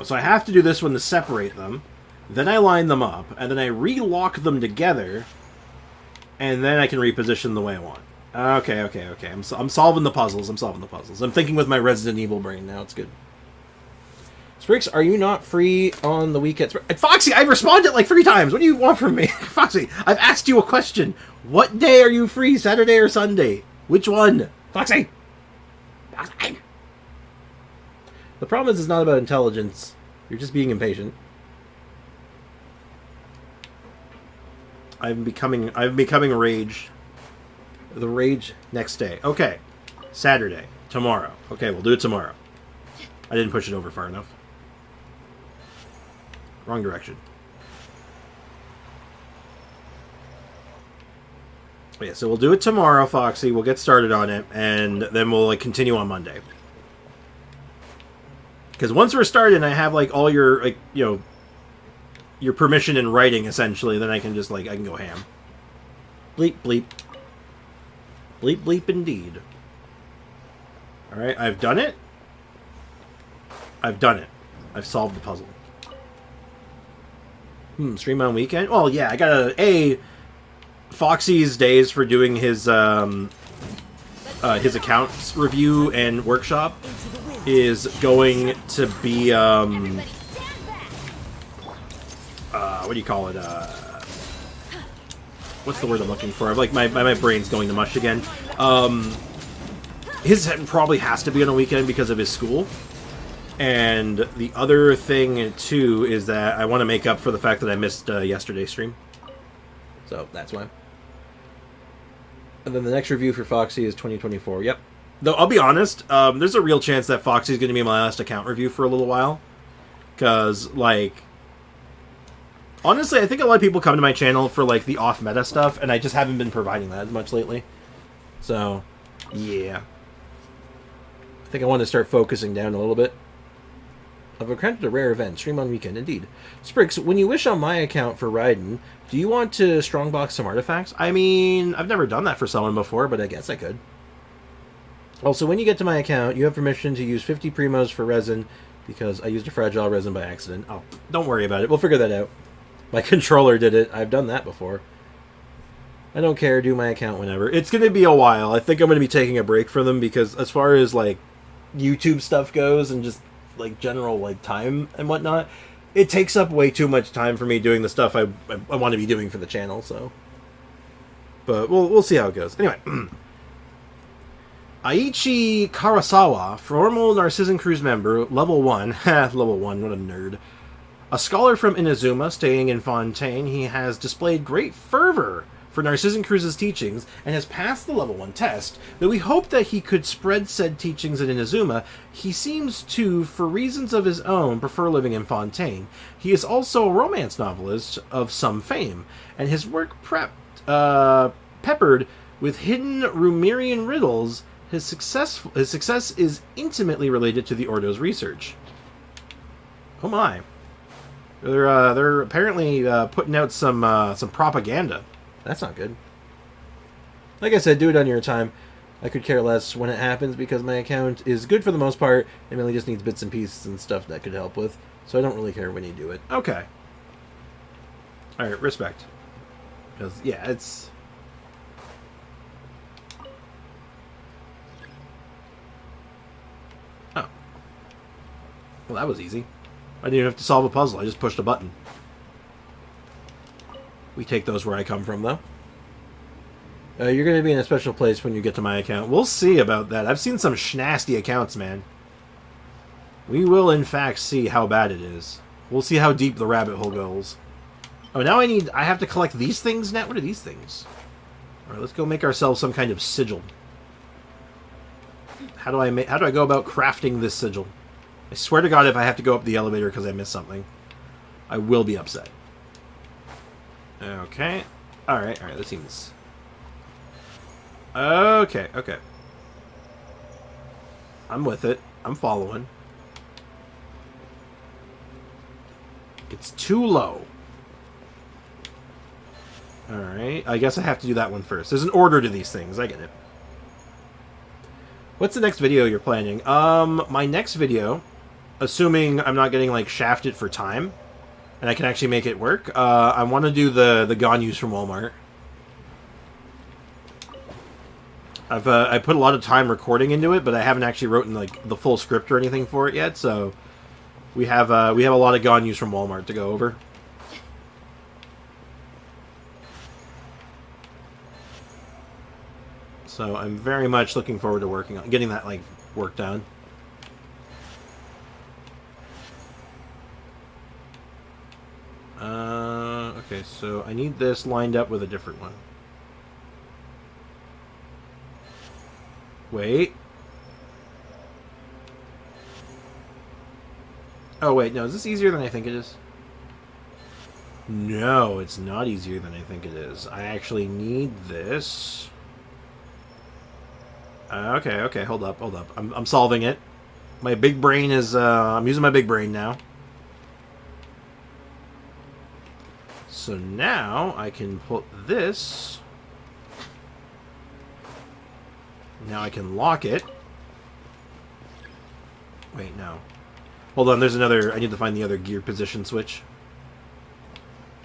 So I have to do this one to separate them. Then I line them up, and then I re-lock them together, and then I can reposition the way I want. Okay. I'm solving the puzzles. I'm thinking with my Resident Evil brain now. It's good. Sprix, are you not free on the weekends? Foxy, I've responded like 3 times. What do you want from me? Foxy, I've asked you a question. What day are you free, Saturday or Sunday? Which one? Foxy! Foxy! The problem is it's not about intelligence. You're just being impatient. I'm becoming rage. The rage next day. Okay. Saturday. Tomorrow. Okay, we'll do it tomorrow. I didn't push it over far enough. Wrong direction. Yeah, so we'll do it tomorrow, Foxy. We'll get started on it, and then we'll like continue on Monday. Because once we're started, and I have like all your like your permission in writing, essentially, then I can just like I can go ham. Bleep bleep. Bleep bleep indeed. All right, I've done it. I've done it. I've solved the puzzle. Stream on weekend? Well, yeah, I got Foxy's days for doing his accounts review and workshop is going to be what do you call it? What's the word I'm looking for? Like my brain's going to mush again. His probably has to be on a weekend because of his school. And the other thing, too, is that I want to make up for the fact that I missed yesterday's stream. So, that's why. And then the next review for Foxy is 2024. Yep. Though, I'll be honest, there's a real chance that Foxy is going to be my last account review for a little while. Because, like... Honestly, I think a lot of people come to my channel for, like, the off-meta stuff, and I just haven't been providing that as much lately. So, yeah. I think I want to start focusing down a little bit. I've encountered a rare event. Stream on weekend, indeed. Sprix, when you wish on my account for Raiden, do you want to strongbox some artifacts? I mean, I've never done that for someone before, but I guess I could. Also, when you get to my account, you have permission to use 50 primos for resin, because I used a fragile resin by accident. Oh, don't worry about it. We'll figure that out. My controller did it. I've done that before. I don't care. Do my account whenever. It's going to be a while. I think I'm going to be taking a break from them, because as far as, like, YouTube stuff goes, and just like general like time and whatnot, it takes up way too much time for me doing the stuff I want to be doing for the channel. So, but we'll see how it goes. Anyway, Aichi Karasawa, former Narcissan Cruise member, level 1. Level 1, what a nerd. A scholar from Inazuma, staying in Fontaine, he has displayed great fervor for Narcissan Cruise's teachings and has passed the level 1 test. Though we hoped that he could spread said teachings in Inazuma, he seems to, for reasons of his own, prefer living in Fontaine. He is also a romance novelist of some fame, and his work peppered with hidden Rumerian riddles. His success is intimately related to the Ordo's research. Oh my. They're apparently putting out some propaganda. That's not good. Like I said, do it on your time. I could care less when it happens because my account is good for the most part. It really just needs bits and pieces and stuff that could help with. So I don't really care when you do it. Okay. Alright, respect. Because, yeah, it's... Oh. Well, that was easy. I didn't even have to solve a puzzle. I just pushed a button. We take those where I come from, though. You're going to be in a special place when you get to my account. We'll see about that. I've seen some schnasty accounts, man. We will, in fact, see how bad it is. We'll see how deep the rabbit hole goes. Oh, now I have to collect these things now? What are these things? Alright, let's go make ourselves some kind of sigil. How do I go about crafting this sigil? I swear to God, if I have to go up the elevator because I missed something, I will be upset. Okay. Alright, that seems... Okay. I'm with it. I'm following. It's too low. Alright, I guess I have to do that one first. There's an order to these things, I get it. What's the next video you're planning? My next video, assuming I'm not getting, like, shafted for time, and I can actually make it work, I want to do the Ganyus from Walmart. I put a lot of time recording into it, but I haven't actually written, like, the full script or anything for it yet, so we have a lot of Ganyus from Walmart to go over. So I'm very much looking forward to working on getting that, like, work done. Okay, so I need this lined up with a different one. Wait. Oh, wait, no, is this easier than I think it is? No, it's not easier than I think it is. I actually need this. Okay, hold up. I'm solving it. My big brain is, I'm using my big brain now. So now I can put this. Now I can lock it. Wait, no. Hold on, there's another, I need to find the other gear position switch.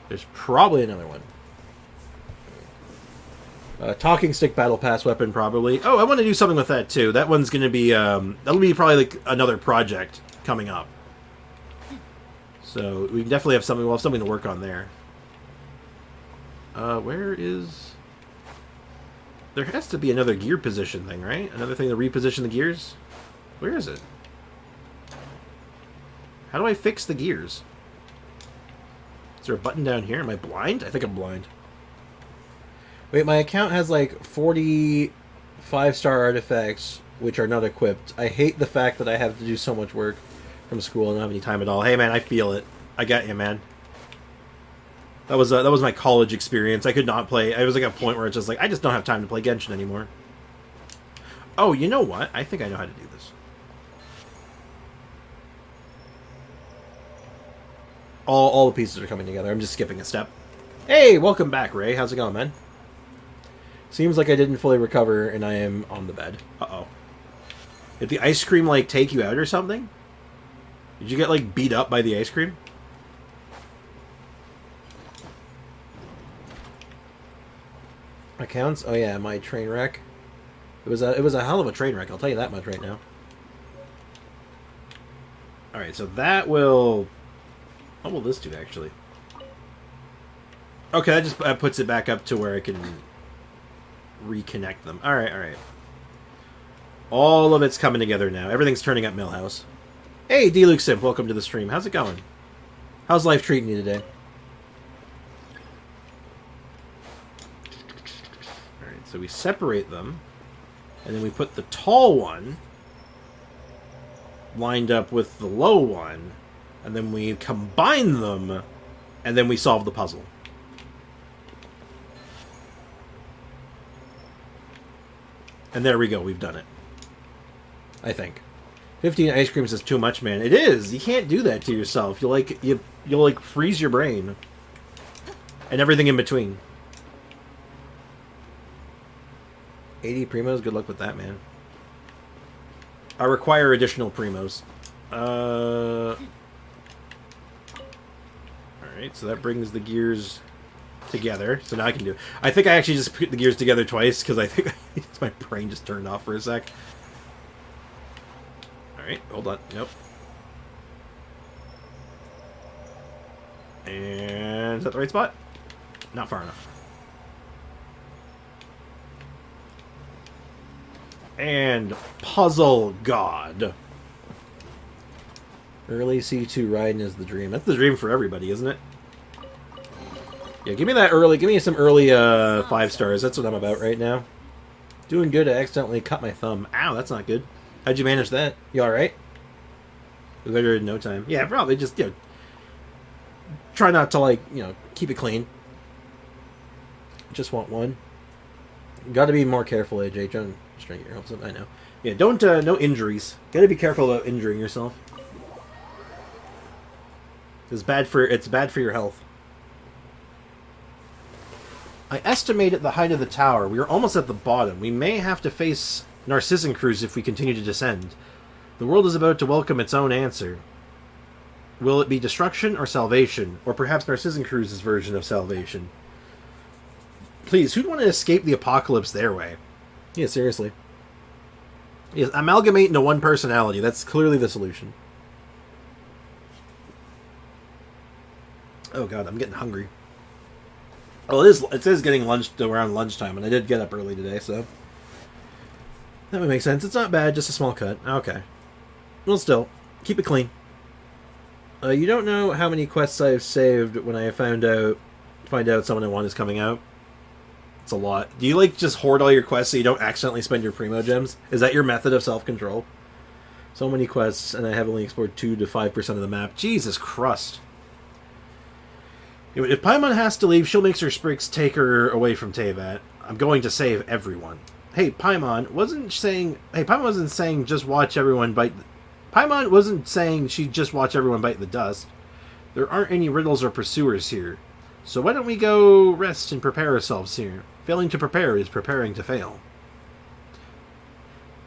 There's probably another one. Talking stick battle pass weapon, probably. Oh, I want to do something with that too. That one's going to be that'll be probably like another project coming up. So we can definitely have something. We'll have something to work on there. Where is? There has to be another gear position thing, right? Another thing to reposition the gears. Where is it? How do I fix the gears? Is there a button down here? Am I blind? I think I'm blind. Wait, my account has like 40 5-star artifacts which are not equipped. I hate the fact that I have to do so much work from school and not have any time at all. Hey man, I feel it. I got you, man. That was my college experience. I could not play. I was like at a point where it's just like I just don't have time to play Genshin anymore. Oh, you know what? I think I know how to do this. All the pieces are coming together. I'm just skipping a step. Hey, welcome back, Ray. How's it going, man? Seems like I didn't fully recover and I am on the bed. Uh-oh. Did the ice cream, like, take you out or something? Did you get, like, beat up by the ice cream? Accounts? Oh, yeah, my train wreck. It was a hell of a train wreck, I'll tell you that much right now. Alright, so that will... What will this do, actually? Okay, that just puts it back up to where I can reconnect them. Alright. All of it's coming together now. Everything's turning up Millhouse. Hey, D-Luke Simp, welcome to the stream. How's it going? How's life treating you today? Alright, so we separate them. And then we put the tall one lined up with the low one. And then we combine them. And then we solve the puzzle. And there we go, we've done it. I think. 15 ice creams is too much, man. It is! You can't do that to yourself. You'll like freeze your brain. And everything in between. 80 primos? Good luck with that, man. I require additional primos. Alright, so that brings the gears together. So now I can do it. I think I actually just put the gears together twice because I think my brain just turned off for a sec. Alright, hold on. Nope. And is that the right spot? Not far enough. And Puzzle God. Early C2 riding is the dream. That's the dream for everybody, isn't it? Yeah, give me that early. Give me some early 5 stars. That's what I'm about right now. Doing good. I accidentally cut my thumb. Ow, that's not good. How'd you manage that? You alright? It was better in no time. Yeah, probably just, try not to, like, keep it clean. Just want one. Gotta be more careful, AJ. Don't strain your hopes up. I know. Yeah, don't, no injuries. Gotta be careful about injuring yourself. It's bad for your health. I estimated the height of the tower. We are almost at the bottom. We may have to face Narcissan Cruise if we continue to descend. The world is about to welcome its own answer. Will it be destruction or salvation? Or perhaps Narcissan Cruise's version of salvation? Please, who'd want to escape the apocalypse their way? Yeah, seriously. Yes, amalgamate into one personality. That's clearly the solution. Oh god, I'm getting hungry. Well, it is getting around lunchtime, and I did get up early today, so that would make sense. It's not bad, just a small cut. Okay. Well, still, keep it clean. You don't know how many quests I've saved when I find out someone I want is coming out. It's a lot. Do you just hoard all your quests so you don't accidentally spend your primo gems? Is that your method of self-control? So many quests, and I have only explored 2 to 5% of the map. Jesus Christ. If Paimon has to leave, she'll make Sir Spriggs take her away from Teyvat. I'm going to save everyone. Hey, Paimon wasn't saying just watch everyone bite... Paimon wasn't saying she'd just watch everyone bite the dust. There aren't any riddles or pursuers here. So why don't we go rest and prepare ourselves here? Failing to prepare is preparing to fail.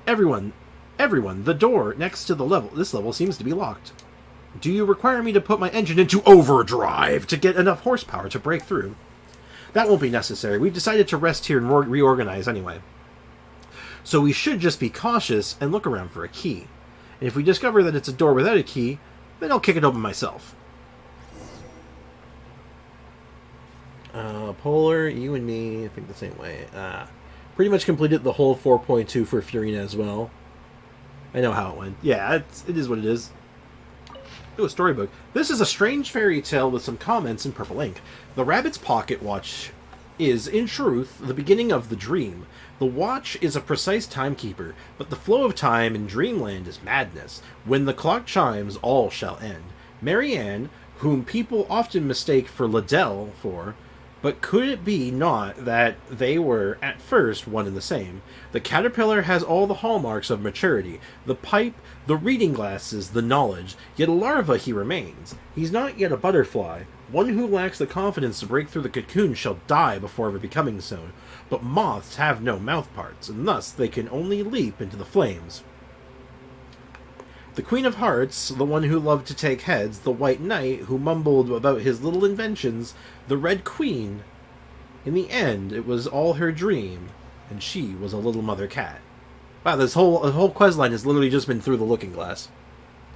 Everyone, the door next to this level seems to be locked. Do you require me to put my engine into overdrive to get enough horsepower to break through? That won't be necessary. We've decided to rest here and reorganize anyway. So we should just be cautious and look around for a key. And if we discover that it's a door without a key, then I'll kick it open myself. Polar, you and me, I think the same way. Pretty much completed the whole 4.2 for Freminet as well. I know how it went. Yeah, it is what it is. Ooh, a storybook. This is a strange fairy tale with some comments in purple ink. The rabbit's pocket watch is, in truth, the beginning of the dream. The watch is a precise timekeeper, but the flow of time in dreamland is madness. When the clock chimes, all shall end. Marianne, whom people often mistake for Liddell but could it be not that they were, at first, one and the same? The caterpillar has all the hallmarks of maturity, the pipe, the reading glasses, the knowledge, yet a larva he remains. He's not yet a butterfly. One who lacks the confidence to break through the cocoon shall die before ever becoming so. But moths have no mouth parts, and thus they can only leap into the flames. The Queen of Hearts, the one who loved to take heads, the White Knight, who mumbled about his little inventions, the Red Queen. In the end, it was all her dream, and she was a little mother cat. Wow, this whole quest line has literally just been through the looking glass.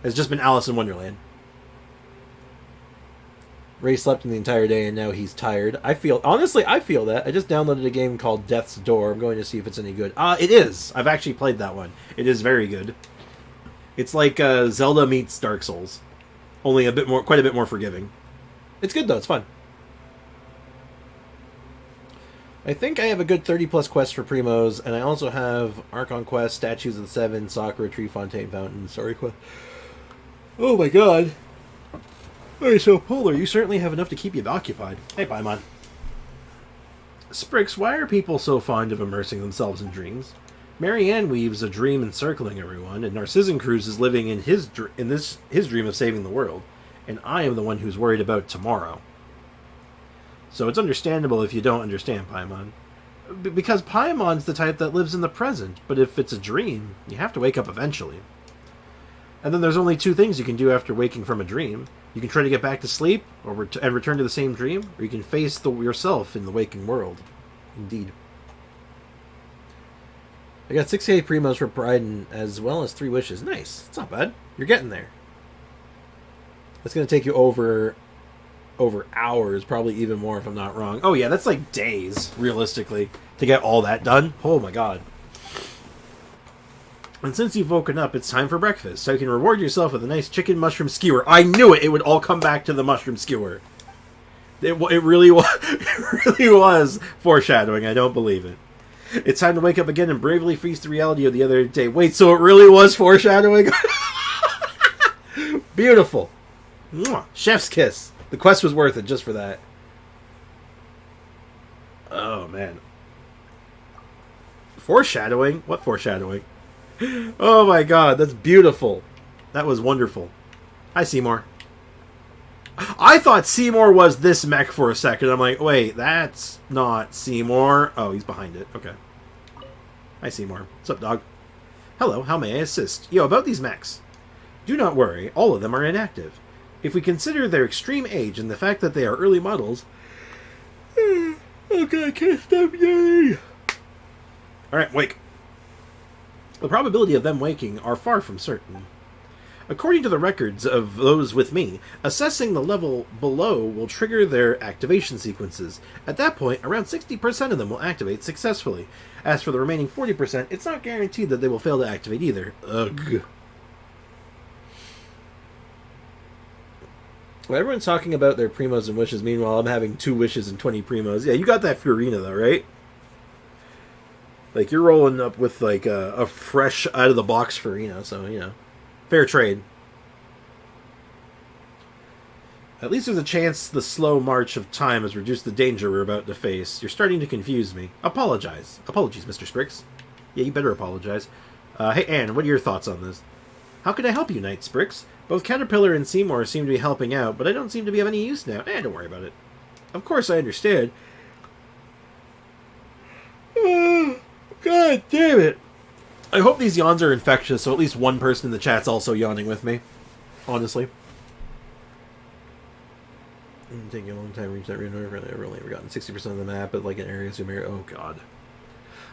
It's just been Alice in Wonderland. Ray slept in the entire day, and now he's tired. I feel that. I just downloaded a game called Death's Door. I'm going to see if it's any good. It is! I've actually played that one. It is very good. It's like Zelda meets Dark Souls. Only quite a bit more forgiving. It's good though, it's fun. I think I have a good 30+ quests for Primos, and I also have Archon Quest, Statues of the Seven, Sakura Tree, Fontaine Fountain, Story Quest. Oh my god. Hey, so Polar, you certainly have enough to keep you occupied. Hey, Paimon. Sprix, why are people so fond of immersing themselves in dreams? Marianne weaves a dream encircling everyone, and Narcissan Cruz is living in his dream of saving the world, and I am the one who's worried about tomorrow. So it's understandable if you don't understand Paimon. Because Paimon's the type that lives in the present, but if it's a dream, you have to wake up eventually. And then there's only two things you can do after waking from a dream. You can try to get back to sleep, and return to the same dream, or you can face yourself in the waking world. Indeed. I got 68 Primos for Bryden, as well as 3 wishes. Nice. It's not bad. You're getting there. It's going to take you over hours, probably even more if I'm not wrong. Oh yeah, that's like days, realistically, to get all that done. Oh my god. And since you've woken up, it's time for breakfast, so you can reward yourself with a nice chicken mushroom skewer. I knew it! It would all come back to the mushroom skewer. It really was, it really was foreshadowing. I don't believe it. It's time to wake up again and bravely face the reality of the other day. Wait, so it really was foreshadowing? Beautiful. Mwah. Chef's kiss. The quest was worth it just for that. Oh, man. Foreshadowing? What foreshadowing? Oh my god, that's beautiful. That was wonderful. Hi, Seymour. I thought Seymour was this mech for a second. I'm like, wait, that's not Seymour. Oh, he's behind it. Okay. Hi, Seymour. What's up, dog? Hello, how may I assist? Yo, about these mechs. Do not worry, all of them are inactive. If we consider their extreme age and the fact that they are early models... Okay, I can't stop yelling. Alright, wake. The probability of them waking are far from certain. According to the records of those with me, assessing the level below will trigger their activation sequences. At that point, around 60% of them will activate successfully. As for the remaining 40%, it's not guaranteed that they will fail to activate either. Ugh. Well, everyone's talking about their Primos and wishes. Meanwhile, I'm having 2 wishes and 20 Primos. Yeah, you got that Furina, though, right? Like, you're rolling up with, like, a fresh, out-of-the-box Furina, so, you know. Fair trade. At least there's a chance the slow march of time has reduced the danger we're about to face. You're starting to confuse me. Apologize. Apologies, Mr. Spriggs. Yeah, you better apologize. Hey, Anne, what are your thoughts on this? How can I help you, Knight Spriggs? Both Caterpillar and Seymour seem to be helping out, but I don't seem to be of any use now. Don't worry about it. Of course I understand. God damn it. I hope these yawns are infectious, so at least one person in the chat's also yawning with me. Honestly. It's taking a long time to reach that rune over. I've only ever gotten 60% of the map, but like in areas you may... Oh, God.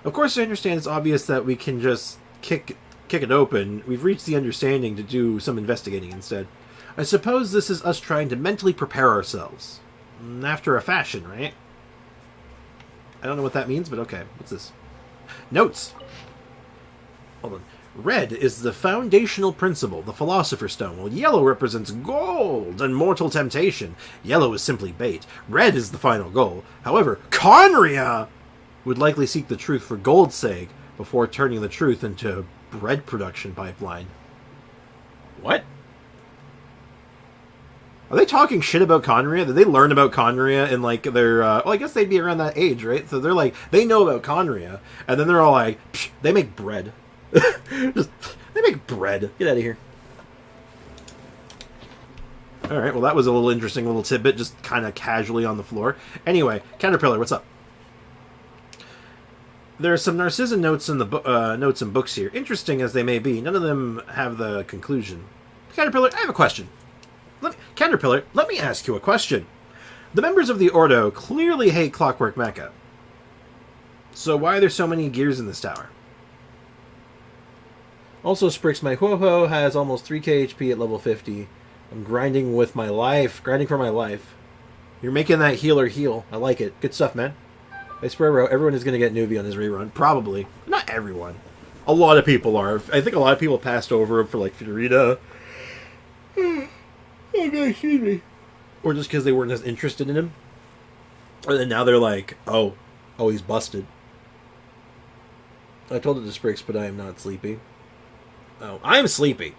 Of course I understand it's obvious that we can just kick it open. We've reached the understanding to do some investigating instead. I suppose this is us trying to mentally prepare ourselves. After a fashion, right? I don't know what that means, but okay. What's this? Notes! Hold on. Red is the foundational principle, the Philosopher's Stone, while yellow represents gold and mortal temptation. Yellow is simply bait. Red is the final goal. However, Conria would likely seek the truth for gold's sake before turning the truth into bread production pipeline. What? Are they talking shit about Conria? Did they learn about Conria in, like, their... well, I guess they'd be around that age, right? So they're like, they know about Conria, and then they're all like, they make bread. They make bread. Get out of here. Alright, well that was a little interesting little tidbit, just kind of casually on the floor. Anyway, Caterpillar, what's up? There are some Narcissan notes in the notes and books here. Interesting as they may be, none of them have the conclusion. Caterpillar, I have a question. Caterpillar, let me ask you a question. The members of the Ordo clearly hate Clockwork Mecha. So why are there so many gears in this tower? Also, Sprix, my Ho-Ho has almost 3k HP at level 50. I'm grinding with my life. Grinding for my life. You're making that healer heal. I like it. Good stuff, man. I swear, bro, everyone is going to get Nuvi on his rerun. Probably. Not everyone. A lot of people are. I think a lot of people passed over for, like, Fiorita. Oh, God, excuse me. Or just because they weren't as interested in him. And then now they're like, oh, he's busted. I told it to Sprix, but I am not sleepy. Oh, I'm sleepy.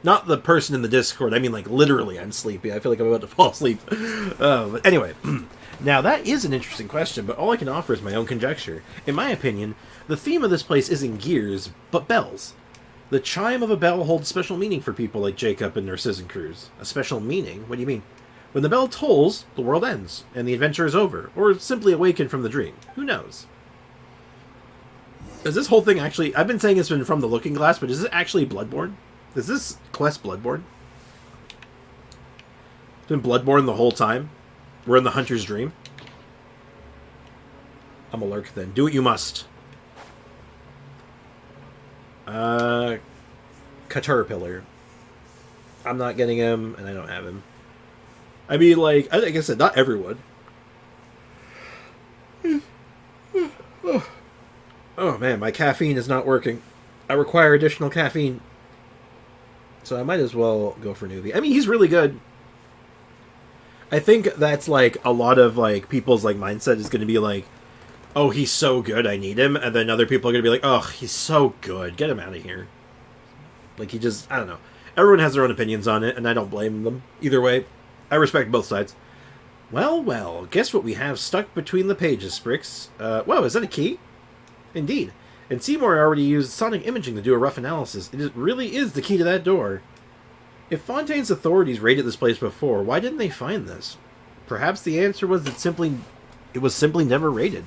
Not the person in the Discord. I mean, like, literally, I'm sleepy. I feel like I'm about to fall asleep. But anyway, now that is an interesting question, but all I can offer is my own conjecture. In my opinion, the theme of this place isn't gears, but bells. The chime of a bell holds special meaning for people like Jacob and Narcissan Cruz. A special meaning? What do you mean? When the bell tolls, the world ends, and the adventure is over, or simply awakened from the dream. Who knows? Is this whole thing actually... I've been saying it's been from the Looking Glass, but is it actually Bloodborne? Is this quest Bloodborne? It's been Bloodborne the whole time? We're in the Hunter's Dream? I'm a lurk then. Do what you must. Caterpillar. I'm not getting him, and I don't have him. I mean, like I said, not everyone. Oh man, my caffeine is not working. I require additional caffeine. So I might as well go for Nuvi. I mean, he's really good. I think that's like a lot of like people's like mindset is going to be like, oh, he's so good, I need him. And then other people are going to be like, oh, he's so good, get him out of here. Like he just, I don't know. Everyone has their own opinions on it, and I don't blame them. Either way, I respect both sides. Well, guess what we have stuck between the pages, Sprix? Whoa, is that a key? Indeed. And Seymour already used sonic imaging to do a rough analysis. It really is the key to that door. If Fontaine's authorities raided this place before, why didn't they find this? Perhaps the answer was that it was simply never raided.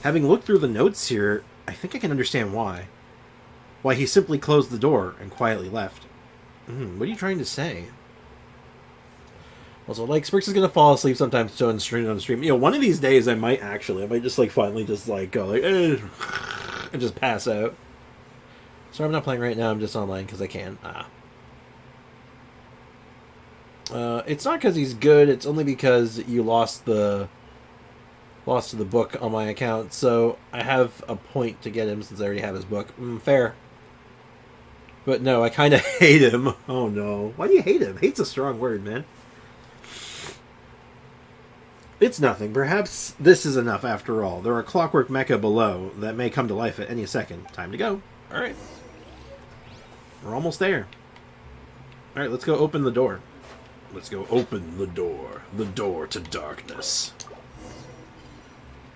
Having looked through the notes here, I think I can understand why. Why he simply closed the door and quietly left. What are you trying to say? Also, like, Sprix is going to fall asleep sometimes on stream. You know, one of these days I might just like finally just like go like and just pass out. Sorry, I'm not playing right now. I'm just online because I can. It's not because he's good. It's only because you lost the book on my account. So I have a point to get him since I already have his book. Fair. But no, I kind of hate him. Oh no. Why do you hate him? Hate's a strong word, man. It's nothing. Perhaps this is enough after all. There are Clockwork Mecha below that may come to life at any second. Time to go. Alright. We're almost there. Alright, let's go open the door. Let's go open the door to darkness.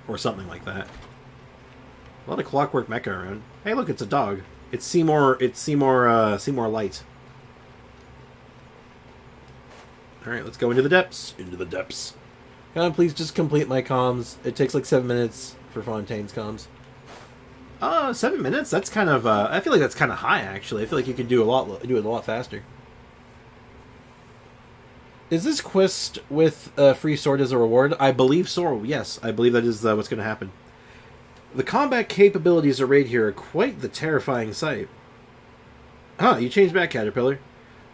Or something like that. A lot of clockwork mecha around. Hey, look, it's a dog. It's Seymour Light. Alright, let's go into the depths. Into the depths. Can I please just complete my comms? It takes like 7 minutes for Fontaine's comms. 7 minutes? That's kind of, I feel like that's kind of high, actually. I feel like you could do it a lot faster. Is this quest with a free sword as a reward? I believe so, yes. I believe that is what's going to happen. The combat capabilities arrayed here are quite the terrifying sight. Huh, you changed back, Caterpillar.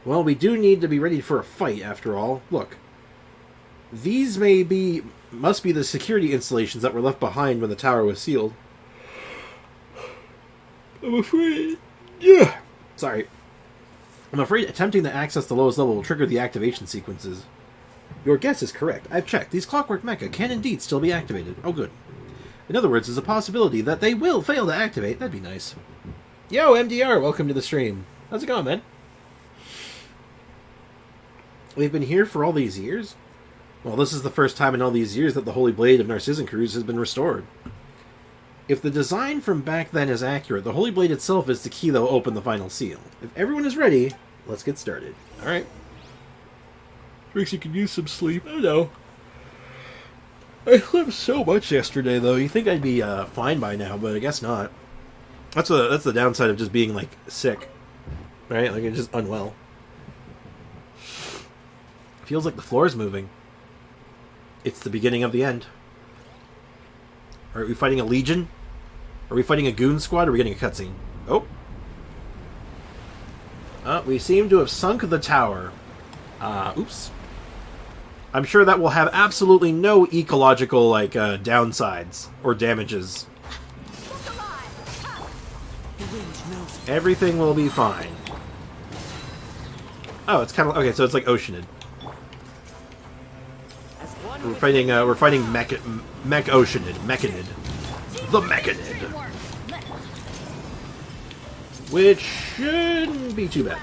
Well, we do need to be ready for a fight, after all. Look. These must be the security installations that were left behind when the tower was sealed. I'm afraid... Yeah. Sorry. I'm afraid attempting to access the lowest level will trigger the activation sequences. Your guess is correct. I've checked. These clockwork mecha can indeed still be activated. Oh, good. In other words, there's a possibility that they will fail to activate. That'd be nice. Yo, MDR, welcome to the stream. How's it going, man? We've been here for all these years? Well, this is the first time in all these years that the Holy Blade of Narcissan Cruz has been restored. If the design from back then is accurate, the Holy Blade itself is the key that will open the final seal. If everyone is ready, let's get started. Alright. Briggs, you can use some sleep. I know. I slept so much yesterday, though. You think I'd be fine by now, but I guess not. That's the downside of just being, like, sick. Right? Like, you're just unwell. Feels like the floor is moving. It's the beginning of the end. Are we fighting a legion? Are we fighting a goon squad? Or are we getting a cutscene? Oh. We seem to have sunk the tower. Oops. I'm sure that will have absolutely no ecological, like, downsides or damages. Everything will be fine. Oh, it's kind of... Okay, so it's like Oceanid. We're fighting Mech Oceanid. Mechanid. The Mechanid. Which shouldn't be too bad.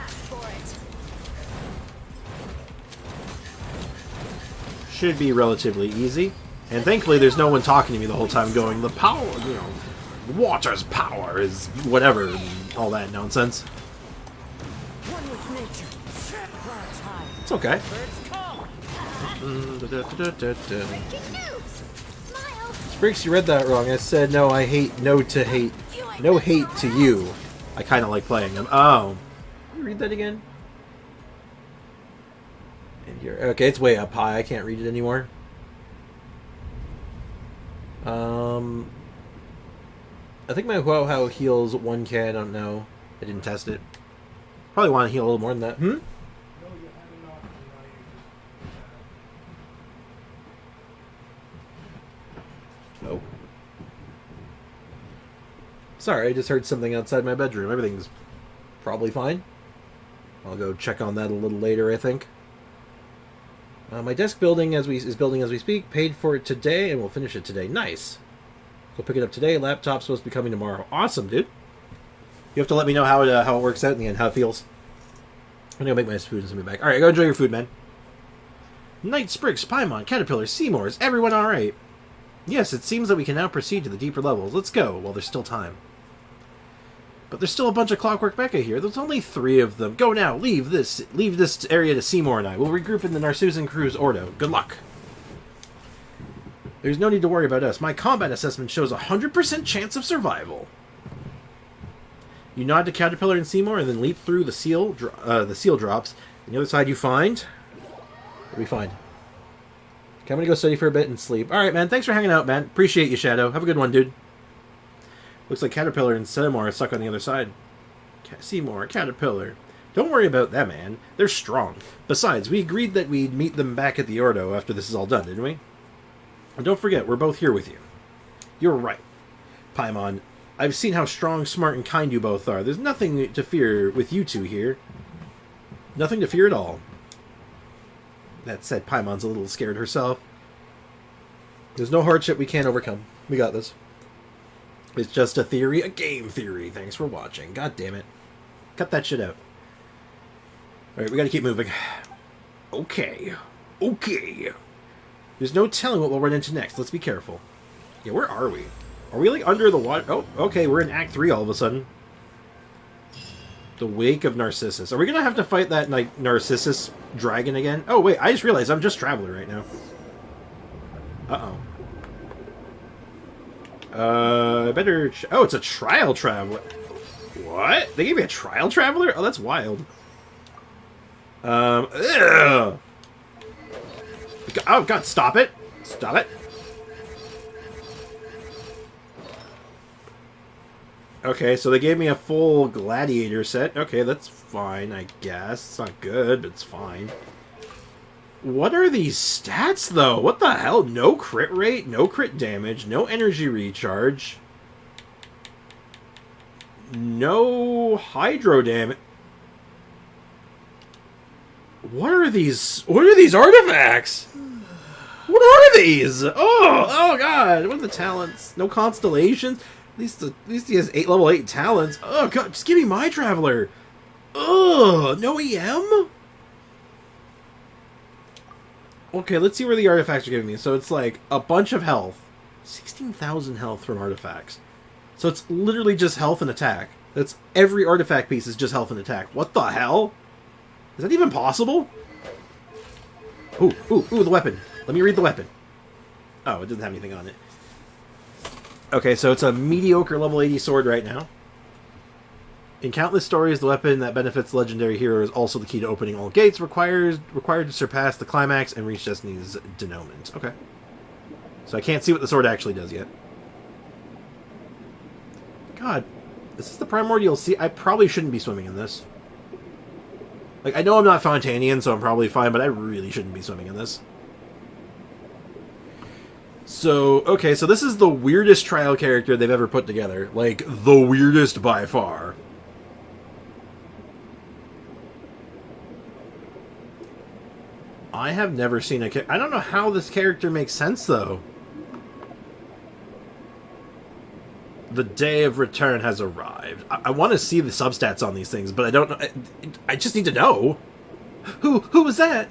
Should be relatively easy. And thankfully there's no one talking to me the whole time going, the power, you know, the water's power is whatever, and all that nonsense. It's okay. Spriggs, you read that wrong. I said no, I hate, no to hate. No hate to you. I kind of like playing them. Oh. Can you read that again? Okay, it's way up high. I can't read it anymore. I think my Wow heals 1k. I don't know. I didn't test it. Probably want to heal a little more than that. Oh. Sorry, I just heard something outside my bedroom. Everything's probably fine. I'll go check on that a little later, I think. My desk building is building as we speak. Paid for it today, and we'll finish it today. Nice. Go pick it up today. Laptop's supposed to be coming tomorrow. Awesome, dude. You have to let me know how it works out in the end, how it feels. I'm gonna make my food and send me back. All right, go enjoy your food, man. Knight, Spriggs, Paimon, Caterpillar, Seymour, is everyone all right? Yes, it seems that we can now proceed to the deeper levels. Let's go while there's still time. But there's still a bunch of clockwork mecha here. There's only 3 of them. Go now. Leave this area to Seymour and I. We'll regroup in the Narcissan Cruz Ordo. Good luck. There's no need to worry about us. My combat assessment shows a 100% chance of survival. You nod to Caterpillar and Seymour and then leap through the seal drops. On the other side you find... What do we find? Okay, I'm going to go study for a bit and sleep. Alright, man. Thanks for hanging out, man. Appreciate you, Shadow. Have a good one, dude. Looks like Caterpillar and Seymour are stuck on the other side. Seymour, Caterpillar. Don't worry about them, man. They're strong. Besides, we agreed that we'd meet them back at the Ordo after this is all done, didn't we? And don't forget, we're both here with you. You're right. Paimon, I've seen how strong, smart, and kind you both are. There's nothing to fear with you two here. Nothing to fear at all. That said, Paimon's a little scared herself. There's no hardship we can't overcome. We got this. It's just a theory, a game theory. Thanks for watching. God damn it. Cut that shit out. Alright, we gotta keep moving. Okay. Okay. There's no telling what we'll run into next. Let's be careful. Yeah, where are we? Are we, like, under the water? Oh, okay, we're in Act 3 all of a sudden. The Wake of Narcissus. Are we gonna have to fight that, like, Narcissus dragon again? Oh, wait, I just realized I'm just Traveler right now. Uh-oh. I better... Oh, it's a Trial Traveler. What? They gave me a Trial Traveler? Oh, that's wild. Ugh. Oh, God, stop it. Stop it. Okay, so they gave me a full gladiator set. Okay, that's fine, I guess. It's not good, but it's fine. What are these stats, though? What the hell? No crit rate, no crit damage, no energy recharge. No hydro damage. What are these? What are these artifacts? What are these? Oh God! What are the talents? No constellations. At least he has level 8 talents. Oh God! Just give me my Traveler. Ugh! No EM. Okay, let's see where the artifacts are giving me. So it's like a bunch of health, 16,000 health from artifacts. So it's literally just health and attack. That's every artifact piece is just health and attack. What the hell? Is that even possible? Ooh, the weapon. Let me read the weapon. Oh, it doesn't have anything on it. Okay, so it's a mediocre level 80 sword right now. In countless stories, the weapon that benefits legendary hero is also the key to opening all gates, required to surpass the climax and reach Destiny's denouement. Okay. So I can't see what the sword actually does yet. God, is this the Primordial Sea? I probably shouldn't be swimming in this. Like, I know I'm not Fontanian, so I'm probably fine, but I really shouldn't be swimming in this. So, okay, so this is the weirdest trial character they've ever put together. Like, the weirdest by far. I have never seen a I don't know how this character makes sense, though. The day of return has arrived. I want to see the substats on these things, but I don't know. I just need to know. Who was that?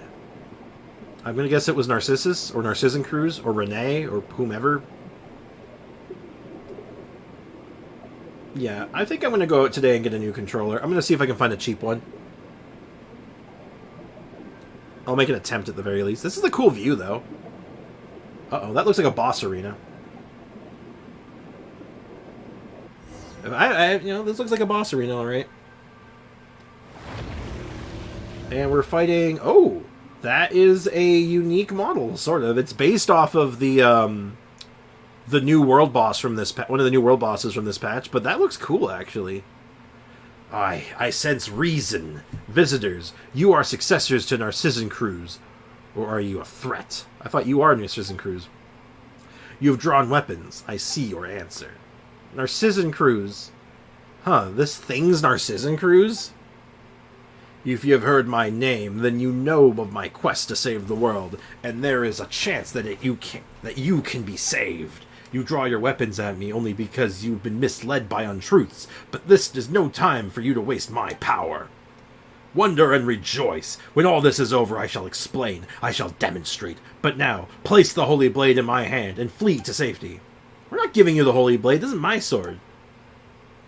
I'm going to guess it was Narcissus, or Narcissan Cruz, or Renee, or whomever. Yeah, I think I'm going to go out today and get a new controller. I'm going to see if I can find a cheap one. I'll make an attempt at the very least. This is a cool view, though. Uh-oh, that looks like a boss arena. This looks like a boss arena, all right. And we're fighting... Oh, that is a unique model, sort of. It's based off of the new world boss from this... One of the new world bosses from this patch, but that looks cool, actually. I sense reason. Visitors, you are successors to Narcissan Cruz. Or are you a threat? I thought you are Narcissan Cruz. You have drawn weapons. I see your answer. Narcissan Cruz. Huh, this thing's Narcissan Cruz? If you have heard my name, then you know of my quest to save the world, and there is a chance that you can be saved. You draw your weapons at me only because you've been misled by untruths, but this is no time for you to waste my power. Wonder and rejoice. When all this is over, I shall explain. I shall demonstrate. But now, place the Holy Blade in my hand and flee to safety. We're not giving you the Holy Blade. This is my sword.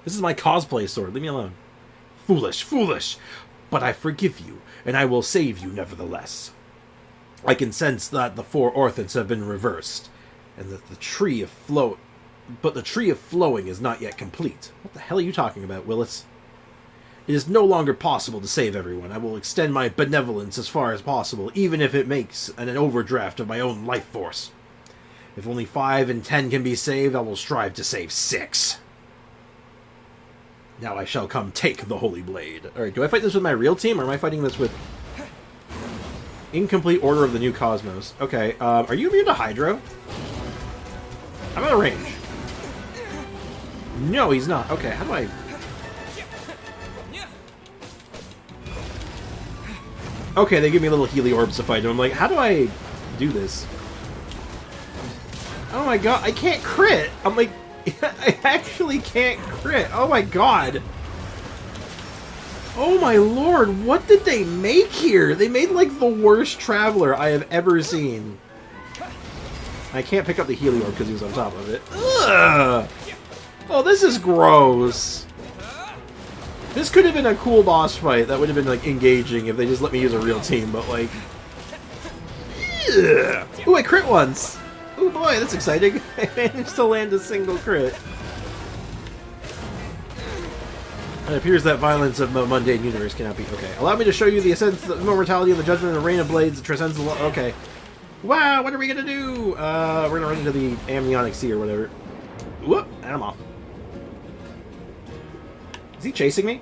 This is my cosplay sword. Leave me alone. Foolish, foolish. But I forgive you, and I will save you nevertheless. I can sense that the 4 orthants have been reversed, and that the tree of flowing is not yet complete. What the hell are you talking about, Willis? It is no longer possible to save everyone. I will extend my benevolence as far as possible, even if it makes an overdraft of my own life force. If only 5 and 10 can be saved, I will strive to save 6. Now I shall come take the Holy Blade. Alright, do I fight this with my real team, or am I fighting this with... Incomplete Order of the New Cosmos. Okay, are you immune to Hydro? I'm out of range. No, he's not. Okay, how do I... Okay, they give me little Healy Orbs to fight him. I'm like, how do I do this? Oh my god, I can't crit! I'm like... I actually can't crit. Oh my god. Oh my lord, what did they make here? They made like the worst traveler I have ever seen. I can't pick up the Helior because he was on top of it. Ugh! Oh, this is gross. This could have been a cool boss fight that would have been like engaging if they just let me use a real team, but like... Ugh. Ooh, I crit once! Ooh boy, that's exciting. I managed to land a single crit. It appears that violence of the mundane universe cannot be... Okay. Allow me to show you the essence, the immortality of the judgment and the rain of blades that transcends the... Okay. Wow, what are we gonna do? We're gonna run into the amniotic sea or whatever. Whoop! And I'm off. Is he chasing me?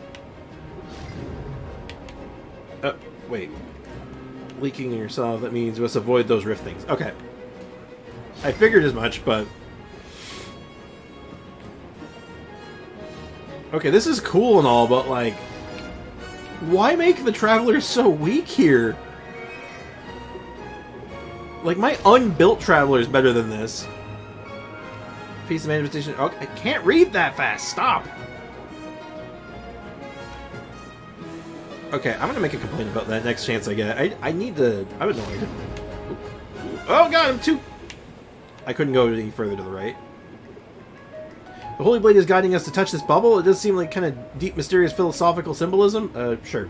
Wait. Leaking yourself, that means you must avoid those rift things. Okay. I figured as much, but... Okay, this is cool and all, but like... Why make the Travelers so weak here? Like, my unbuilt Traveler is better than this. Piece of manifestation... Oh, I can't read that fast! Stop! Okay, I'm gonna make a complaint about that next chance I get. I need to... I would know where to... Oh god, I'm too... I couldn't go any further to the right. The Holy Blade is guiding us to touch this bubble. It does seem like kind of deep, mysterious, philosophical symbolism. Sure.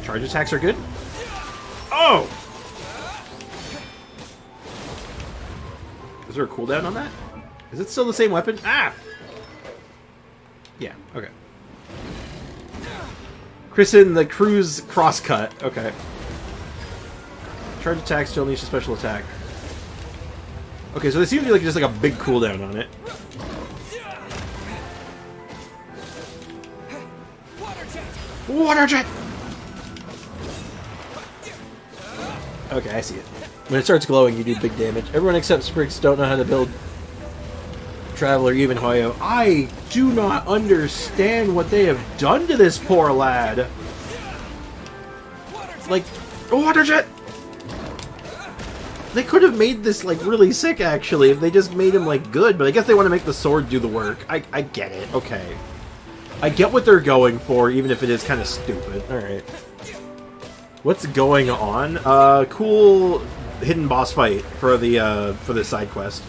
Charge attacks are good. Oh! Is there a cooldown on that? Is it still the same weapon? Ah! Yeah, okay. Christen the Cruise Crosscut. Okay. Charge attacks still unleash a special attack. Okay, so they seem to be like just like a big cooldown on it. Water jet! Okay, I see it. When it starts glowing, you do big damage. Everyone except Spriggs don't know how to build Traveler, even Hoyo. I do not understand what they have done to this poor lad. Like, water jet! They could have made this, like, really sick, actually, if they just made him, like, good, but I guess they want to make the sword do the work. I get it, okay. I get what they're going for, even if it is kind of stupid. Alright. What's going on? Cool hidden boss fight for the, for this side quest.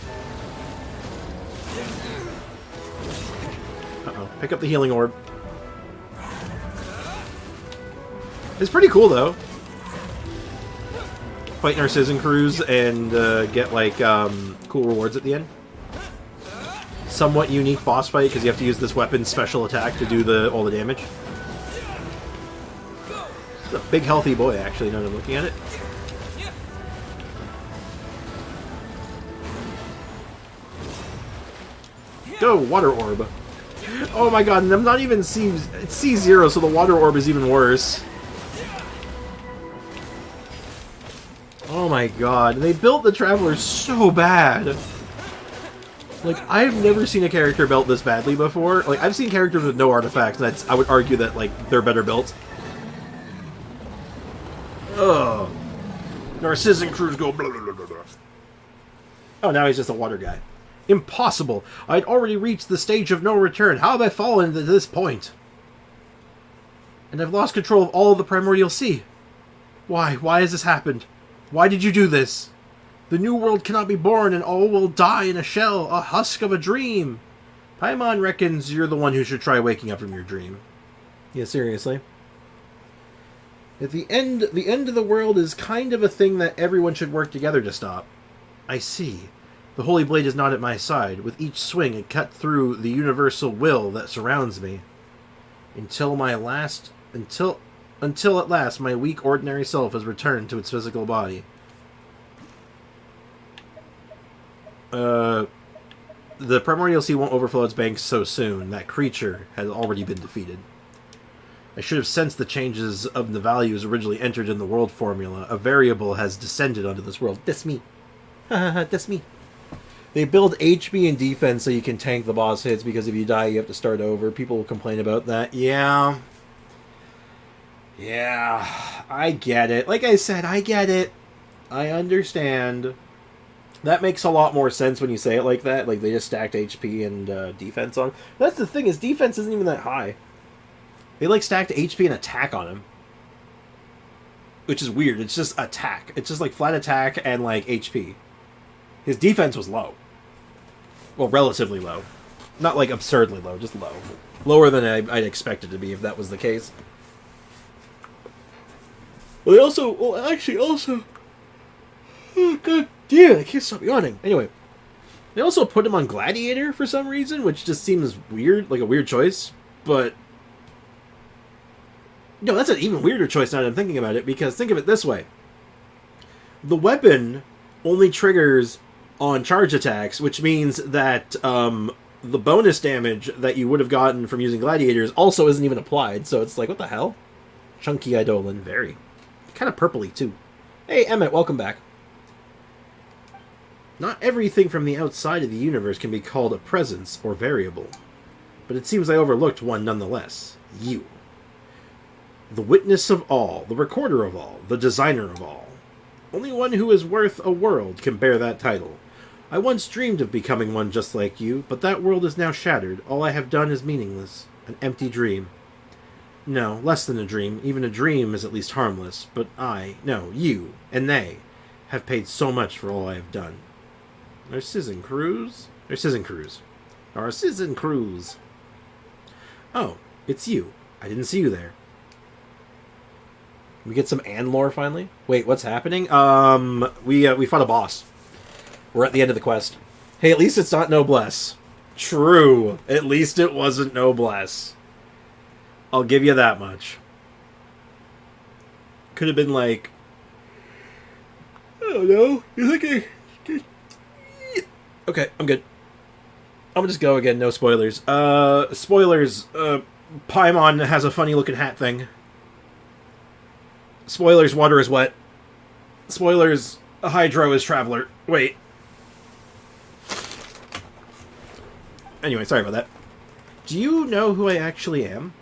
Uh-oh. Pick up the healing orb. It's pretty cool, though. Fight Narcissan Crews and get, like, cool rewards at the end. Somewhat unique boss fight, because you have to use this weapon's special attack to do all the damage. It's a big, healthy boy, actually, now that I'm looking at it. Go, Water Orb. Oh my god, and I'm not even C... It's C0, so the Water Orb is even worse. Oh my god, they built the Traveler so bad. Like, I've never seen a character built this badly before. Like, I've seen characters with no artifacts, and I would argue that, like, they're better built. Ugh. Narcissan Crews go blah, blah, blah, blah. Oh, now he's just a water guy. Impossible! I'd already reached the stage of no return. How have I fallen to this point? And I've lost control of all of the Primordial Sea. Why? Why has this happened? Why did you do this? The new world cannot be born, and all will die in a shell, a husk of a dream. Paimon reckons you're the one who should try waking up from your dream. Yeah, seriously. At the end of the world is kind of a thing that everyone should work together to stop. I see. The Holy Blade is not at my side. With each swing, it cut through the universal will that surrounds me. Until at last my weak, ordinary self has returned to its physical body. The Primordial Sea won't overflow its banks so soon. That creature has already been defeated. I should have sensed the changes of the values originally entered in the world formula. A variable has descended onto this world. That's me. That's me. They build HP and defense so you can tank the boss hits, because if you die, you have to start over. People will complain about that. Yeah. Yeah. I get it. Like I said, I get it. I understand. That makes a lot more sense when you say it like that. Like, they just stacked HP and defense on. That's the thing, is defense isn't even that high. They, like, stacked HP and attack on him. Which is weird. It's just attack. It's just, like, flat attack and, like, HP. His defense was low. Well, relatively low. Not, like, absurdly low, just low. Lower than I'd expect it to be if that was the case. Well, they also... Well, actually, also... Oh, god damn, I can't stop yawning. Anyway, they also put him on Gladiator for some reason, which just seems weird, like a weird choice. But no, that's an even weirder choice now that I'm thinking about it, because think of it this way. The weapon only triggers on charge attacks, which means that the bonus damage that you would have gotten from using Gladiators also isn't even applied, so it's like, what the hell? Chunky Eidolon, very. Kind of purpley, too. Hey, Emmett, welcome back. Not everything from the outside of the universe can be called a presence or variable, but it seems I overlooked one nonetheless. You. The witness of all, the recorder of all, the designer of all. Only one who is worth a world can bear that title. I once dreamed of becoming one just like you, but that world is now shattered. All I have done is meaningless. An empty dream. No, less than a dream. Even a dream is at least harmless. But you, and they, have paid so much for all I have done. Narcissan Cruz? Narcissan Cruz. Narcissan Cruz. Oh, it's you. I didn't see you there. We get some Ann lore finally? Wait, what's happening? We fought a boss. We're at the end of the quest. Hey, at least it's not Noblesse. True. At least it wasn't Noblesse. I'll give you that much. Could have been like... I don't know. You think Okay, I'm good. I'm gonna just go again, no spoilers. Spoilers, Paimon has a funny looking hat thing. Spoilers, water is wet. Spoilers, Hydro is Traveler. Wait. Anyway, sorry about that. Do you know who I actually am?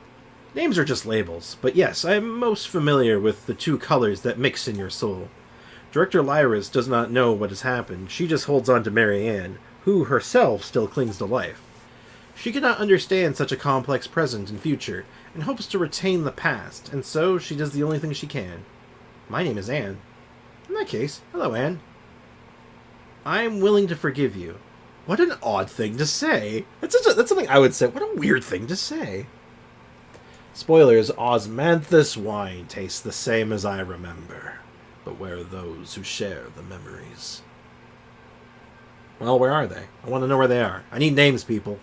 Names are just labels, but yes, I am most familiar with the two colors that mix in your soul. Director Lyris does not know what has happened. She just holds on to Marianne, who herself still clings to life. She cannot understand such a complex present and future, and hopes to retain the past, and so she does the only thing she can. My name is Anne. In that case, hello, Anne. I am willing to forgive you. What an odd thing to say. That's something I would say. What a weird thing to say. Spoilers, Osmanthus wine tastes the same as I remember. But where are those who share the memories? Well, where are they? I want to know where they are. I need names, people.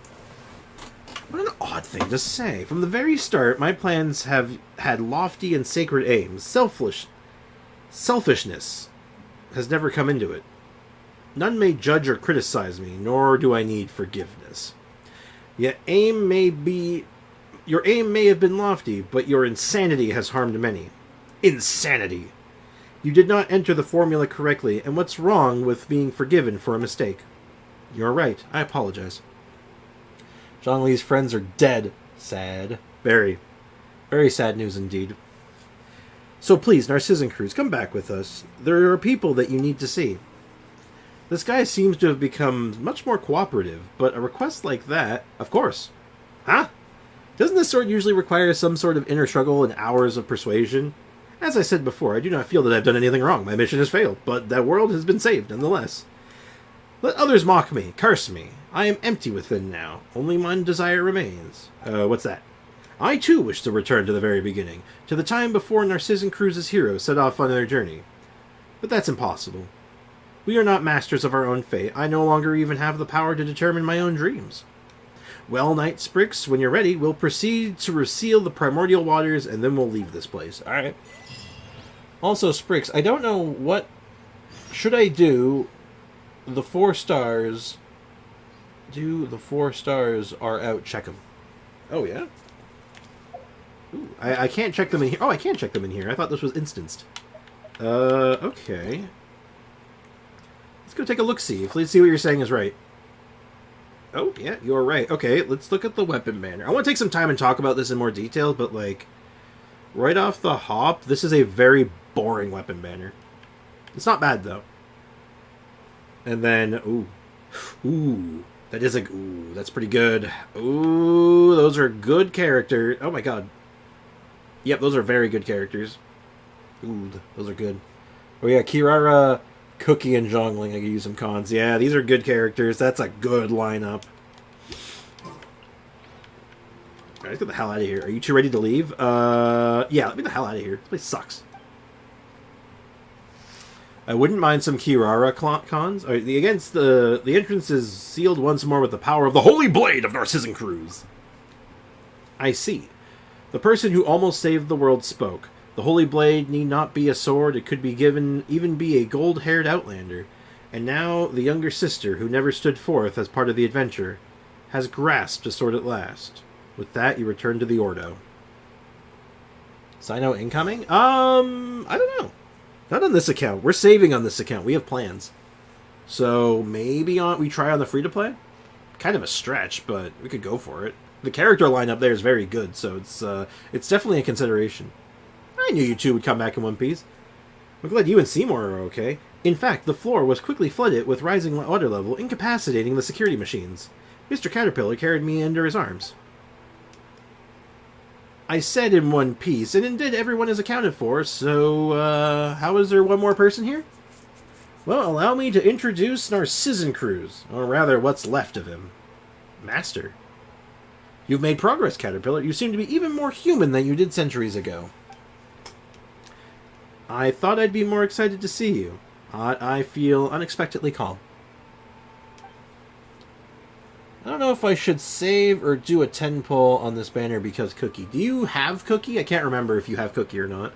What an odd thing to say. From the very start, my plans have had lofty and sacred aims. Selfishness has never come into it. None may judge or criticize me, nor do I need forgiveness. Your aim may have been lofty, but your insanity has harmed many. Insanity! You did not enter the formula correctly, and what's wrong with being forgiven for a mistake? You're right. I apologize. Zhang Li's friends are dead. Sad. Very. Very sad news indeed. So please, Narcissan Cruz, come back with us. There are people that you need to see. This guy seems to have become much more cooperative, but a request like that... Of course. Huh? Doesn't this sort usually require some sort of inner struggle and hours of persuasion? As I said before, I do not feel that I've done anything wrong. My mission has failed, but that world has been saved nonetheless. Let others mock me, curse me. I am empty within now. Only one desire remains. What's that? I too wish to return to the very beginning, to the time before Narcissan Cruz's heroes set off on their journey. But that's impossible. We are not masters of our own fate. I no longer even have the power to determine my own dreams. Well, Knight Sprix, when you're ready, we'll proceed to reseal the primordial waters, and then we'll leave this place. Alright. Also, Sprix, I don't know what... Should I do the 4 stars... Do the 4 stars are out, check them. Oh, yeah? Ooh, I can't check them in here. Oh, I can check them in here. I thought this was instanced. Okay. Let's go take a look-see. Let's see what you're saying is right. Oh, yeah, you're right. Okay, let's look at the weapon banner. I want to take some time and talk about this in more detail, but, like, right off the hop, this is a very boring weapon banner. It's not bad, though. And then, ooh, that's pretty good. Ooh, those are good characters. Oh my god. Yep, those are very good characters. Ooh, those are good. Oh yeah, Kirara, Cookie, and Zhongling. I could use some cons. Yeah, these are good characters. That's a good lineup. Alright, let's get the hell out of here. Are you two ready to leave? Yeah, let me get the hell out of here. This place sucks. I wouldn't mind some Kirara cons. Right, the entrance is sealed once more with the power of the Holy Blade of Narcissan Cruz. I see. The person who almost saved the world spoke. The Holy Blade need not be a sword. It could be even be a gold-haired outlander. And now the younger sister, who never stood forth as part of the adventure, has grasped a sword at last. With that, you return to the Ordo. Sino incoming? I don't know. Not on this account. We're saving on this account. We have plans. So maybe we try on the free-to-play? Kind of a stretch, but we could go for it. The character lineup there is very good, so it's definitely a consideration. I knew you two would come back in one piece. I'm glad you and Seymour are okay. In fact, the floor was quickly flooded with rising water level, incapacitating the security machines. Mr. Caterpillar carried me under his arms. I said in one piece, and indeed everyone is accounted for, so, how is there one more person here? Well, allow me to introduce Narcissan Cruz, or rather, what's left of him. Master. You've made progress, Caterpillar. You seem to be even more human than you did centuries ago. I thought I'd be more excited to see you. I feel unexpectedly calm. I don't know if I should save or do a 10 pull on this banner because Cookie. Do you have Cookie? I can't remember if you have Cookie or not.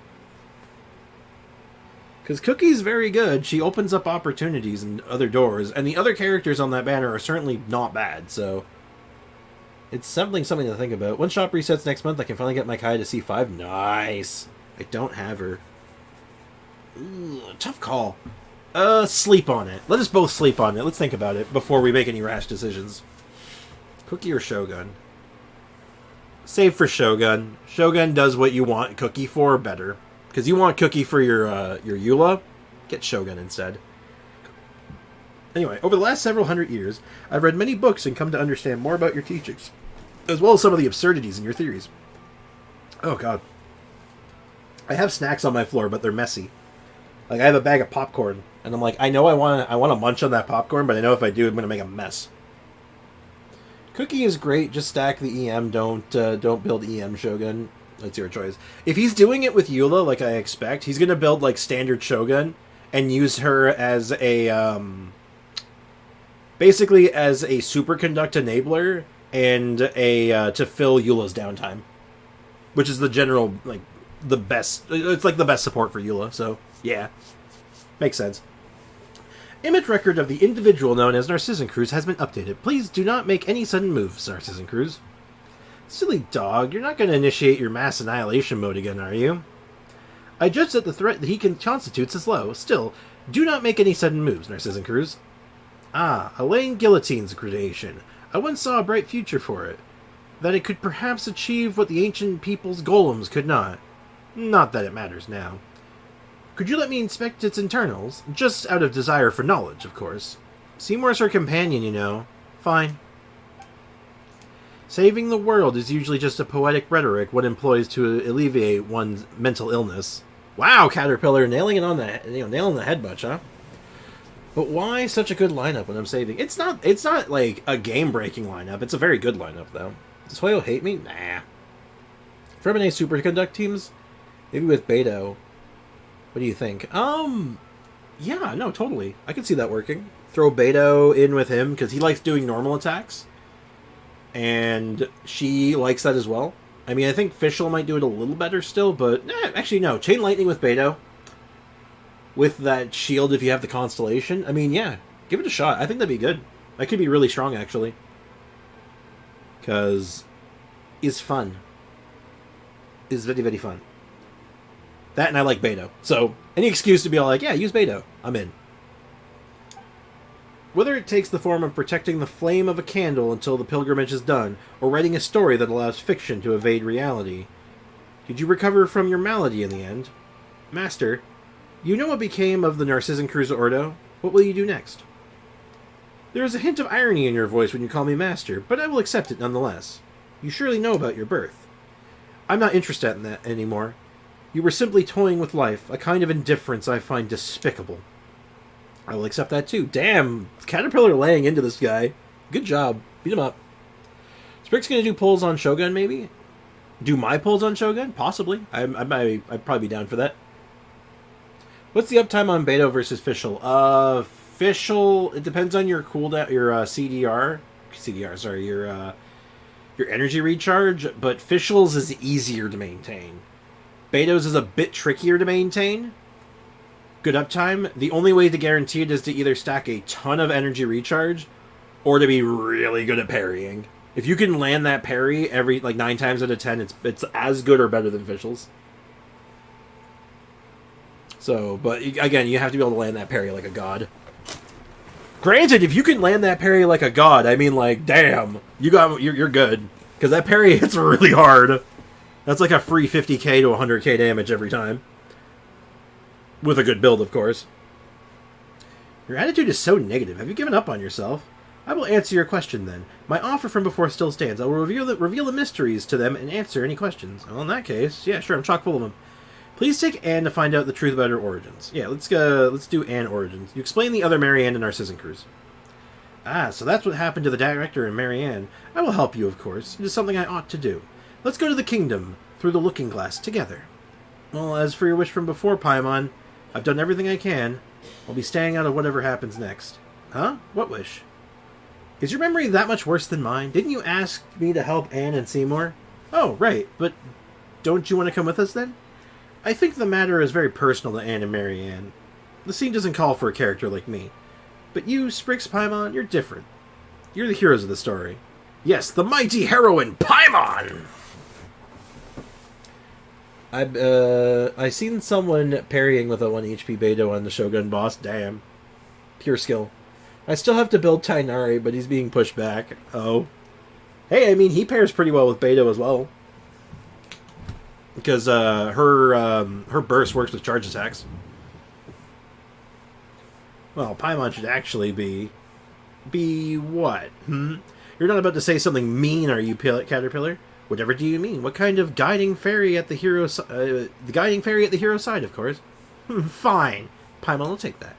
Because Cookie's very good. She opens up opportunities and other doors. And the other characters on that banner are certainly not bad, so... It's something to think about. When shop resets next month, I can finally get my Kai to C5. Nice! I don't have her. Ooh, tough call. Sleep on it. Let us both sleep on it. Let's think about it before we make any rash decisions. Cookie or Shogun? Save for Shogun. Shogun does what you want Cookie for better. Because you want Cookie for your Eula. Get Shogun instead. Anyway, over the last several hundred years, I've read many books and come to understand more about your teachings, as well as some of the absurdities in your theories. Oh god. I have snacks on my floor, but they're messy. Like, I have a bag of popcorn, and I'm like, I know I want to munch on that popcorn, but I know if I do, I'm going to make a mess. Cookie is great, just stack the EM, don't build EM Shogun. That's your choice. If he's doing it with Eula, like I expect, he's going to build, like, standard Shogun, and use her as a, basically as a superconduct enabler, and to fill Eula's downtime. Which is the general, like, the best, it's like the best support for Eula, so, yeah. Makes sense. Image record of the individual known as Narcissan Cruz has been updated. Please do not make any sudden moves, Narcissan Cruz. Silly dog, you're not going to initiate your mass annihilation mode again, are you? I judge that the threat that he constitutes is low. Still, do not make any sudden moves, Narcissan Cruz. Ah, Elaine Guillotine's creation. I once saw a bright future for it. That it could perhaps achieve what the ancient people's golems could not. Not that it matters now. Could you let me inspect its internals? Just out of desire for knowledge, of course. Seymour's her companion, you know. Fine. Saving the world is usually just a poetic rhetoric one employs to alleviate one's mental illness. Wow, Caterpillar, nailing it on the nailing the head bunch, huh? But why such a good lineup when I'm saving? It's not like a game-breaking lineup. It's a very good lineup, though. Does Hoyo hate me? Nah. Freminet superconduct teams? Maybe with Beto. What do you think? Yeah, no, totally. I can see that working. Throw Beto in with him, because he likes doing normal attacks. And she likes that as well. I mean, I think Fischl might do it a little better still, but... actually, no. Chain Lightning with Beto. With that shield if you have the Constellation. I mean, yeah. Give it a shot. I think that'd be good. That could be really strong, actually. Because... it's fun. It's very, very fun. That and I like Beto. So, any excuse to be all like, yeah, use Beto. I'm in. Whether it takes the form of protecting the flame of a candle until the pilgrimage is done, or writing a story that allows fiction to evade reality. Did you recover from your malady in the end? Master, you know what became of the Narcissan Cruz Ordo? What will you do next? There is a hint of irony in your voice when you call me master, but I will accept it nonetheless. You surely know about your birth. I'm not interested in that anymore. You were simply toying with life, a kind of indifference I find despicable. I will accept that too. Damn, Caterpillar laying into this guy. Good job. Beat him up. Sprick's gonna do pulls on Shogun, maybe? Do my pulls on Shogun? Possibly. I'd probably be down for that. What's the uptime on Beto versus Fischl? Fischl, it depends on your cooldown, your your energy recharge, but Fischl's is easier to maintain. Beto's is a bit trickier to maintain. Good uptime. The only way to guarantee it is to either stack a ton of energy recharge or to be really good at parrying. If you can land that parry every 9 times out of 10, it's as good or better than Fischl's. So, but again, you have to be able to land that parry like a god. Granted, if you can land that parry like a god, I mean, damn, you're good, because that parry hits really hard. That's like a free 50k to 100k damage every time, with a good build, of course. Your attitude is so negative. Have you given up on yourself? I will answer your question then. My offer from before still stands. I will reveal the mysteries to them and answer any questions. Well, in that case, yeah, sure, I'm chock full of them. Please take Anne to find out the truth about her origins. Yeah, let's do Anne origins. You explain the other Marianne and Narcissan crews. Ah, so that's what happened to the director and Marianne. I will help you, of course. It is something I ought to do. Let's go to the kingdom through the looking glass together. Well, as for your wish from before, Paimon, I've done everything I can. I'll be staying out of whatever happens next. Huh? What wish? Is your memory that much worse than mine? Didn't you ask me to help Anne and Seymour? Oh, right. But don't you want to come with us then? I think the matter is very personal to Anne and Marianne. The scene doesn't call for a character like me. But you, Sprix Paimon, you're different. You're the heroes of the story. Yes, the mighty heroine, Paimon! I seen someone parrying with a 1 HP Beto on the Shogun boss. Damn. Pure skill. I still have to build Tainari, but he's being pushed back. Oh. Hey, I mean, he pairs pretty well with Beto as well. Because her burst works with charge attacks. Well, Paimon should actually be what? You're not about to say something mean, are you, Caterpillar? Whatever do you mean? What kind of guiding fairy at the hero's the guiding fairy at the hero's side, of course. Fine, Paimon will take that.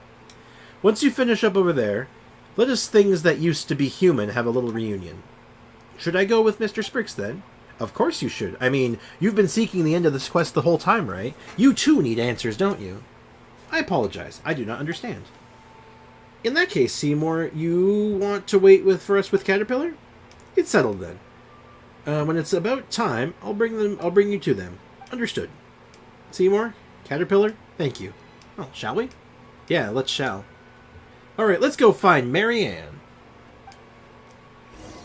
Once you finish up over there, let us things that used to be human have a little reunion. Should I go with Mr. Sprix then? Of course you should. I mean, you've been seeking the end of this quest the whole time, right? You too need answers, don't you? I apologize. I do not understand. In that case, Seymour, you want to wait for us with Caterpillar? It's settled then. When it's about time, I'll bring you to them. Understood. Seymour, Caterpillar, thank you. Oh, shall we? Yeah, let's shall. All right, let's go find Marianne.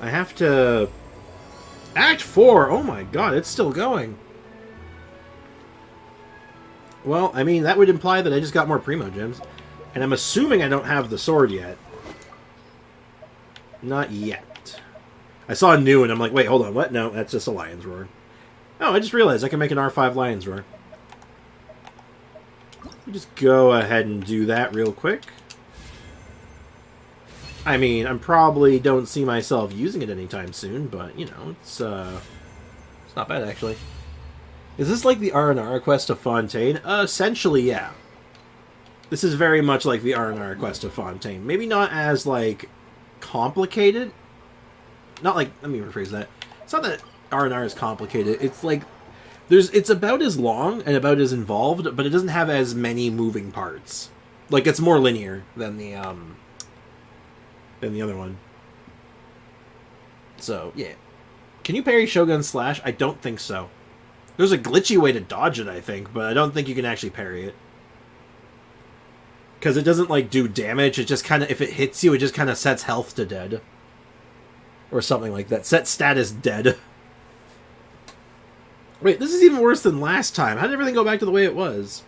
I have to... Act 4! Oh my god, it's still going. Well, I mean, that would imply that I just got more Primo Gems. And I'm assuming I don't have the sword yet. Not yet. I saw new and I'm like, wait, hold on, what? No, that's just a Lion's Roar. Oh, I just realized I can make an R5 Lion's Roar. Let me just go ahead and do that real quick. I mean, I probably don't see myself using it anytime soon, but, you know, it's not bad, actually. Is this like the R&R quest of Fontaine? Essentially, yeah. This is very much like the R&R quest of Fontaine. Maybe not as, complicated. Not like, let me rephrase that. It's not that R&R is complicated. It's like, it's about as long and about as involved, but it doesn't have as many moving parts. Like, it's more linear than the other one. So, yeah. Can you parry Shogun Slash? I don't think so. There's a glitchy way to dodge it, I think, but I don't think you can actually parry it. Because it doesn't, do damage. It just kind of, if it hits you, it just kind of sets health to dead. Or something like that. Set status dead. Wait, this is even worse than last time. How did everything go back to the way it was?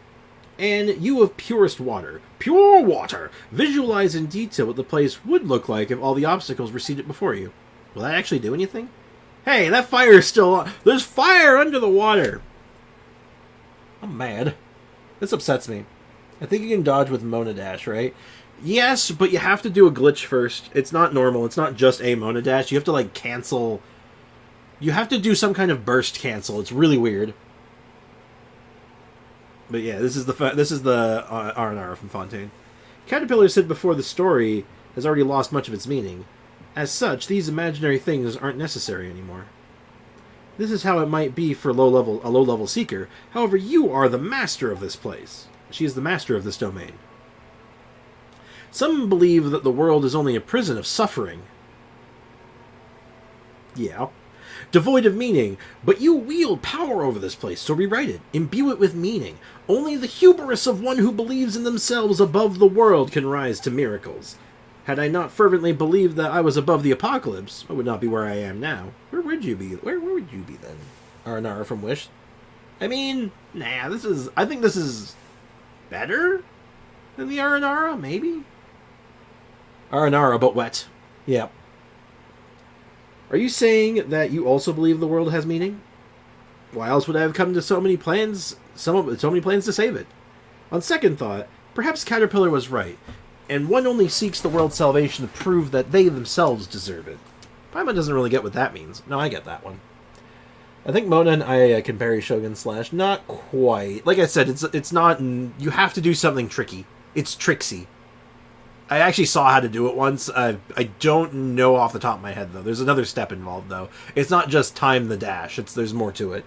And you of purest water. Pure water! Visualize in detail what the place would look like if all the obstacles were seated before you. Will that actually do anything? Hey, that fire is still on. There's fire under the water! I'm mad. This upsets me. I think you can dodge with Mona Dash, right? Yes, but you have to do a glitch first. It's not normal. It's not just a Monodash. You have to, like, cancel... You have to do some kind of burst cancel. It's really weird. But yeah, this is the R&R from Fontaine. Caterpillar said before the story has already lost much of its meaning. As such, these imaginary things aren't necessary anymore. This is how it might be for a low-level seeker. However, you are the master of this place. She is the master of this domain. Some believe that the world is only a prison of suffering. Yeah. Devoid of meaning, but you wield power over this place, so rewrite it. Imbue it with meaning. Only the hubris of one who believes in themselves above the world can rise to miracles. Had I not fervently believed that I was above the apocalypse, I would not be where I am now. Where would you be? Where would you be then? Aranara from Wish. I mean, nah, I think this is better than the Aranara, maybe? Aranara, but wet. Yeah. Are you saying that you also believe the world has meaning? Why else would I have come to so many plans to save it? On second thought, perhaps Caterpillar was right, and one only seeks the world's salvation to prove that they themselves deserve it. Paimon doesn't really get what that means. No, I get that one. I think Mona and I can parry Shogun Slash. Not quite. Like I said, it's not... You have to do something tricky. It's tricksy. I actually saw how to do it once. I don't know off the top of my head, though. There's another step involved, though. It's not just time the dash. There's more to it.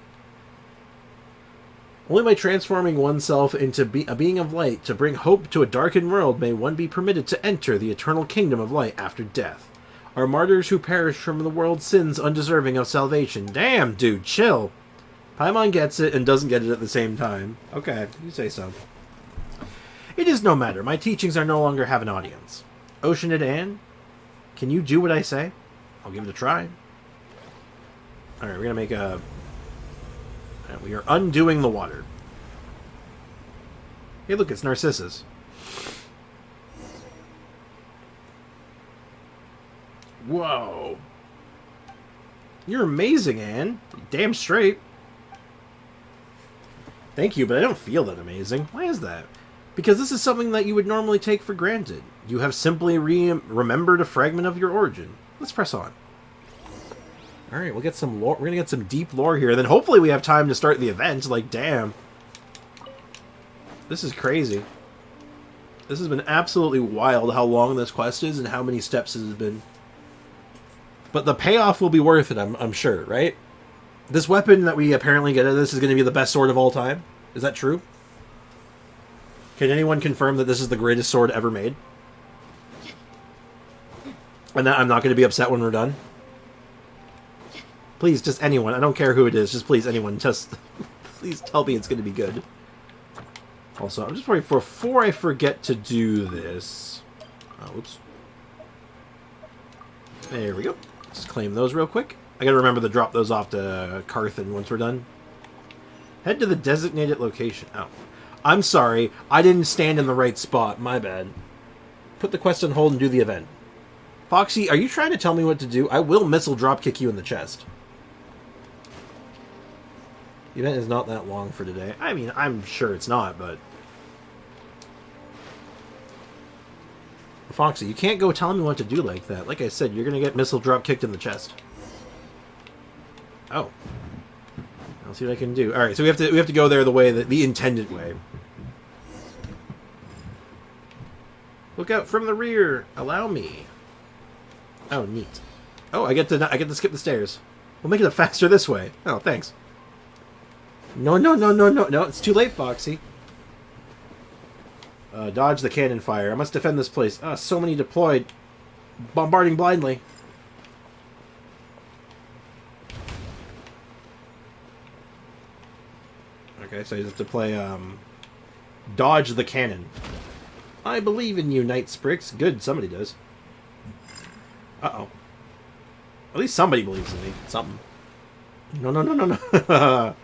Only by transforming oneself into a being of light to bring hope to a darkened world may one be permitted to enter the eternal kingdom of light after death. Are martyrs who perish from the world's sins undeserving of salvation? Damn, dude, chill. Paimon gets it and doesn't get it at the same time. Okay, you say so. It is no matter. My teachings are no longer have an audience. Oceanid Anne, can you do what I say? I'll give it a try. Alright, we're going to make a... We are undoing the water. Hey, look, it's Narcissus. Whoa. You're amazing, Anne. Damn straight. Thank you, but I don't feel that amazing. Why is that? Because this is something that you would normally take for granted. You have simply remembered a fragment of your origin. Let's press on. Alright, we'll get some lore. We're gonna get some deep lore here. Then hopefully we have time to start the event. Like, damn. This is crazy. This has been absolutely wild how long this quest is and how many steps it has been. But the payoff will be worth it, I'm sure, right? This weapon that we apparently get at this is going to be the best sword of all time. Is that true? Can anyone confirm that this is the greatest sword ever made? And that I'm not going to be upset when we're done? Please, just anyone. I don't care who it is. Just please, anyone. Just please tell me it's going to be good. Also, I'm just worried before I forget to do this. Oh, oops. There we go. Just claim those real quick. I got to remember to drop those off to Carthan once we're done. Head to the designated location. Oh. I'm sorry, I didn't stand in the right spot. My bad. Put the quest on hold and do the event. Foxy, are you trying to tell me what to do? I will missile drop kick you in the chest. The event is not that long for today. I mean, I'm sure it's not, but... Foxy, you can't go telling me what to do like that. Like I said, you're going to get missile drop kicked in the chest. Oh. I'll see what I can do. All right, so we have to go there the intended way. Look out from the rear. Allow me. Oh, neat. Oh, I get to skip the stairs. We'll make it faster this way. Oh, thanks. No, it's too late, Foxy. Dodge the cannon fire. I must defend this place. So many deployed. Bombarding blindly. Okay, so you have to play, Dodge the cannon. I believe in you, Knight Sprix. Good, somebody does. Uh-oh. At least somebody believes in me. Something. No.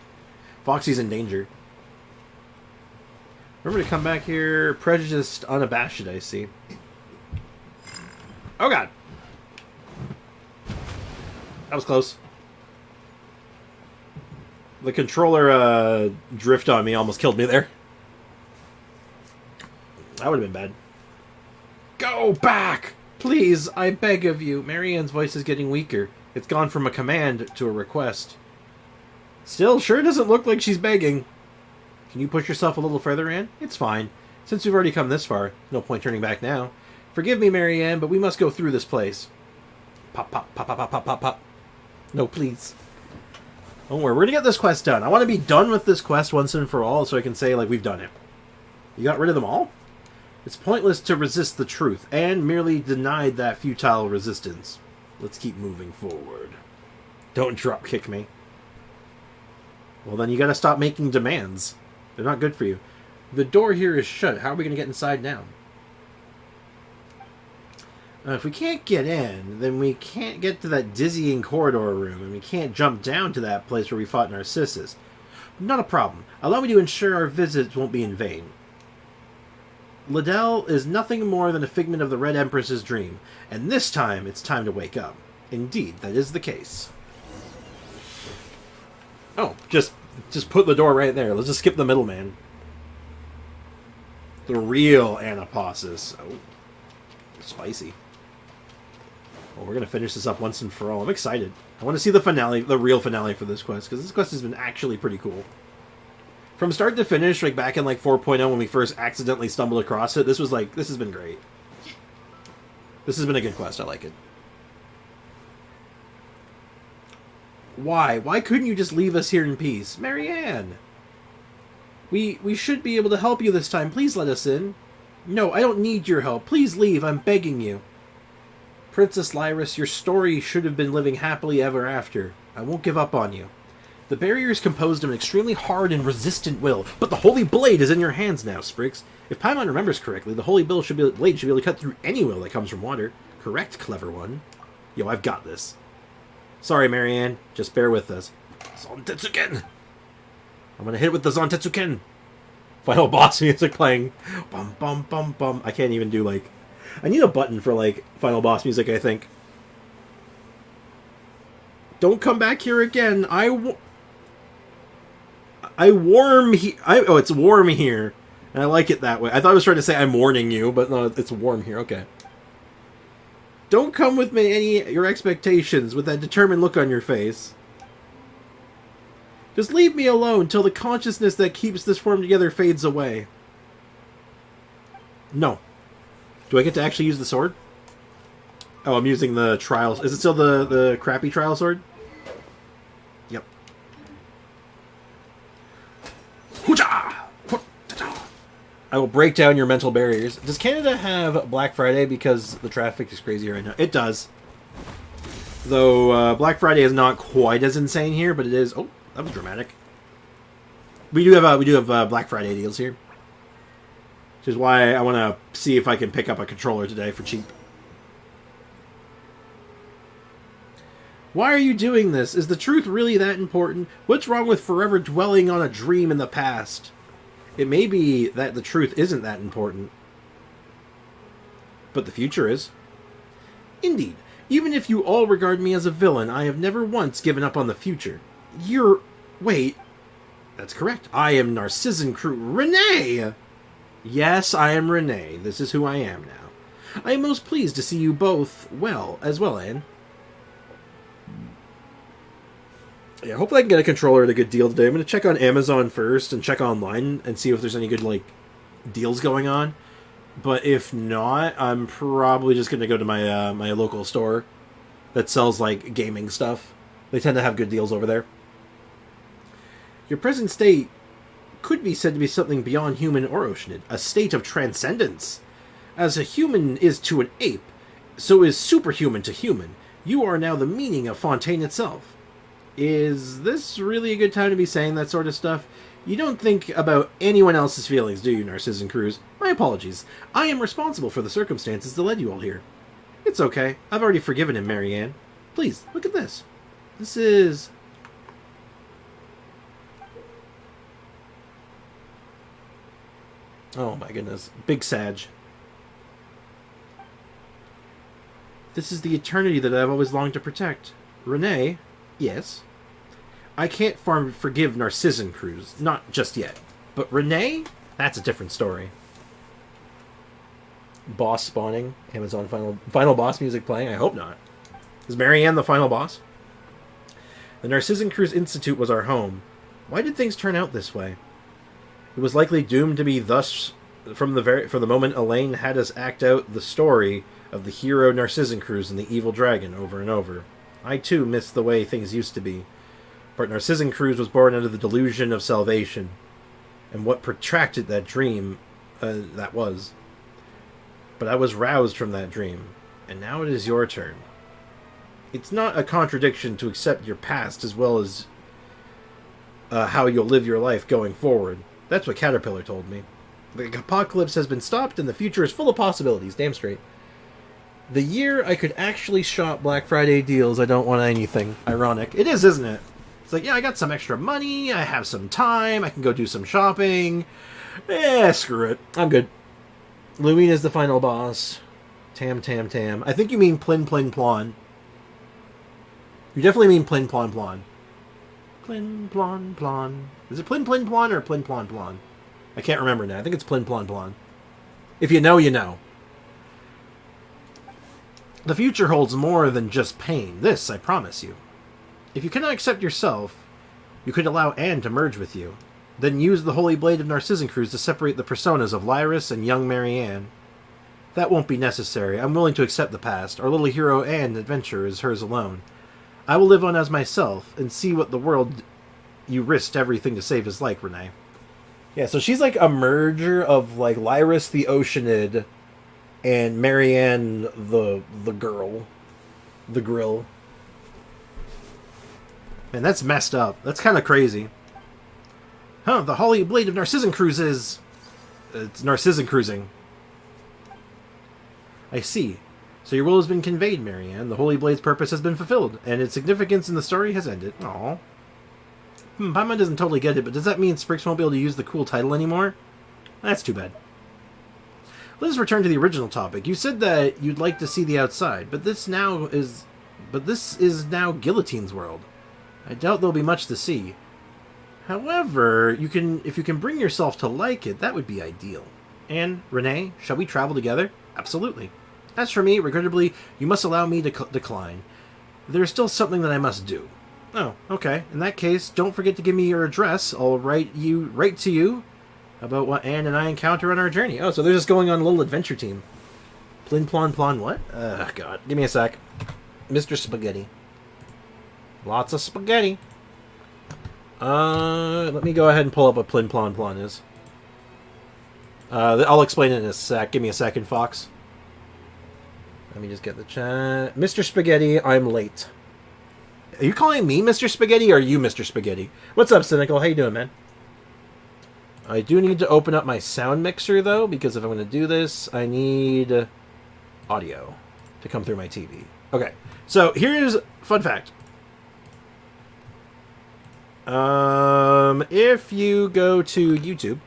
Foxy's in danger. Remember to come back here. Prejudiced, unabashed, I see. Oh, God. That was close. The controller drift on me almost killed me there. That would have been bad. Go back! Please, I beg of you. Marianne's voice is getting weaker. It's gone from a command to a request. Still, sure doesn't look like she's begging. Can you push yourself a little further, Anne? It's fine. Since we've already come this far, no point turning back now. Forgive me, Marianne, but we must go through this place. Pop, pop, pop, pop, pop, pop, pop, pop. No, please. Don't worry, we're gonna get this quest done. I want to be done with this quest once and for all so I can say, like, we've done it. You got rid of them all? It's pointless to resist the truth, and merely denied that futile resistance. Let's keep moving forward. Don't drop kick me. Well, then you gotta stop making demands. They're not good for you. The door here is shut. How are we gonna get inside now? If we can't get in, then we can't get to that dizzying corridor room, and we can't jump down to that place where we fought Narcissus. Not a problem. Allow me to ensure our visits won't be in vain. Liddell is nothing more than a figment of the Red Empress's dream, and this time it's time to wake up. Indeed, that is the case. Oh, just put the door right there. Let's just skip the middleman. The real Anapausis. Oh, spicy. Well, we're going to finish this up once and for all. I'm excited. I want to see the finale, the real finale for this quest, because this quest has been actually pretty cool. From start to finish, like back in like 4.0 when we first accidentally stumbled across it, this has been great. This has been a good quest. I like it. Why? Why couldn't you just leave us here in peace? Marianne! We should be able to help you this time. Please let us in. No, I don't need your help. Please leave. I'm begging you. Princess Lyris, your story should have been living happily ever after. I won't give up on you. The barrier is composed of an extremely hard and resistant will, but the Holy Blade is in your hands now, Spriggs. If Paimon remembers correctly, the Holy Blade should be able to cut through any will that comes from water. Correct, clever one. Yo, I've got this. Sorry, Marianne. Just bear with us. Zantetsuken! I'm gonna hit it with the Zantetsuken! Final boss music playing. Bum, bum, bum, bum. I can't even do, like... I need a button for, like, final boss music, I think. Don't come back here again. Oh, it's warm here. And I like it that way. I thought I was trying to say I'm warning you, but no, it's warm here. Okay. Don't come with me your expectations with that determined look on your face. Just leave me alone till the consciousness that keeps this form together fades away. No. Do I get to actually use the sword? Oh, I'm using the trial... Is it still the crappy trial sword? Yep. I will break down your mental barriers. Does Canada have Black Friday because the traffic is crazy right now? It does. Though Black Friday is not quite as insane here, but it is... Oh, that was dramatic. We do have Black Friday deals here. Which is why I want to see if I can pick up a controller today for cheap. Why are you doing this? Is the truth really that important? What's wrong with forever dwelling on a dream in the past? It may be that the truth isn't that important. But the future is. Indeed. Even if you all regard me as a villain, I have never once given up on the future. Wait. That's correct. I am Narcissan Crew. Renee! Yes, I am Renee. This is who I am now. I am most pleased to see you both well, Anne. Yeah, hopefully I can get a controller at a good deal today. I'm going to check on Amazon first and check online and see if there's any good, like, deals going on. But if not, I'm probably just going to go to my my local store that sells, like, gaming stuff. They tend to have good deals over there. Your present state could be said to be something beyond human or oceanid, a state of transcendence. As a human is to an ape, so is superhuman to human. You are now the meaning of Fontaine itself. Is this really a good time to be saying that sort of stuff? You don't think about anyone else's feelings, do you, Narcissan Cruz? My apologies. I am responsible for the circumstances that led you all here. It's okay. I've already forgiven him, Marianne. Please, look at this. This is... Oh my goodness. Big Sag. This is the eternity that I've always longed to protect. Renee? Yes? I can't forgive Narcissan Cruz. Not just yet. But Renee? That's a different story. boss spawning. Amazon final boss music playing. I hope not. Is Marianne the final boss? The Narcissan Cruise Institute was our home. Why did things turn out this way? It was likely doomed to be thus from the moment Elaine had us act out the story of the hero Narcissan Cruise and the evil dragon over and over. I too missed the way things used to be. But Narcissan Cruise was born under the delusion of salvation, and what protracted that dream that was. But I was roused from that dream, and now it is your turn. It's not a contradiction to accept your past as well as how you'll live your life going forward. That's what Caterpillar told me. The apocalypse has been stopped, and the future is full of possibilities. Damn straight. The year I could actually shop Black Friday deals, I don't want anything. Ironic. It is, isn't it? It's like, yeah, I got some extra money, I have some time, I can go do some shopping. Screw it. I'm good. Luine is the final boss. Tam. I think you mean Plin Plin Plon. You definitely mean Plin Plon Plon. Plin Plon Plon. Is it Plin Plin Plon or Plin Plon Plon? I can't remember now. I think it's Plin Plon Plon. If you know, you know. The future holds more than just pain. This, I promise you. If you cannot accept yourself, you could allow Anne to merge with you. Then use the Holy Blade of Narcissan Cruise to separate the personas of Lyris and young Marianne. That won't be necessary. I'm willing to accept the past. Our little hero Anne adventure is hers alone. I will live on as myself and see what the world you risked everything to save is like, Renee. Yeah, so she's like a merger of like Lyris the Oceanid and Marianne the girl. The grill. Man, that's messed up. That's kind of crazy. Huh, the Holy Blade of Narcissan Cruise is... It's Narcissan Cruising. I see. So your will has been conveyed, Marianne. The Holy Blade's purpose has been fulfilled, and its significance in the story has ended. Aww. Paimon doesn't totally get it, but does that mean Sprix won't be able to use the cool title anymore? That's too bad. Let us return to the original topic. You said that you'd like to see the outside, but this is now Guillotine's world. I doubt there'll be much to see. However, if you can bring yourself to like it, that would be ideal. And, Renee, shall we travel together? Absolutely. As for me, regrettably, you must allow me to decline. There's still something that I must do. Oh, okay. In that case, don't forget to give me your address. I'll write to you about what Anne and I encounter on our journey. Oh, so they're just going on a little adventure team. Plin Plon Plon what? God. Give me a sec. Mr. Spaghetti. Lots of spaghetti. Let me go ahead and pull up what Plin Plon Plon is. I'll explain it in a sec. Give me a second, Fox. Let me just get the chat. Mr. Spaghetti, I'm late. Are you calling me Mr. Spaghetti or are you Mr. Spaghetti? What's up, Cynical? How you doing, man? I do need to open up my sound mixer, though, because if I'm going to do this, I need audio to come through my TV. Okay, so here's a fun fact. If you go to YouTube,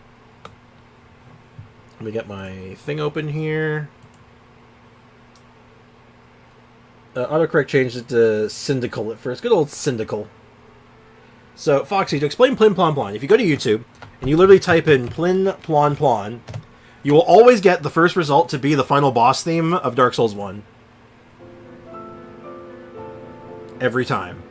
let me get my thing open here. Autocorrect changed it to Syndical at first. Good old Syndical. So, Foxy, to explain Plin Plon Plon, if you go to YouTube and you literally type in Plin Plon Plon, you will always get the first result to be the final boss theme of Dark Souls 1. Every time.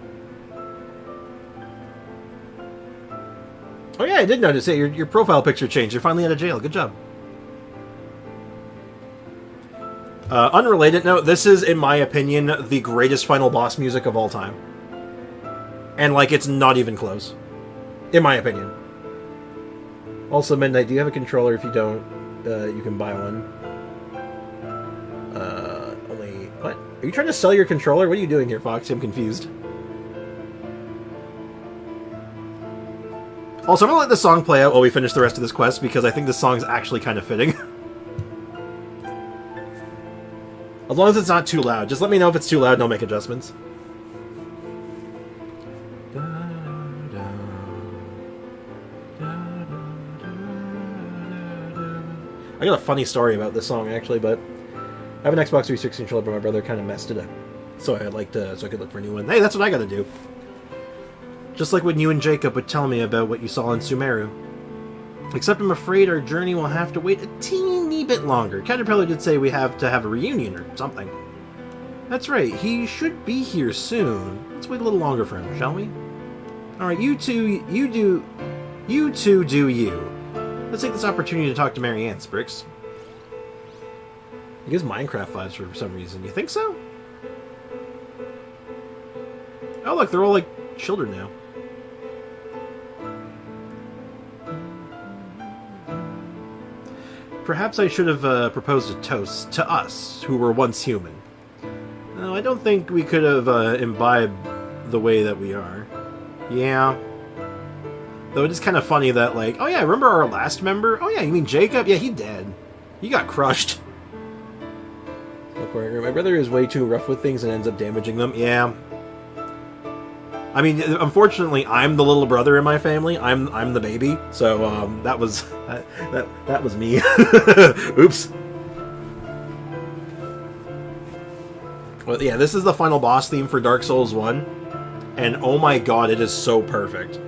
Oh yeah, I did notice it. Your profile picture changed. You're finally out of jail. Good job. Unrelated note, this is, in my opinion, the greatest final boss music of all time. And, like, it's not even close. In my opinion. Also, Midnight, do you have a controller? If you don't, you can buy one. What? Are you trying to sell your controller? What are you doing here, Foxy? I'm confused. Also, I'm gonna let this song play out while we finish the rest of this quest, because I think this song's actually kind of fitting. As long as it's not too loud. Just let me know if it's too loud and I'll make adjustments. I got a funny story about this song, actually, but I have an Xbox 360 controller, but my brother kind of messed it up. So I could look for a new one. Hey, that's what I gotta do. Just like when you and Jacob would tell me about what you saw in Sumeru. Except I'm afraid our journey will have to wait a teeny teeny bit longer. Caterpillar did say we have to have a reunion or something. That's right, he should be here soon. Let's wait a little longer for him, shall we? Alright, you two do you. Let's take this opportunity to talk to Marianne, Sprix. He gives Minecraft vibes for some reason. You think so? Oh look, they're all like children now. Perhaps I should have proposed a toast to us, who were once human. No, I don't think we could have imbibed the way that we are. Yeah. Though it is kind of funny that, like, oh yeah, remember our last member? Oh yeah, you mean Jacob? Yeah, he dead. He got crushed. My brother is way too rough with things and ends up damaging them. Yeah. I mean, unfortunately, I'm the little brother in my family. I'm the baby. So that was that was me. Oops. Well, yeah, this is the final boss theme for Dark Souls 1, and oh my god, it is so perfect.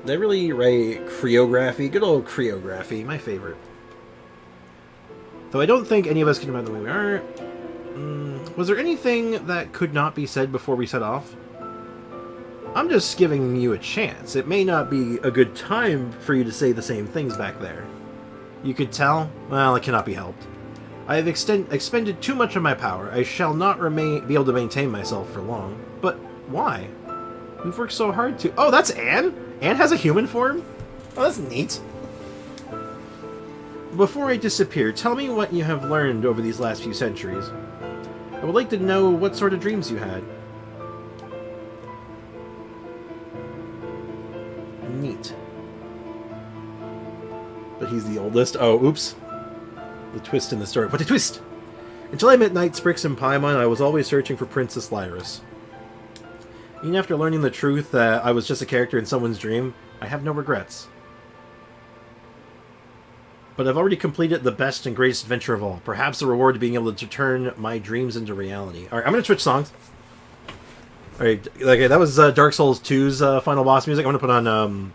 They really write choreography, good old choreography, my favorite. Though I don't think any of us can remember the way we are. Was there anything that could not be said before we set off? I'm just giving you a chance. It may not be a good time for you to say the same things back there. You could tell? Well, it cannot be helped. I have expended too much of my power. I shall not be able to maintain myself for long. But why? We've worked so hard to... Oh, that's Anne? Anne has a human form? Oh, that's neat. Before I disappear, tell me what you have learned over these last few centuries. I would like to know what sort of dreams you had. Neat. But he's the oldest. Oh, oops. The twist in the story. What a twist! Until I met Knight Sprix and Paimon, I was always searching for Princess Lyris. Even after learning the truth that I was just a character in someone's dream, I have no regrets. But I've already completed the best and greatest adventure of all. Perhaps the reward of being able to turn my dreams into reality. Alright, I'm gonna switch songs. Alright, okay, that was Dark Souls 2's final boss music. I'm gonna put on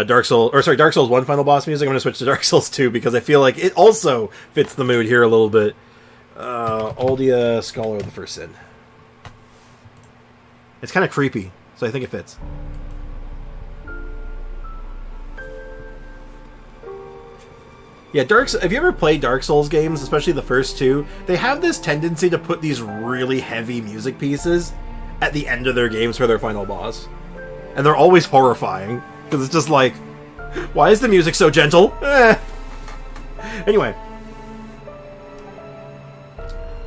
Dark Souls 1 final boss music. I'm gonna switch to Dark Souls 2 because I feel like it also fits the mood here a little bit. Aldia, Scholar of the First Sin. It's kind of creepy, so I think it fits. Yeah, have you ever played Dark Souls games, especially the first two? They have this tendency to put these really heavy music pieces at the end of their games for their final boss. And they're always horrifying, because it's just like, why is the music so gentle? Anyway.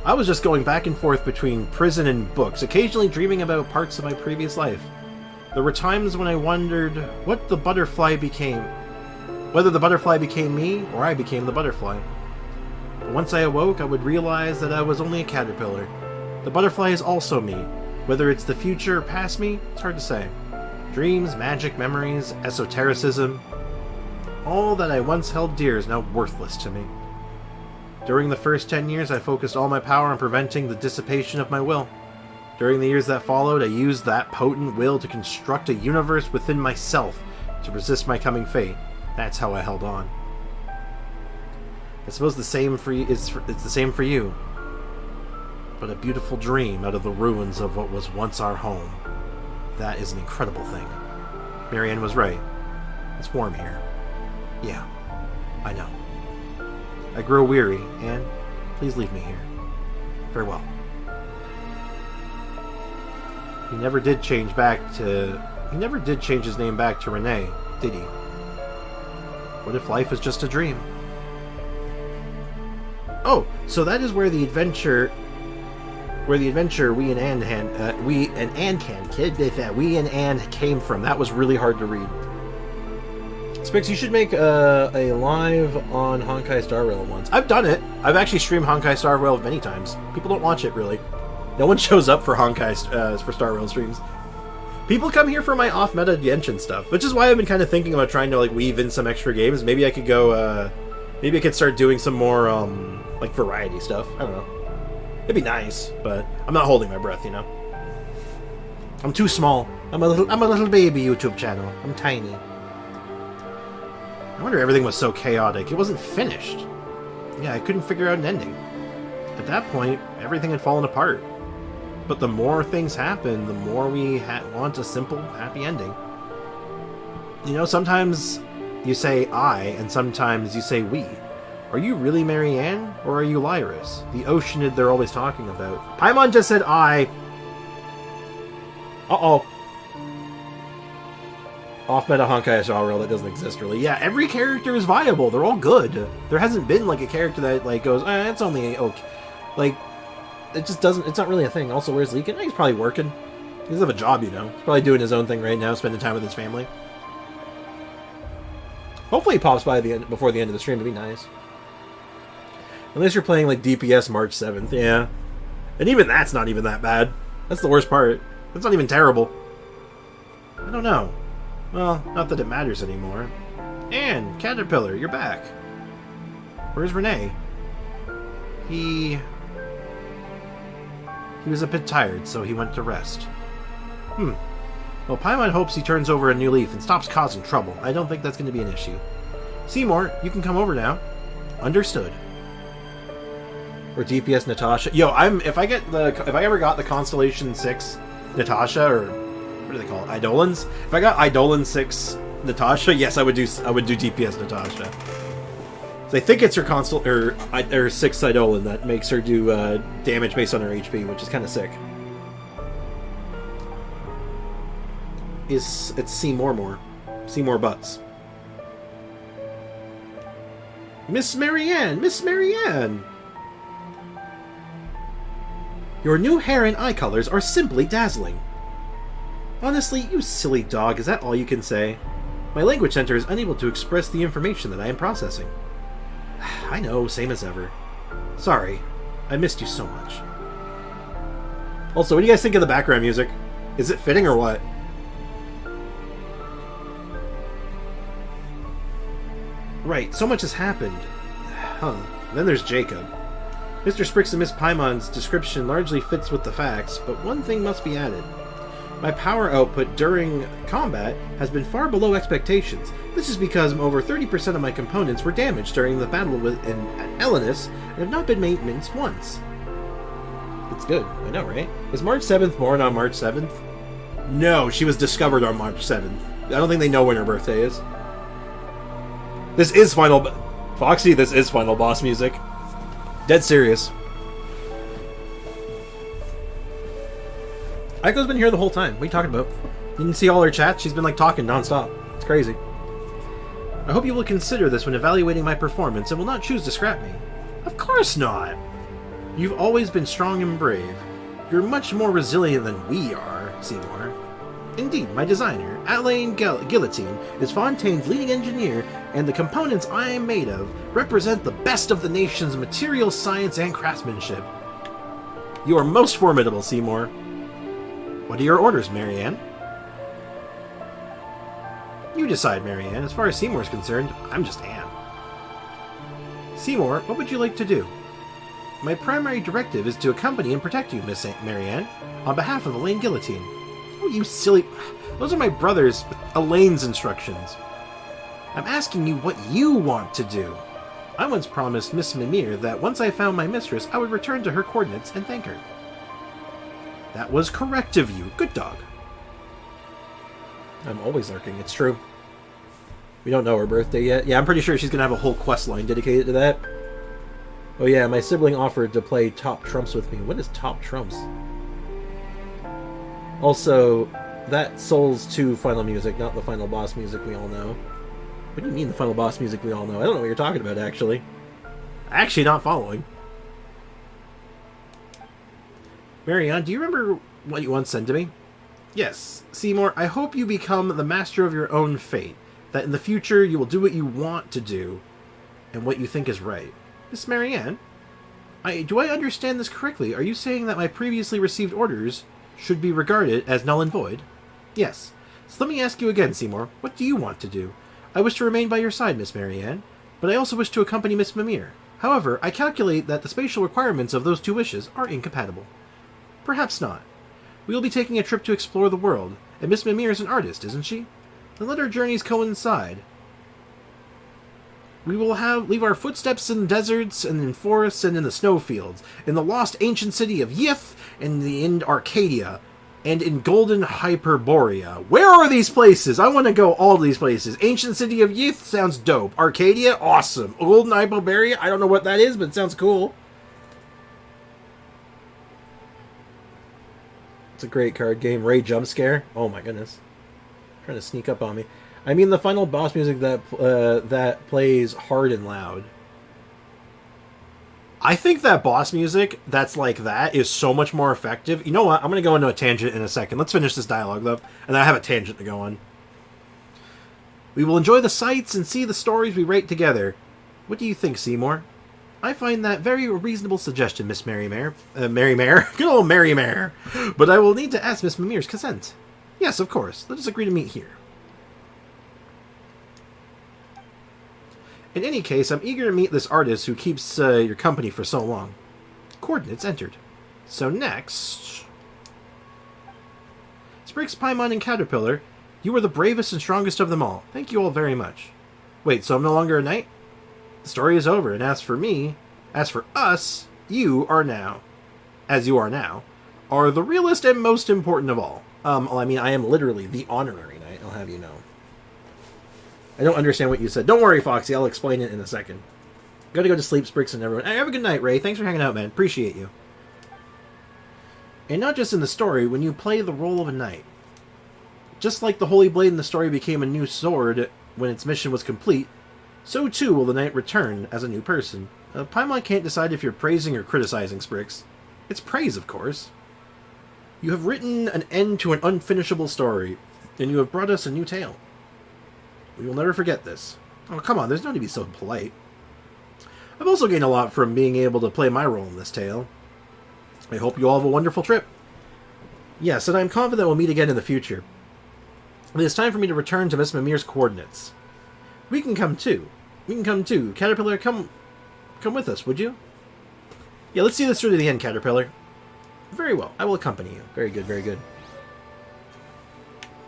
I was just going back and forth between prison and books, occasionally dreaming about parts of my previous life. There were times when I wondered whether the butterfly became me, or I became the butterfly. But once I awoke, I would realize that I was only a caterpillar. The butterfly is also me. Whether it's the future or past me, it's hard to say. Dreams, magic, memories, esotericism. All that I once held dear is now worthless to me. During the first 10 years, I focused all my power on preventing the dissipation of my will. During the years that followed, I used that potent will to construct a universe within myself to resist my coming fate. That's how I held on. I suppose the same for you, it's the same for you. But a beautiful dream out of the ruins of what was once our home. That is an incredible thing. Marianne was right. It's warm here. Yeah, I know. I grow weary, and please leave me here. Farewell. He never did change his name back to Renee, did he? What if life is just a dream? Oh, so that is where the adventure we and Anne came from. That was really hard to read. Spix, you should make a live on Honkai Star Rail once. I've done it. I've actually streamed Honkai Star Rail many times. People don't watch it, really. No one shows up for for Star Rail streams. People come here for my off-meta Genshin stuff, which is why I've been kind of thinking about trying to like weave in some extra games. Maybe I could go, maybe I could start doing some more, like, variety stuff. I don't know. It'd be nice, but I'm not holding my breath, you know? I'm too small. I'm a little baby YouTube channel. I'm tiny. No wonder everything was so chaotic. It wasn't finished. Yeah, I couldn't figure out an ending. At that point, everything had fallen apart. But the more things happen, the more we want a simple, happy ending. You know, sometimes you say I, and sometimes you say we. Are you really Marianne, or are you Lyris, the Oceanid they're always talking about? Paimon just said I. Uh-oh. Off-meta Honkai genre that doesn't exist, really. Yeah, every character is viable. They're all good. There hasn't been, like, a character that, like, goes, it's only okay. Like, it just doesn't... It's not really a thing. Also, where's Leakin? He's probably working. He doesn't have a job, you know. He's probably doing his own thing right now, spending time with his family. Hopefully he pops by before the end of the stream. It'd be nice. Unless you're playing, like, DPS March 7th. Yeah. And even that's not even that bad. That's the worst part. That's not even terrible. I don't know. Well, not that it matters anymore. And Caterpillar, you're back. Where's Renee? He was a bit tired, so he went to rest. Well, Paimon hopes he turns over a new leaf and stops causing trouble. I don't think that's going to be an issue. Seymour, you can come over now. Understood. Or DPS Natasha. Yo, if I ever got the Constellation 6 Natasha, or what do they call it? Eidolons? If I got Eidolon 6 Natasha, yes, I would do DPS Natasha. So I think it's her or 6 Eidolon that makes her do damage based on her HP, which is kind of sick. It's Seymour Butts. Miss Marianne! Your new hair and eye colors are simply dazzling. Honestly, you silly dog, is that all you can say? My language center is unable to express the information that I am processing. I know, same as ever. Sorry, I missed you so much. Also, what do you guys think of the background music? Is it fitting or what? Right, so much has happened. Huh. Then there's Jacob. Mr. Sprix and Miss Paimon's description largely fits with the facts, but one thing must be added. My power output during combat has been far below expectations. This is because over 30% of my components were damaged during the battle in Elenus and have not been maintenance once. It's good, I know, right? Is March 7th born on March 7th? No, she was discovered on March 7th. I don't think they know when her birthday is. This is Foxy, this is final boss music. Dead serious. Aiko's been here the whole time. What are you talking about? You didn't see all her chats? She's been, like, talking nonstop. It's crazy. I hope you will consider this when evaluating my performance and will not choose to scrap me. Of course not! You've always been strong and brave. You're much more resilient than we are, Seymour. Indeed, my designer, Alain Guillotine, is Fontaine's leading engineer, and the components I am made of represent the best of the nation's material science and craftsmanship. You are most formidable, Seymour. What are your orders, Marianne? You decide, Marianne. As far as Seymour's concerned, I'm just Anne. Seymour, what would you like to do? My primary directive is to accompany and protect you, Miss Marianne, on behalf of Alain Guillotine. Oh, you silly... Those are my brother's, Elaine's instructions. I'm asking you what you want to do. I once promised Miss Mimir that once I found my mistress, I would return to her coordinates and thank her. That was correct of you. Good dog. I'm always lurking. It's true. We don't know her birthday yet. Yeah, I'm pretty sure she's going to have a whole quest line dedicated to that. Oh yeah, my sibling offered to play Top Trumps with me. What is Top Trumps? Also, that Souls 2 final music, not the final boss music we all know. What do you mean the final boss music we all know? I don't know what you're talking about, actually. Actually not following. Marianne, do you remember what you once said to me? Yes. Seymour, I hope you become the master of your own fate. That in the future you will do what you want to do and what you think is right. Miss Marianne, do I understand this correctly? Are you saying that my previously received orders should be regarded as null and void? Yes. So let me ask you again, Seymour. What do you want to do? I wish to remain by your side, Miss Marianne, but I also wish to accompany Miss Mimir. However, I calculate that the spatial requirements of those two wishes are incompatible. Perhaps not. We will be taking a trip to explore the world, and Miss Mimir is an artist, isn't she? Then let our journeys coincide. We will leave our footsteps in deserts and in forests and in the snowfields, in the lost ancient city of Yith, in Arcadia, and in golden Hyperborea. Where are these places? I want to go all these places. Ancient city of Yith sounds dope. Arcadia, awesome. Golden Hyperborea, I don't know what that is, but it sounds cool. It's a great card game. Ray jump scare. Oh my goodness. Trying to sneak up on me. I mean the final boss music that plays hard and loud. I think that boss music that's like that is so much more effective. You know what? I'm going to go into a tangent in a second. Let's finish this dialogue, though, and then I have a tangent to go on. We will enjoy the sights and see the stories we write together. What do you think, Seymour? I find that very reasonable suggestion, Miss Mary Mare. Mary Mare? Good old Mary Mare. But I will need to ask Miss Mimir's consent. Yes, of course. Let us agree to meet here. In any case, I'm eager to meet this artist who keeps your company for so long. Coordinates entered. So next... Spriggs, Paimon, and Caterpillar, you were the bravest and strongest of them all. Thank you all very much. Wait, so I'm no longer a knight? The story is over, and as for us, you are now, are the realest and most important of all. Well, I mean, I am literally the honorary knight, I'll have you know. I don't understand what you said. Don't worry, Foxy. I'll explain it in a second. Gotta go to sleep, Spriggs, and everyone. Hey, have a good night, Ray. Thanks for hanging out, man. Appreciate you. And not just in the story, when you play the role of a knight. Just like the Holy Blade in the story became a new sword when its mission was complete, so too will the knight return as a new person. Paimon can't decide if you're praising or criticizing, Spriggs. It's praise, of course. You have written an end to an unfinishable story, and you have brought us a new tale. We will never forget this. Oh, come on, there's no need to be so polite. I've also gained a lot from being able to play my role in this tale. I hope you all have a wonderful trip. Yes, and I'm confident we'll meet again in the future. It is time for me to return to Miss Mimir's coordinates. We can come too. Caterpillar, come with us, would you? Yeah, let's see this through to the end, Caterpillar. Very well, I will accompany you. Very good, very good.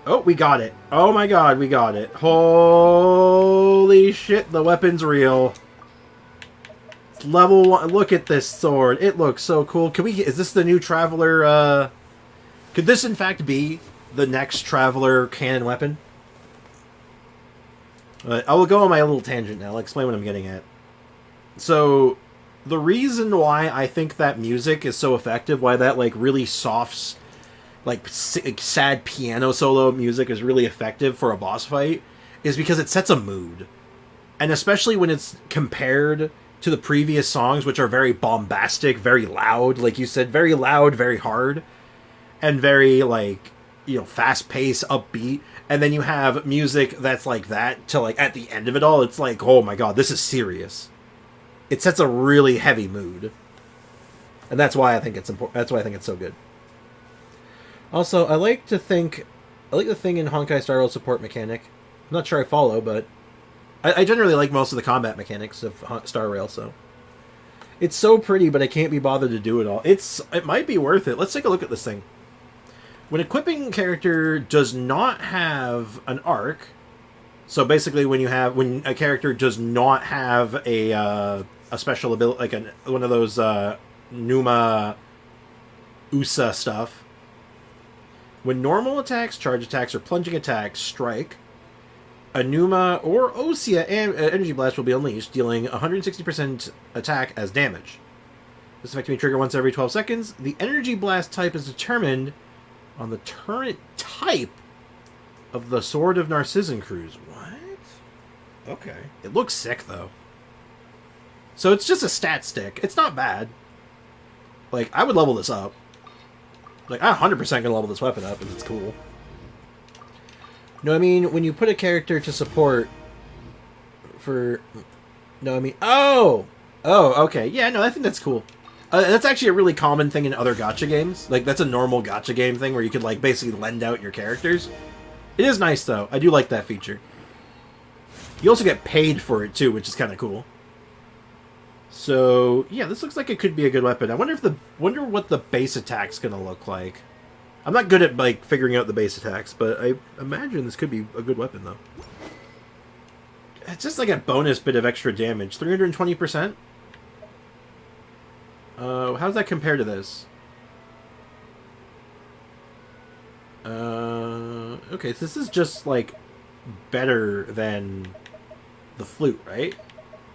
Oh, we got it. Oh my god, we got it. Holy shit, the weapon's real. It's level 1. Look at this sword. It looks so cool. Is this the new Traveler, could this in fact be the next Traveler cannon weapon? I will go on my little tangent now. I'll explain what I'm getting at. So, the reason why I think that music is so effective, why that, like, really soft, like, sad piano solo music is really effective for a boss fight, is because it sets a mood. And especially when it's compared to the previous songs, which are very bombastic, very loud, like you said, very loud, very hard, and very, like, you know, fast-paced, upbeat, and then you have music that's like that to, like, at the end of it all, it's like, oh my god, this is serious. It sets a really heavy mood. And that's why I think it's important. That's why I think it's so good. Also, I like the thing in Honkai Star Rail support mechanic. I'm not sure I follow, but I generally like most of the combat mechanics of Star Rail, so. It's so pretty, but I can't be bothered to do it all. It might be worth it. Let's take a look at this thing. When equipping a character does not have an arc, so basically when a character does not have a special ability, like one of those Numa USA stuff, when normal attacks, charge attacks, or plunging attacks strike, a Numa or Osea energy blast will be unleashed, dealing 160% attack as damage. This effect may trigger once every 12 seconds. The energy blast type is determined on the turret type of the Sword of Narcissan Cruise. What? Okay. It looks sick, though. So it's just a stat stick. It's not bad. Like, I would level this up. Like, I'm 100% gonna level this weapon up, because it's cool. No, I mean, when you put a character to support for... No, I mean... Oh! Oh, okay. Yeah, no, I think that's cool. That's actually a really common thing in other gacha games. Like, that's a normal gacha game thing where you could, like, basically lend out your characters. It is nice, though. I do like that feature. You also get paid for it, too, which is kind of cool. So, yeah, this looks like it could be a good weapon. I wonder what the base attack's gonna look like. I'm not good at, like, figuring out the base attacks, but I imagine this could be a good weapon, though. It's just like a bonus bit of extra damage. 320%? How does that compare to this? Okay, so this is just, like, better than the flute, right?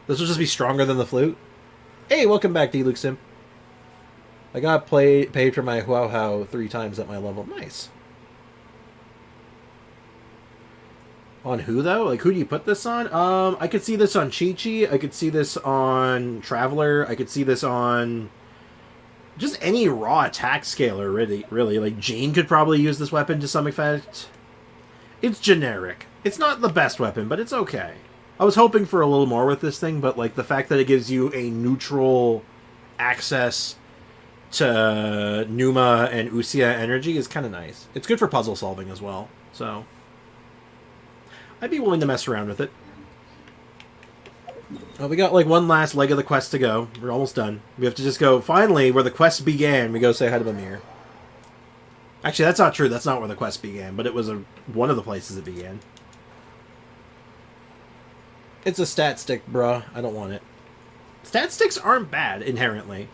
This will just be stronger than the flute? Hey, welcome back, D. Luke Sim. I got paid for my Wow How 3 times at my level. Nice. On who, though? Like, who do you put this on? I could see this on Chi-Chi. I could see this on Traveler. I could see this on just any raw attack scaler, really. Like, Jean could probably use this weapon to some effect. It's generic. It's not the best weapon, but it's okay. I was hoping for a little more with this thing, but, like, the fact that it gives you a neutral access to Numa and Usia energy is kind of nice. It's good for puzzle solving as well, so I'd be willing to mess around with it. We got like one last leg of the quest to go. We're almost done. We have to just go, finally, where the quest began, we go say hi to Mimir. Actually, that's not true. That's not where the quest began, but it was one of the places it began. It's a stat stick, bruh. I don't want it. Stat sticks aren't bad, inherently.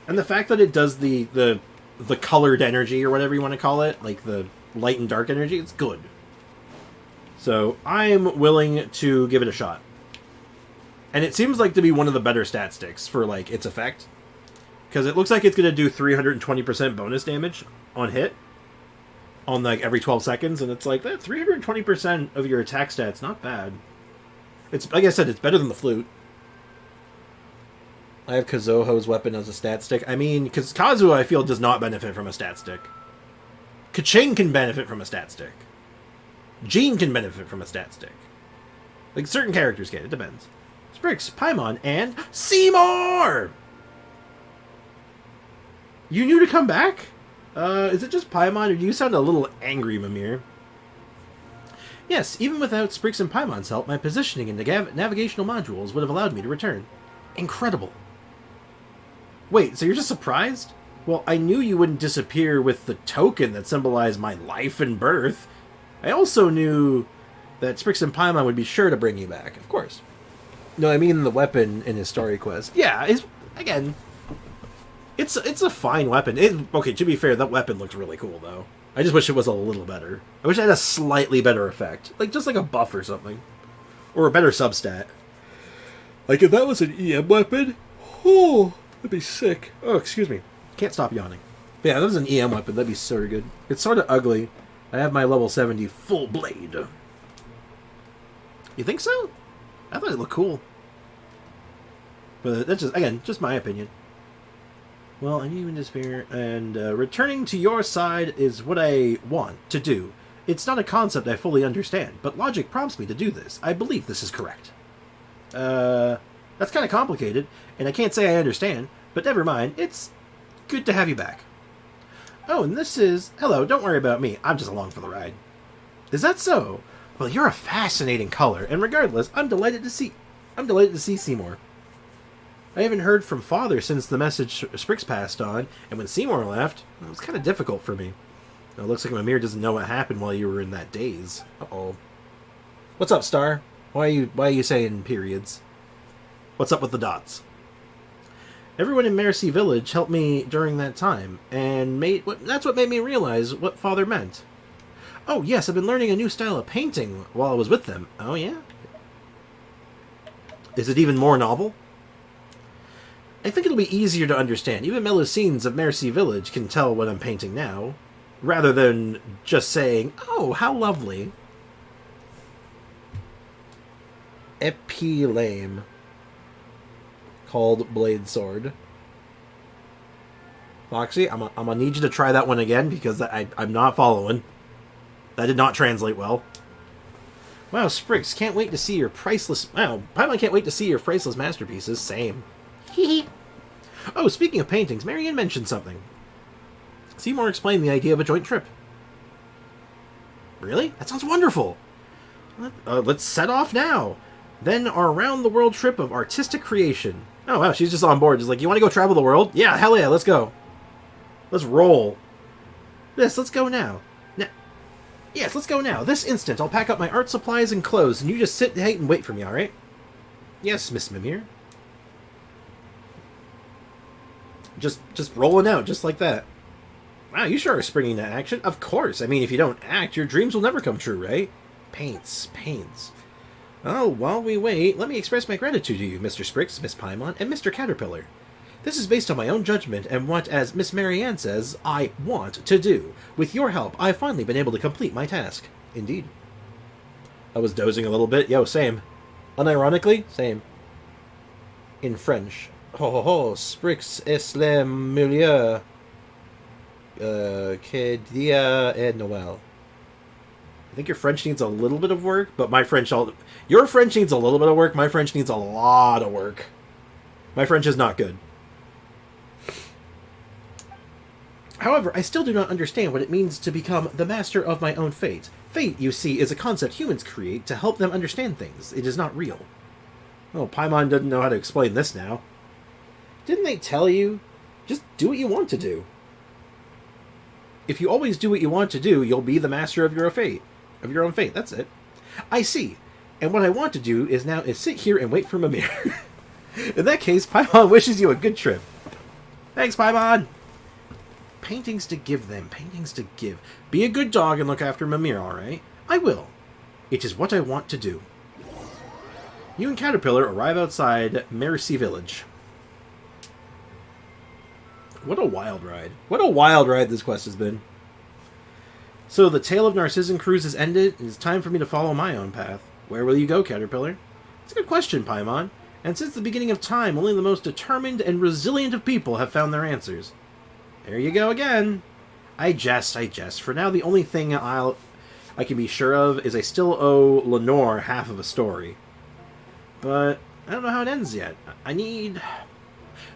And the fact that it does the colored energy, or whatever you want to call it, like the light and dark energy, it's good. So, I'm willing to give it a shot. And it seems like to be one of the better stat sticks for, like, its effect. Because it looks like it's going to do 320% bonus damage on hit. On, like, every 12 seconds. And it's like, that 320% of your attack stats, not bad. It's, like I said, it's better than the flute. I have Kazuho's weapon as a stat stick. I mean, because Kazuo, I feel, does not benefit from a stat stick. Kaching can benefit from a stat stick. Jean can benefit from a stat stick. Like, certain characters can. It depends. Sprix, Paimon, and Seymour! You knew to come back? Is it just Paimon, or do you sound a little angry, Mimir? Yes, even without Sprix and Paimon's help, my positioning in the navigational modules would have allowed me to return. Incredible. Wait, so you're just surprised? Well, I knew you wouldn't disappear with the token that symbolized my life and birth. I also knew that Sprix and Paimon would be sure to bring you back, of course. No, I mean the weapon in his story quest. Yeah, it's a fine weapon. Okay, to be fair, that weapon looks really cool, though. I just wish it was a little better. I wish it had a slightly better effect. Like, just like a buff or something. Or a better substat. Like, if that was an EM weapon, oh, that'd be sick. Oh, excuse me. Can't stop yawning. But yeah, if that was an EM weapon, that'd be sort of good. It's sort of ugly. I have my level 70 full blade. You think so? I thought it looked cool. But that's just, again, just my opinion. Well, I need in despair, and returning to your side is what I want to do. It's not a concept I fully understand, but logic prompts me to do this. I believe this is correct. That's kind of complicated, and I can't say I understand, but never mind, it's good to have you back. Oh, and this is... Hello, don't worry about me, I'm just along for the ride. Is that so? Well, you're a fascinating color, and regardless, I'm delighted to see Seymour. I haven't heard from Father since the message Sprix passed on, and when Seymour left, it was kind of difficult for me. It looks like Mimir doesn't know what happened while you were in that daze. Uh-oh. What's up, Star? Why are you saying periods? What's up with the dots? Everyone in Mercy Village helped me during that time, and that's what made me realize what Father meant. Oh, yes, I've been learning a new style of painting while I was with them. Oh, yeah? Is it even more novel? I think it'll be easier to understand. Even Melusines of Mercy Village can tell what I'm painting now, rather than just saying, oh, how lovely. Epilame. Called Blade Sword. Foxy, I'm gonna need you to try that one again, because I'm not following. That did not translate well. Wow, Sprix, can't wait to see your priceless... Wow, Paimon can't wait to see your priceless masterpieces. Same. Hee. Oh, speaking of paintings, Marianne mentioned something. Seymour explained the idea of a joint trip. Really? That sounds wonderful. Let's set off now. Then our round-the-world trip of artistic creation. Oh, wow, she's just on board. Just like, you want to go travel the world? Yeah, hell yeah, let's go. Let's roll. Yes, let's go now. Yes, let's go now. This instant, I'll pack up my art supplies and clothes, and you just sit tight and wait for me, alright? Yes, Miss Mimir. Just rolling out, just like that. Wow, you sure are springing into action. Of course. I mean, if you don't act, your dreams will never come true, right? Paints. Oh, while we wait, let me express my gratitude to you, Mr. Sprix, Miss Paimon, and Mr. Caterpillar. This is based on my own judgment and what, as Miss Marianne says, I want to do. With your help, I've finally been able to complete my task. Indeed. I was dozing a little bit. Yo, same. Unironically, same. In French. Sprix es le milieu que dia et Noël. I think your French needs a little bit of work, but my French... Your French needs a little bit of work, my French needs a lot of work. My French is not good. However, I still do not understand what it means to become the master of my own fate. Fate, you see, is a concept humans create to help them understand things. It is not real. Oh, Paimon doesn't know how to explain this now. Didn't they tell you? Just do what you want to do. If you always do what you want to do, you'll be the master of your fate. Of your own fate, that's it. I see. And what I want to do is sit here and wait for Mimir. In that case, Paimon wishes you a good trip. Thanks, Paimon! Paintings to give them. Paintings to give. Be a good dog and look after Mimir, alright? I will. It is what I want to do. You and Caterpillar arrive outside Mercy Village. What a wild ride. What a wild ride this quest has been. So the tale of Narcissan Cruise has ended. It is time for me to follow my own path. Where will you go, Caterpillar? It's a good question, Paimon. And since the beginning of time, only the most determined and resilient of people have found their answers. There you go again. I jest. For now, the only thing I can be sure of is I still owe Lenore half of a story. But I don't know how it ends yet.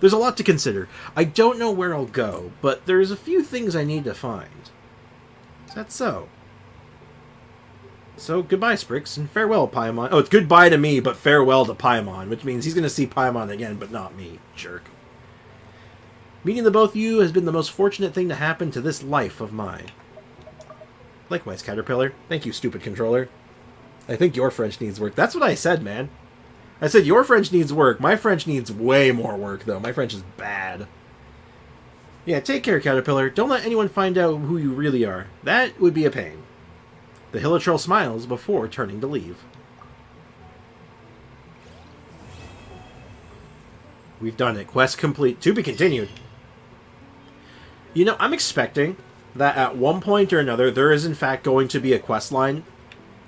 There's a lot to consider. I don't know where I'll go, but there's a few things I need to find. Is that so? So, goodbye, Sprix, and farewell, Paimon. Oh, it's goodbye to me, but farewell to Paimon, which means he's going to see Paimon again, but not me, jerk. Meeting the both of you has been the most fortunate thing to happen to this life of mine. Likewise, Caterpillar. Thank you, stupid controller. I think your French needs work. That's what I said, man. I said your French needs work. My French needs way more work, though. My French is bad. Yeah, take care, Caterpillar. Don't let anyone find out who you really are. That would be a pain. The Hilichurl smiles before turning to leave. We've done it. Quest complete. To be continued. You know, I'm expecting that at one point or another, there is in fact going to be a quest line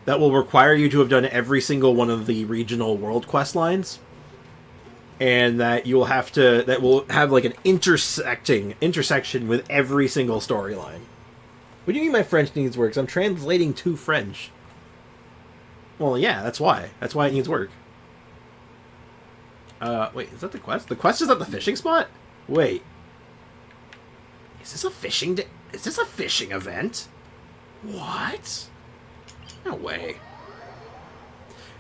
that will require you to have done every single one of the regional world quest lines. And that you will have to... That will have like an intersection with every single storyline. What do you mean my French needs work? 'Cause I'm translating to French. Well, yeah, that's why. That's why it needs work. Wait, is that the quest? The quest is at the fishing spot? Wait. Is this a fishing is this a fishing event? What? No way.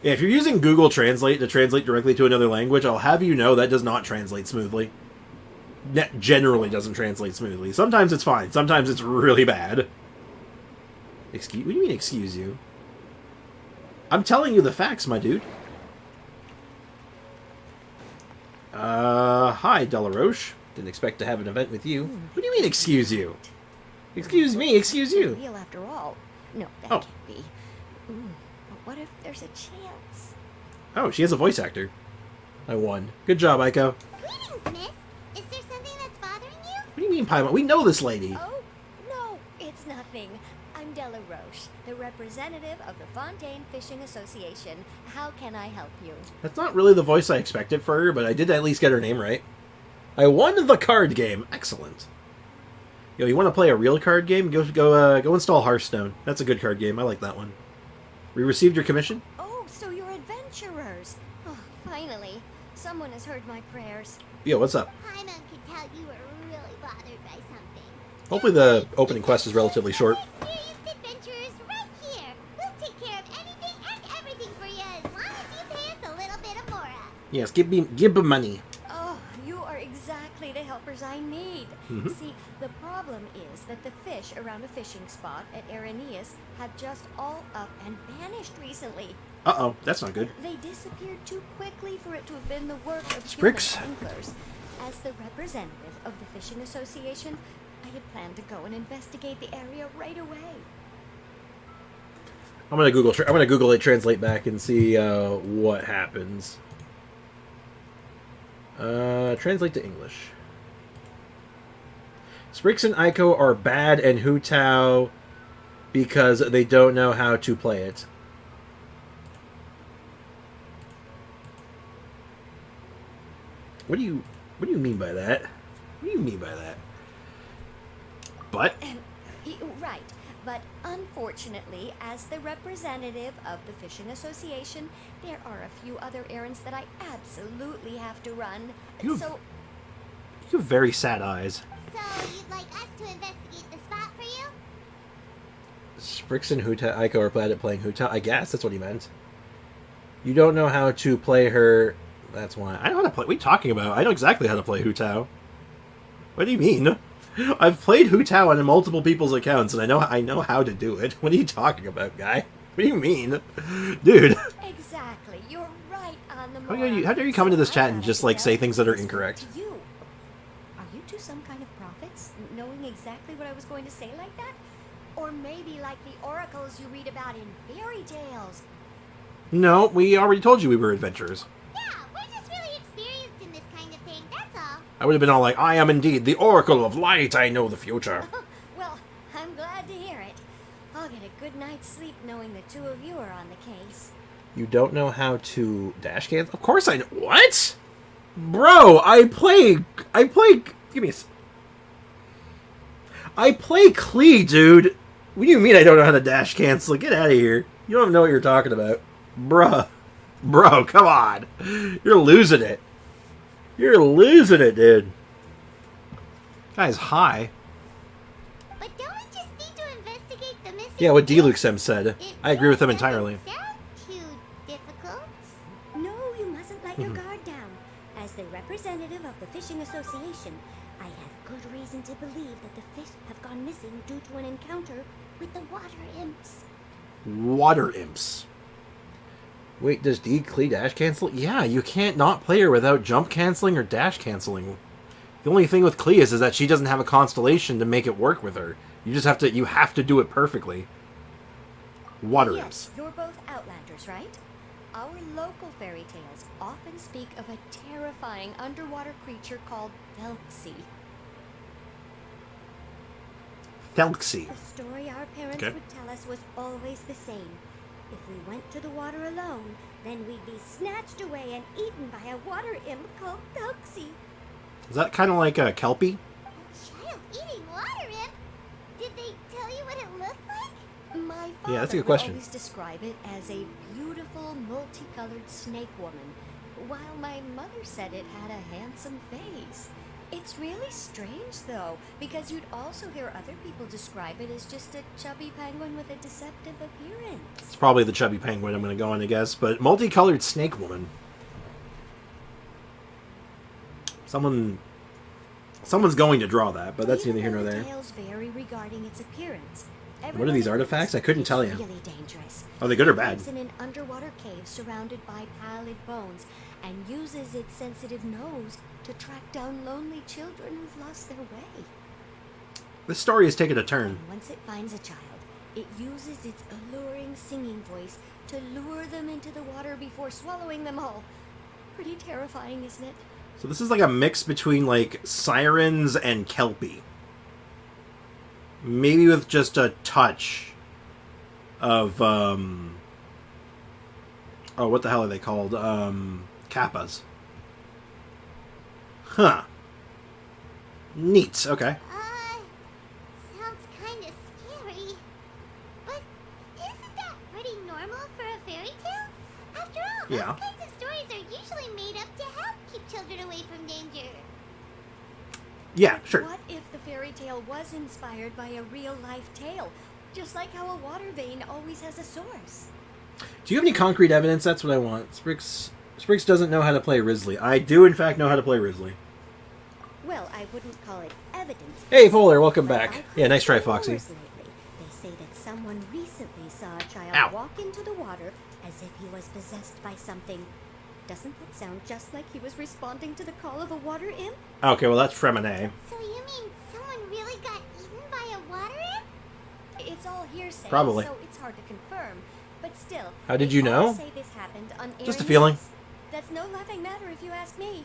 Yeah, if you're using Google Translate to translate directly to another language, I'll have you know that does not translate smoothly. That generally doesn't translate smoothly. Sometimes it's fine. Sometimes it's really bad. What do you mean, excuse you? I'm telling you the facts, my dude. Hi, Delaroche. Didn't expect to have an event with you. What do you mean, excuse you? Excuse me, excuse you. Real after all. No, that Oh. can't be. Ooh, but what if there's a chance? Oh, she has a voice actor. I won. Good job, Aiko. Greetings, miss. Is there something that's bothering you? What do you mean, Paimon? We know this lady. Oh, no, it's nothing. I'm Della Roche, the representative of the Fontaine Fishing Association. How can I help you? That's not really the voice I expected for her, but I did at least get her name right. I won the card game. Excellent. Yo, you want to play a real card game? Go install Hearthstone. That's a good card game. I like that one. We received your commission? Oh, so you're adventurers. Oh, finally. Someone has heard my prayers. Yo, what's up? Paimon could tell you were really bothered by something. Hopefully the opening quest is relatively short. Experienced adventurers right here. We'll take care of anything and everything for you as long as you pay us a little bit of mora. Yes, give me money. Oh, you are exactly the helpers I need. Mhm. See, The problem is that the fish around a fishing spot at Irenaeus have just all up and vanished recently. Uh-oh, that's not good. They disappeared too quickly for it to have been the work of Spriggs. human anglers. As the representative of the Fishing Association, I had planned to go and investigate the area right away. I'm gonna Google it, translate back, and see what happens. Translate to English. Spriggs and Aiko are bad and Hu Tao because they don't know how to play it. What do you mean by that? What do you mean by that? But Right, but unfortunately, as the representative of the Fishing Association, there are a few other errands that I absolutely have to run. You- So, you have very sad eyes. So you'd like us to investigate the spot for you? Spriggs and Aiko are bad at playing Hu Tao. I guess that's what he meant. You don't know how to play her. That's why. I know how to play. What are you talking about? I know exactly how to play Hu Tao. What do you mean? I've played Hu Tao on multiple people's accounts, and I know how to do it. What are you talking about, guy? What do you mean, dude? exactly, you're right on the How mark. dare you come into this So chat I and thought just I like could say things that are ask incorrect? to you. Are you two some kind of prophets, knowing exactly what I was going to say like that? Or maybe like the oracles you read about in fairy tales? No, we already told you we were adventurers. Yeah, we're just really experienced in this kind of thing, that's all. I would have been all like, I am indeed the Oracle of Light. I know the future. Well, I'm glad to hear it. I'll get a good night's sleep knowing the two of you are on the case. You don't know how to dash cancel? Of course I know. What? Bro, I play. Give me a. I play Klee, dude. What do you mean I don't know how to dash cancel? Get out of here. You don't know what you're talking about. Bruh. Bro, come on. You're losing it. You're losing it, dude. Guy's high. But don't we just need to investigate the missing Yeah, what fish? Deluxem said. It I agree with him really entirely. doesn't sound too difficult. No, you mustn't let your guard down. As the representative of the Fishing Association, I have good reason to believe that the fish have gone missing due to an encounter with the water imps. Water imps. Wait, does D Klee dash cancel? Yeah, you can't not play her without jump canceling or dash canceling. The only thing with Klee is that she doesn't have a constellation to make it work with her. You just have to do it perfectly. Water Yes, imps. you're both Outlanders, right? Our local fairy tales often speak of a terrifying underwater creature called Thelxie. Thelxie. The story our parents Okay. would tell us was always the same. If we went to the water alone, then we'd be snatched away and eaten by a water imp called Thelxie. Is that kind of like a Kelpie? A child eating water imp? Did they tell you what it looked like? My father Yeah, that's a good would question. always describe it as a beautiful, multicolored snake woman, while my mother said it had a handsome face. It's really strange, though, because you'd also hear other people describe it as just a chubby penguin with a deceptive appearance. It's probably the chubby penguin I'm going to go on to guess, but multicolored snake woman. Someone's going to draw that, but that's neither here nor Even though there. the tales vary regarding its appearance. What are these artifacts? I couldn't tell you. Really dangerous. Are they good or It bad? lives in an underwater cave surrounded by pallid bones and uses its sensitive nose to track down lonely children who've lost their way. This story has taken a turn. And once it finds a child, it uses its alluring singing voice to lure them into the water before swallowing them all. Pretty terrifying, isn't it? So this is like a mix between like sirens and Kelpie. Maybe with just a touch of oh, what the hell are they called? Kappas. Huh. Neat. Okay. Sounds kind of scary. But isn't that pretty normal for a fairy tale? After all, those Yeah. kinds of stories are usually made up to help keep children away from danger. Yeah, sure. What if the fairy tale was inspired by a real-life tale? Just like how a water vein always has a source. Do you have any concrete evidence? That's what I want. Spriggs doesn't know how to play Risley. I do, in fact, know how to play Risley. Well, I wouldn't call it evidence. evidence. Hey, Polar, welcome But back. I've Yeah, nice try, heard Foxy. rumors lately. They say that someone recently saw a child Ow. walk into the water as if he was possessed by something. Doesn't that sound just like he was responding to the call of a water imp? Okay, well that's Freminet. So you mean someone really got eaten by a water imp? It's all hearsay, Probably. so it's hard to confirm. But still, How did they you all know? say this happened on Just a Aaron feeling. Woods. That's no laughing matter if you ask me.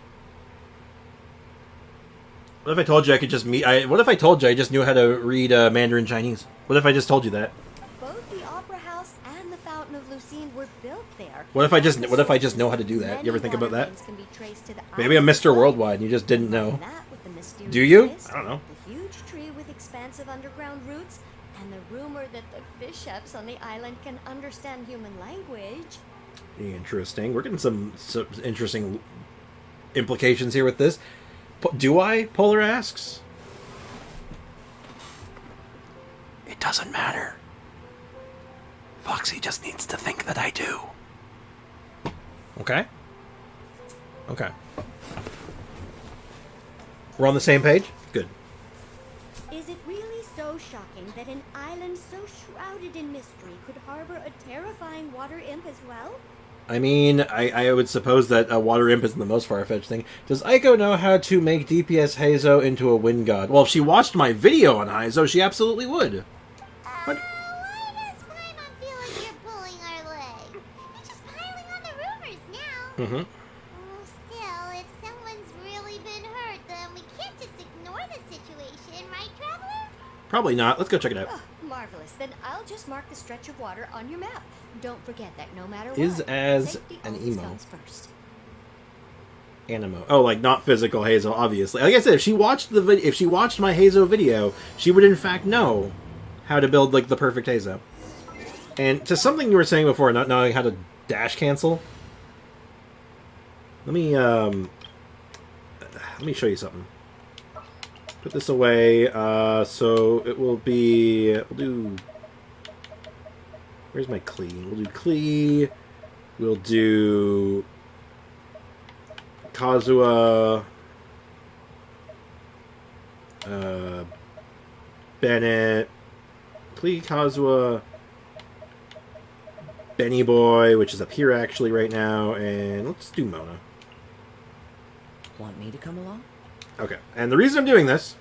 What if I told you I could just meet? What if I told you I just knew how to read Mandarin Chinese? What if I just told you that? Both the Opera House and the Fountain of Lucine were built there. What if I just know how to do that? You ever think about that? Maybe I'm Mr. Worldwide and you just didn't know. Do you? I don't know. The huge tree with expansive underground roots, and the rumor that the fish chefs on the island can understand human language. Interesting. We're getting some interesting implications here with this. Do I? Polar asks. It doesn't matter. Foxy just needs to think that I do. Okay. Okay. We're on the same page? Good. Is it really so shocking that an island so shrouded in mystery could harbor a terrifying water imp as well? I mean, I would suppose that a water imp isn't the most far-fetched thing. Does Aiko know how to make DPS Heizo into a wind god? Well, if she watched my video on Heizo, she absolutely would. What? Why does Paimon feel like you're pulling our leg? You're just piling on the rumors now. Mm-hmm. Well, still, if someone's really been hurt, then we can't just ignore the situation, right, Traveler? Probably not. Let's go check it out. Oh, marvelous. Then I'll just mark the stretch of water on your map. Don't forget that no matter Is what, as safety an always emo. comes first. Animo. Oh, like not physical Heizo, obviously. Like I said, if she watched my Heizo video, she would in fact know how to build like the perfect Heizo. And to something you were saying before, not knowing how to dash cancel. Let me show you something. Put this away. So it will be. We'll do. Where's my Klee? We'll do Klee. We'll do Kazuha. Bennett. Klee, Kazuha. Benny Boy, which is up here actually right now, and let's do Mona. Want me to come along? Okay, and the reason I'm doing this,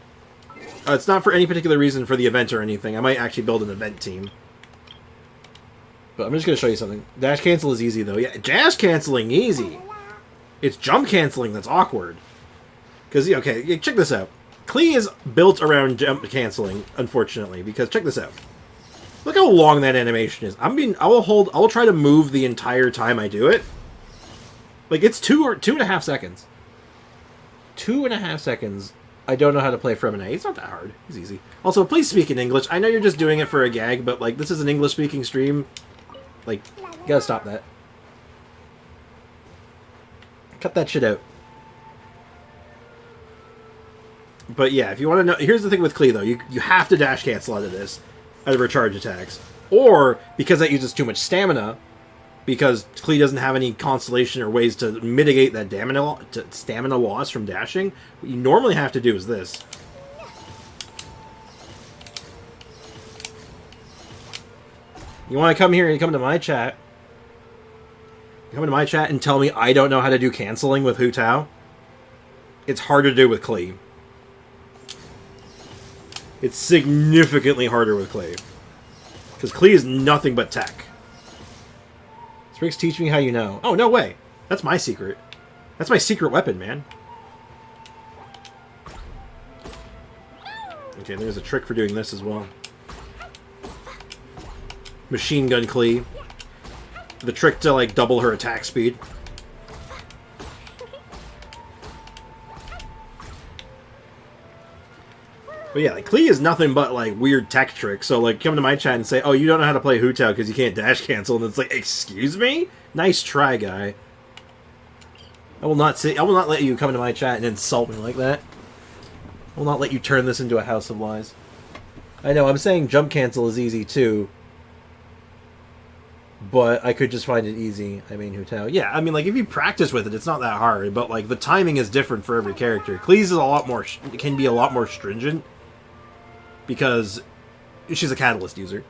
it's not for any particular reason for the event or anything. I might actually build an event team. But I'm just going to show you something. Dash cancel is easy, though. Yeah, dash canceling, easy. It's jump canceling that's awkward. Because, okay, check this out. Klee is built around jump canceling, unfortunately, because check this out. Look how long that animation is. I will try to move the entire time I do it. Like, it's 2.5 seconds. 2.5 seconds. I don't know how to play Freminet. It's not that hard. It's easy. Also, please speak in English. I know you're just doing it for a gag, but, like, this is an English-speaking stream. Like, you gotta stop that. Cut that shit out. But yeah, if you want to know... Here's the thing with Klee, though. You have to dash cancel out of this. Out of her charge attacks. Or, because that uses too much stamina, because Klee doesn't have any constellation or ways to mitigate that stamina loss from dashing, what you normally have to do is this. You want to come here and come to my chat. Come to my chat and tell me I don't know how to do canceling with Hu Tao? It's harder to do with Klee. It's significantly harder with Klee. Because Klee is nothing but tech. Spriggs, teach me how you know. Oh, no way. That's my secret. That's my secret weapon, man. Okay, there's a trick for doing this as well. Machine gun Klee. The trick to, like, double her attack speed. But yeah, like, Klee is nothing but, like, weird tech tricks. So, like, come to my chat and say, oh, you don't know how to play Hu Tao because you can't dash cancel. And it's like, excuse me? Nice try, guy. I will not let you come to my chat and insult me like that. I will not let you turn this into a house of lies. I know, I'm saying jump cancel is easy, too. but I could just find it easy. I mean, Hutao. Yeah, I mean, like, if you practice with it, it's not that hard, but, like, the timing is different for every character. Klee's is a lot more, can be a lot more stringent, because she's a catalyst user.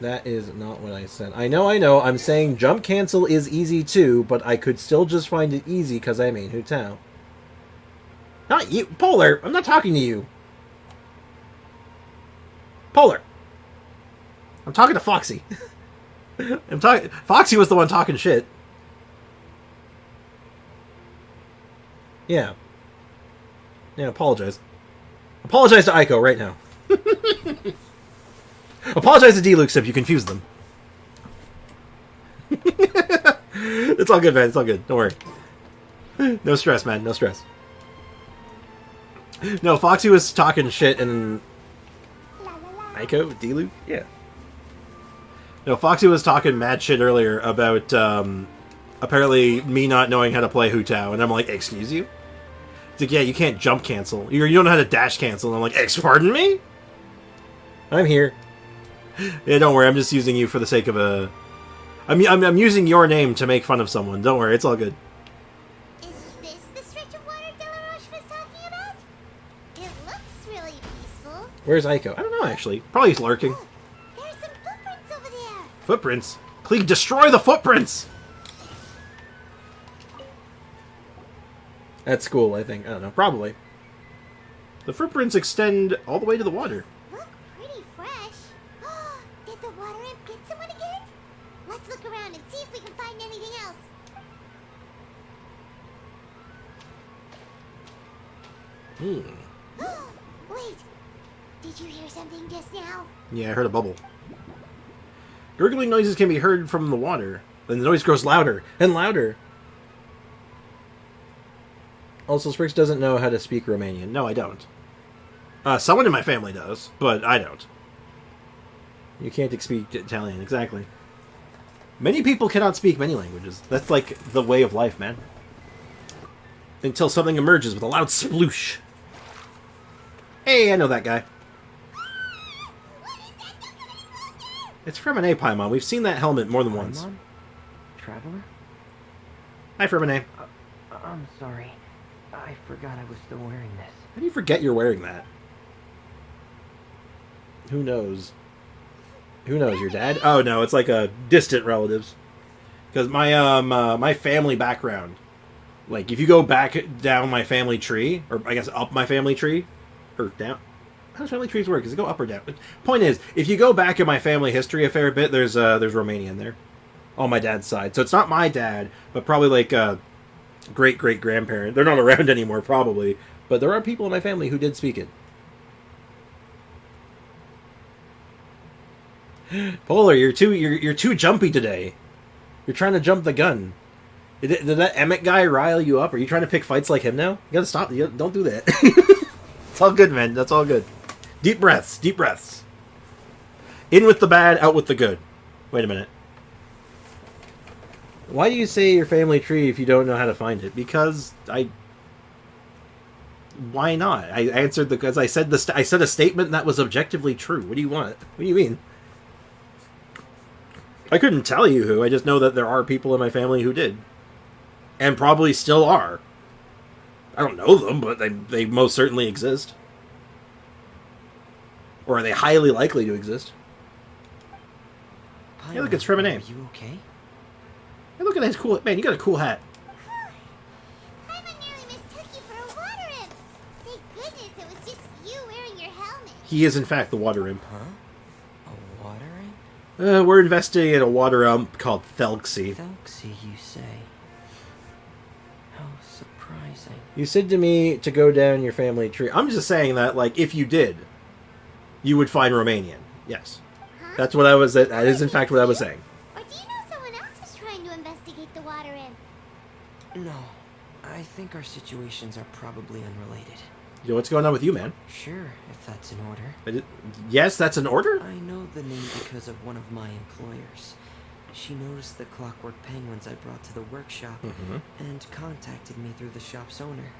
That is not what I said. I know. I'm saying jump cancel is easy too, but I could still just find it easy because I main Hutao. Not you, Polar. I'm not talking to you. Polar. I'm talking to Foxy. Foxy was the one talking shit. Yeah. Yeah, apologize. Apologize to Aiko right now. Apologize to D-Luke if you confused them. It's all good, man. It's all good. Don't worry. No stress, man. No stress. No, Foxy was talking shit and... Aiko? D-Luke? Yeah. No, Foxy was talking mad shit earlier about, apparently me not knowing how to play Hutao, and I'm like, excuse you? It's like, yeah, you can't jump cancel. You don't know how to dash cancel, and I'm like, pardon me? I'm here. Yeah, don't worry, I'm just using you for the sake of a... I'm using your name to make fun of someone. Don't worry, it's all good. Is this the stretch of water Delaroche was talking about? It looks really peaceful. Where's Aiko? I don't know, actually. Probably he's lurking. Look, there's some footprints over there. Footprints? Klee, destroy the footprints! At school, I think. I don't know. Probably. The footprints extend all the way to the water. Look pretty fresh. Did the water imp get someone again? Let's look around and see if we can find anything else. Wait, did you hear something just now? Yeah, I heard a bubble. Gurgling noises can be heard from the water. Then the noise grows louder and louder. Also, Sprix doesn't know how to speak Romanian. No, I don't. Someone in my family does, but I don't. You can't speak Italian, exactly. Many people cannot speak many languages. That's like the way of life, man. Until something emerges with a loud sploosh. Hey, I know that guy. It's Freminet, Paimon. We've seen that helmet more than once. Paimon? Traveler? Hi, Freminet. I'm sorry. I forgot I was still wearing this. How do you forget you're wearing that? Who knows? Who knows? Your dad? Oh no, it's like a distant relatives. Because my my family background, like if you go back down my family tree, or I guess up my family tree, or down. How does family trees work? Does it go up or down? But point is, if you go back in my family history a fair bit, there's Romanian there, on my dad's side. So it's not my dad, but probably like great great grandparent. They're not around anymore, probably, but there are people in my family who did speak it. Polar, you're too jumpy today. You're trying to jump the gun. Did that Emmett guy rile you up? Are you trying to pick fights like him now? You gotta stop. Don't do that. It's all good, man. That's all good. Deep breaths. Deep breaths. In with the bad, out with the good. Wait a minute. Why do you say your family tree if you don't know how to find it? Because why not? I answered because I said I said a statement that was objectively true. What do you want? What do you mean? I couldn't tell you who. I just know that there are people in my family who did. And probably still are. I don't know them, but they most certainly exist. Or are they highly likely to exist? Paimon, Hey, look, it's Freminet. Are you okay? Hey, look at that cool... Man, you got a cool hat. Paimon nearly mistook you for a water imp. Thank goodness it was just you wearing your helmet. He is, in fact, the water imp. Huh? A water imp? We're investigating a water imp called Thelxie. Thelxie, you say? How surprising. You said to me to go down your family tree. I'm just saying that, like, if you did, you would find Romanian. Yes. Huh? That's what I was... That is, in fact, what I was saying. Or do you know someone else is trying to investigate the water imp? No. I think our situations are probably unrelated. You know what's going on with you, man? Sure, if that's in order. Yes, that's an order? I know the name because of one of my employers. She noticed the clockwork penguins I brought to the workshop and contacted me through the shop's owner.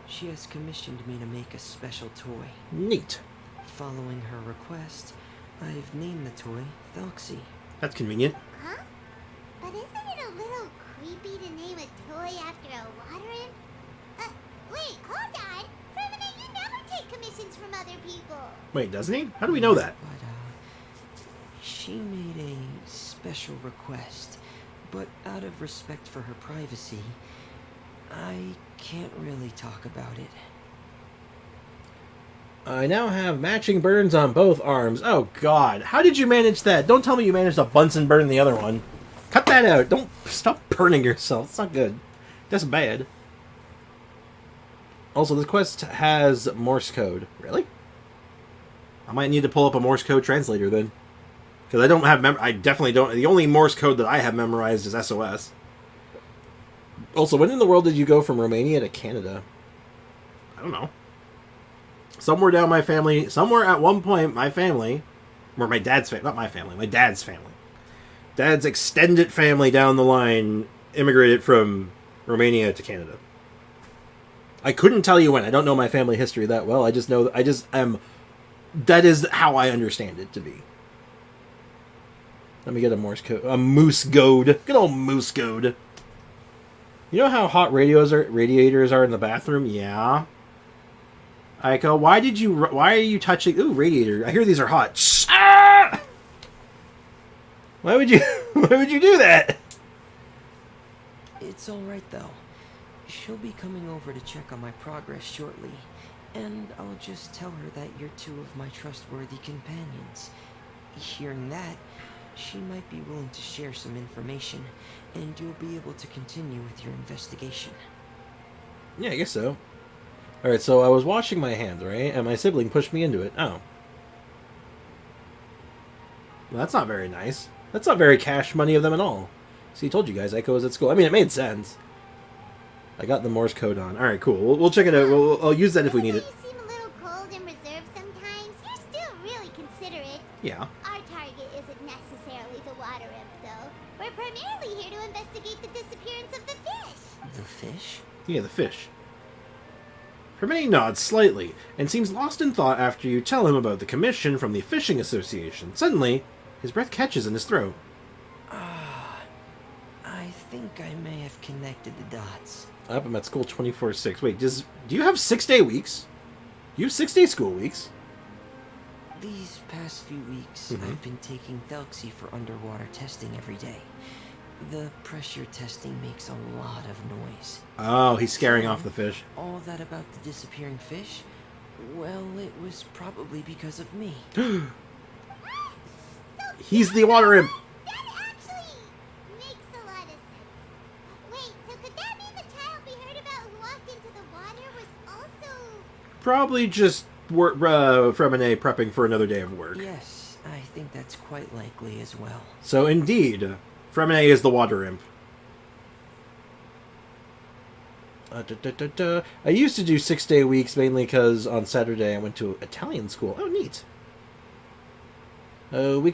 She has commissioned me to make a special toy. Neat. Following her request, I've named the toy Thelxie. That's convenient. Huh? But isn't it a little creepy to name a toy after a water imp? Wait, hold on. Freminet, you never take commissions from other people. Wait, doesn't he? How do we know that? But, she made a special request, but out of respect for her privacy, I can't really talk about it. I now have matching burns on both arms. Oh, God. How did you manage that? Don't tell me you managed to Bunsen burn the other one. Cut that out. Don't stop burning yourself. It's not good. That's bad. Also, this quest has Morse code. Really? I might need to pull up a Morse code translator then. Because I don't have... I definitely don't... The only Morse code that I have memorized is SOS. Also, when in the world did you go from Romania to Canada? I don't know. Somewhere down my family... Somewhere at one point, my family... Or my dad's family. Not my family. My dad's family. Dad's extended family down the line immigrated from Romania to Canada. I couldn't tell you when. I don't know my family history that well. I just know... I just am... That is how I understand it to be. Let me get a Morse code. A moose goad. Good old moose goad. You know how hot radiators are in the bathroom? Yeah. Aiko, why are you touching... Ooh, radiator. I hear these are hot. Shh. Ah! Why would you do that? It's alright though. She'll be coming over to check on my progress shortly, and I'll just tell her that you're two of my trustworthy companions. Hearing that, she might be willing to share some information, and you'll be able to continue with your investigation. Yeah, I guess so. Alright, so I was washing my hands, right? And my sibling pushed me into it. Oh. Well, that's not very nice. That's not very cash money of them at all. See, I told you guys, Echo was at school. I mean, it made sense. I got the Morse code on. Alright, cool. We'll check it out. I'll use that if we need it. You seem a little cold and reserved sometimes. You're still really considerate. Yeah. Our target isn't necessarily the water imp, though. We're primarily here to investigate the disappearance of the fish. The fish? Yeah, the fish. Freminet nods slightly, and seems lost in thought after you tell him about the commission from the Fishing Association. Suddenly, his breath catches in his throat. I think I may have connected the dots. I'm at school 24/6. Wait, do you have 6-day weeks? You have 6-day school weeks? These past few weeks, I've been taking Thelxie for underwater testing every day. The pressure testing makes a lot of noise. Oh, he's scaring off the fish. All that about the disappearing fish? Well, it was probably because of me. He's the water imp. That actually makes a lot of sense. Wait, so could that mean the child we heard about who walked into the water was also... Probably just Freminet prepping for another day of work. Yes, I think that's quite likely as well. So indeed, Freminet is the water imp. I used to do 6-day weeks mainly because on Saturday I went to Italian school. Oh, neat. We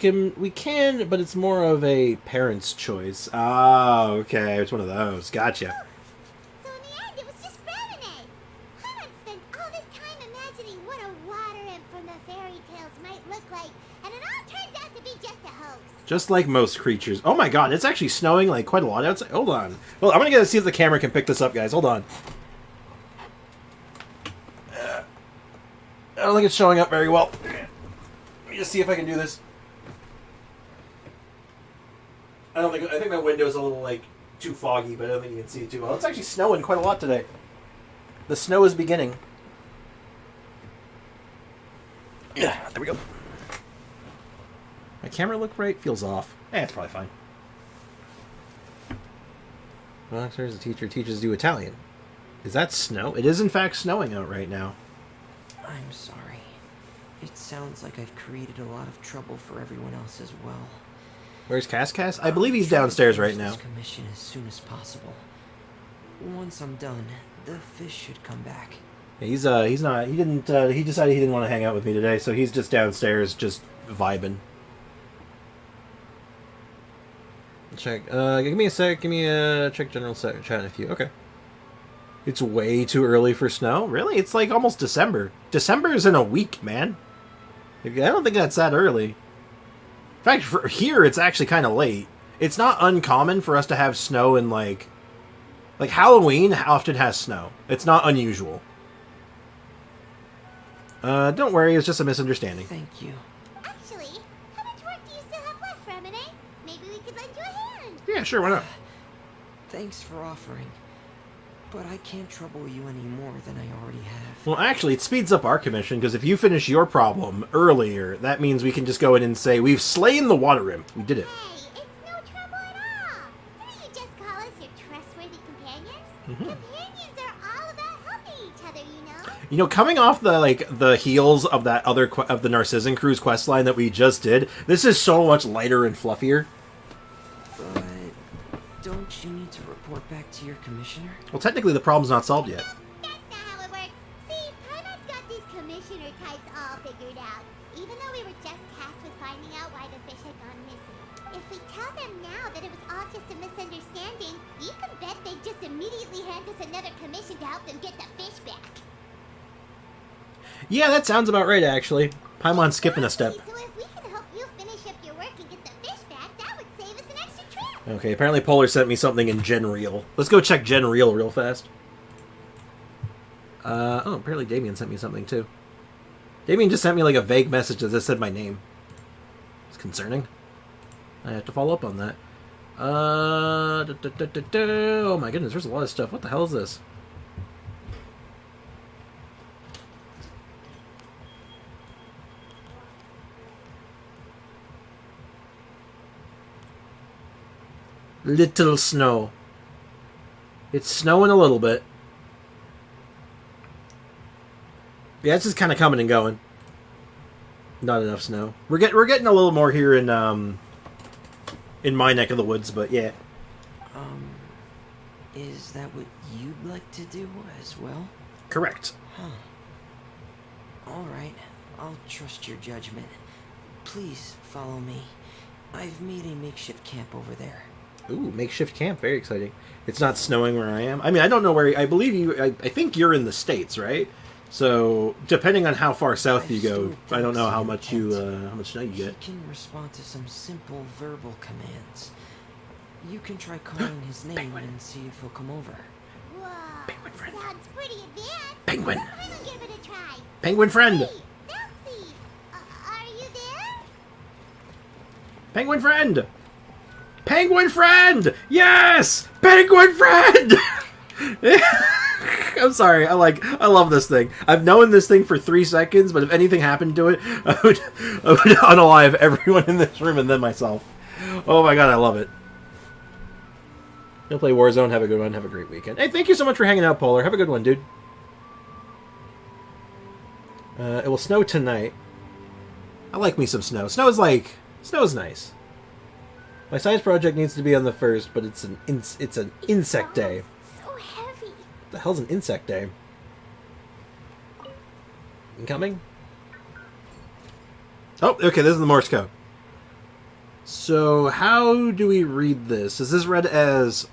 can, but it's more of a parent's choice. Ah, okay, it's one of those. Gotcha. So in the end, it was just Freminet. Hunnard spent all this time imagining what a water imp from the fairy tales might look like, and it all turns out to be just a hoax. Just like most creatures. Oh my god, it's actually snowing like quite a lot outside. Hold on. Well, I'm gonna see if the camera can pick this up, guys. Hold on. I don't think it's showing up very well. Let me just see if I can do this. I think my window's a little like too foggy, but I don't think you can see it too well. It's actually snowing quite a lot today. The snow is beginning. Yeah, there we go. My camera look right? Feels off. It's probably fine. Well, there's a teacher teaches you Italian. Is that snow? It is in fact snowing out right now. I'm sorry. It sounds like I've created a lot of trouble for everyone else as well. Where's Cass? I believe he's downstairs right now. This commission as soon as possible. Once I'm done, the fish should come back. Yeah, he's not. He didn't. He decided he didn't want to hang out with me today, so he's just downstairs, just vibing. Check. Give me a sec. Give me a check general chat if you. Okay. It's way too early for snow. Really? It's like almost December. December is in a week, man. I don't think that's that early. fact, for here it's actually kind of late. It's not uncommon for us to have snow in like Halloween often has snow. It's not unusual. Don't worry, it's just a misunderstanding. Thank you. Actually, how much work do you still have left, Freminet? Maybe we could lend you a hand. Yeah, sure, why not? Thanks for offering. But I can't trouble you any more than I already have. Well, actually, it speeds up our commission, because if you finish your problem earlier, that means we can just go in and say, we've slain the water imp. We did it. Hey, it's no trouble at all. Didn't you just call us your trustworthy companions? Companions are all about helping each other, you know? You know, coming off the heels of that of the Narcissan Cruise questline that we just did, this is so much lighter and fluffier. But don't you need to report back to your commissioner? Well, technically, the problem's not solved yet. That's not how it works. See, Primar's got these commissioner types all figured out, even though we were just tasked with finding out why the fish had gone missing. If we tell them now that it was all just a misunderstanding, you can bet they'd just immediately hand us another commission to help them get the fish back. Yeah, that sounds about right, actually. Paimon's skipping a step. So if we can help you finish up your work and get the fish back, that would save us an extra trip. Okay, apparently Polar sent me something in Gen Real. Let's go check Gen Real real fast. Oh, apparently Damien sent me something, too. Damien just sent me, like, a vague message that just said my name. It's concerning. I have to follow up on that. Oh my goodness, there's a lot of stuff. What the hell is this? Little snow. It's snowing a little bit. Yeah, it's just kind of coming and going. Not enough snow. We're getting a little more here in my neck of the woods, but yeah. Is that what you'd like to do as well? Correct. Huh. Alright, I'll trust your judgment. Please follow me. I've made a makeshift camp over there. Ooh, makeshift camp. Very exciting. It's not snowing where I am. I mean, I don't know where... I believe you... I think you're in the States, right? So, depending on how far south you go, I don't know how much how much snow you He get. can respond to some simple verbal commands. You can try calling his name Penguin. and see if he'll come over. Whoa, Penguin friend. sounds pretty advanced. Penguin. I'll give it a try. Penguin friend. Hey, Nancy, are you there? Penguin friend. Penguin friend. Yes. Penguin friend. I'm sorry. I love this thing. I've known this thing for 3 seconds, but if anything happened to it, I would unalive everyone in this room and then myself. Oh my god, I love it. You'll play Warzone. Have a good one. Have a great weekend. Hey, thank you so much for hanging out, Polar. Have a good one, dude. It will snow tonight. I like me some snow. Snow is nice. My science project needs to be on the 1st, but it's an insect day. So heavy. What the hell's an insect day? Incoming? Oh, okay, this is the Morse code. So, how do we read this? Is this read as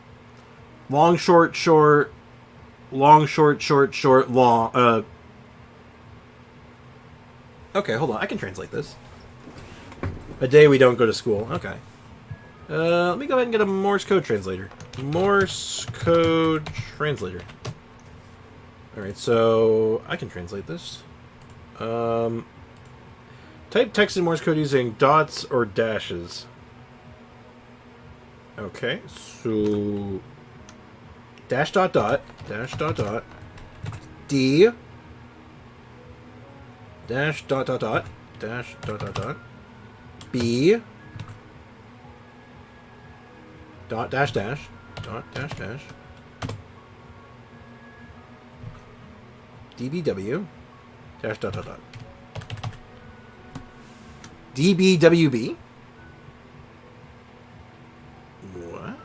long, short, short, long, short, short, short, long, Okay, hold on, I can translate this. A day we don't go to school, okay. Let me go ahead and get a Morse code translator. Morse code translator. Alright, so I can translate this. Type text in Morse code using dots or dashes. Okay, so dash dot dot D dash dot dot dot dash dot dot dot B dot dash dash dot dash dash DBW dash dot dot dot DBWB. What?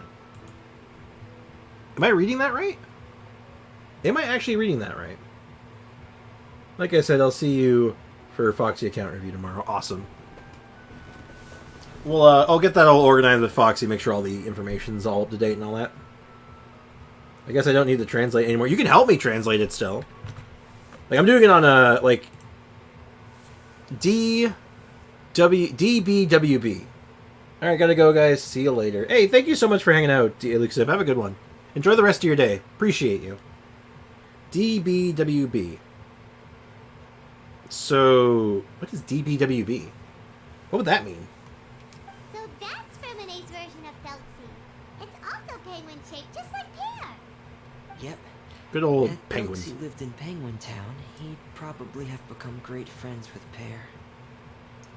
Am I reading that right? Am I actually reading that right? Like I said, I'll see you for Foxy account review tomorrow. Awesome. Well, I'll get that all organized with Foxy, make sure all the information's all up to date and all that. I guess I don't need to translate anymore. You can help me translate it still. Like, I'm doing it on a, like, DBWB. All right, gotta go, guys. See you later. Hey, thank you so much for hanging out, Elusive. Have a good one. Enjoy the rest of your day. Appreciate you. DBWB. So, what is DBWB? What would that mean? So that's Freminet's version of Felksy. It's also penguin-shaped, just like Pear. Yep. Good old Had penguins. Felksy lived in Penguin Town, he'd probably have become great friends with Pear.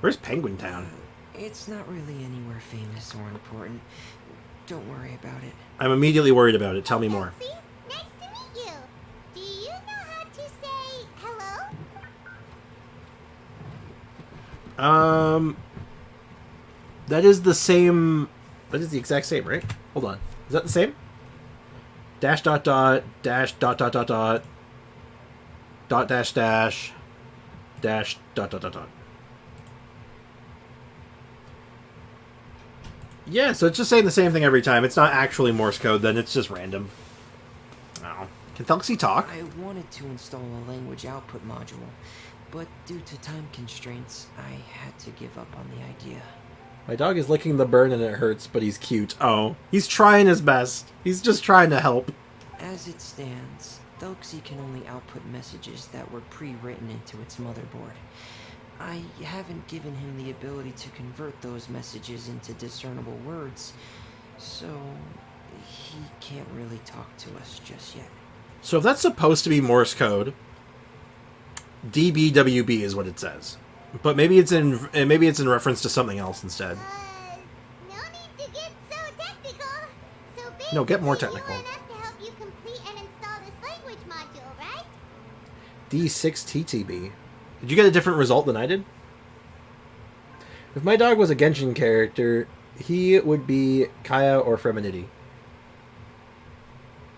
Where's Penguin Town? It's not really anywhere famous or important. Don't worry about it. I'm immediately worried about it. Tell me more. Felksy, nice to meet you. Do you know how to say hello? That is the same. That is the exact same, right? Hold on. Is that the same? Dash dot dot dash dot dot dot dot dot dash dash dash dot dot dot dot. Yeah, so it's just saying the same thing every time. It's not actually Morse code, then it's just random. Oh. Can Felksy talk? I wanted to install a language output module, but due to time constraints, I had to give up on the idea. My dog is licking the burn and it hurts, but he's cute. Oh, he's trying his best. He's just trying to help. As it stands, Felksy can only output messages that were pre-written into its motherboard. I haven't given him the ability to convert those messages into discernible words, so he can't really talk to us just yet. So if that's supposed to be Morse code, DBWB is what it says. But maybe it's in reference to something else instead. No need to get so technical. So basically, No, get more technical. you want us to help you complete and install this language module, right? D6TTB. Did you get a different result than I did? If my dog was a Genshin character, he would be Kaya or Freminet.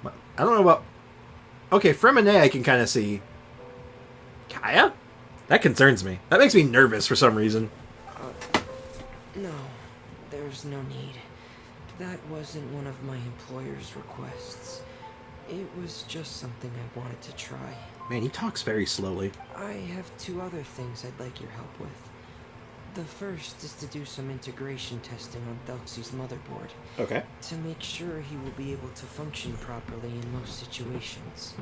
I don't know about... Okay, Freminet I can kind of see. Kaya? That concerns me. That makes me nervous for some reason. No, there's no need. That wasn't one of my employer's requests. It was just something I wanted to try. Man, he talks very slowly. I have two other things I'd like your help with. The first is to do some integration testing on Felksy's motherboard, Okay. to make sure he will be able to function properly in most situations.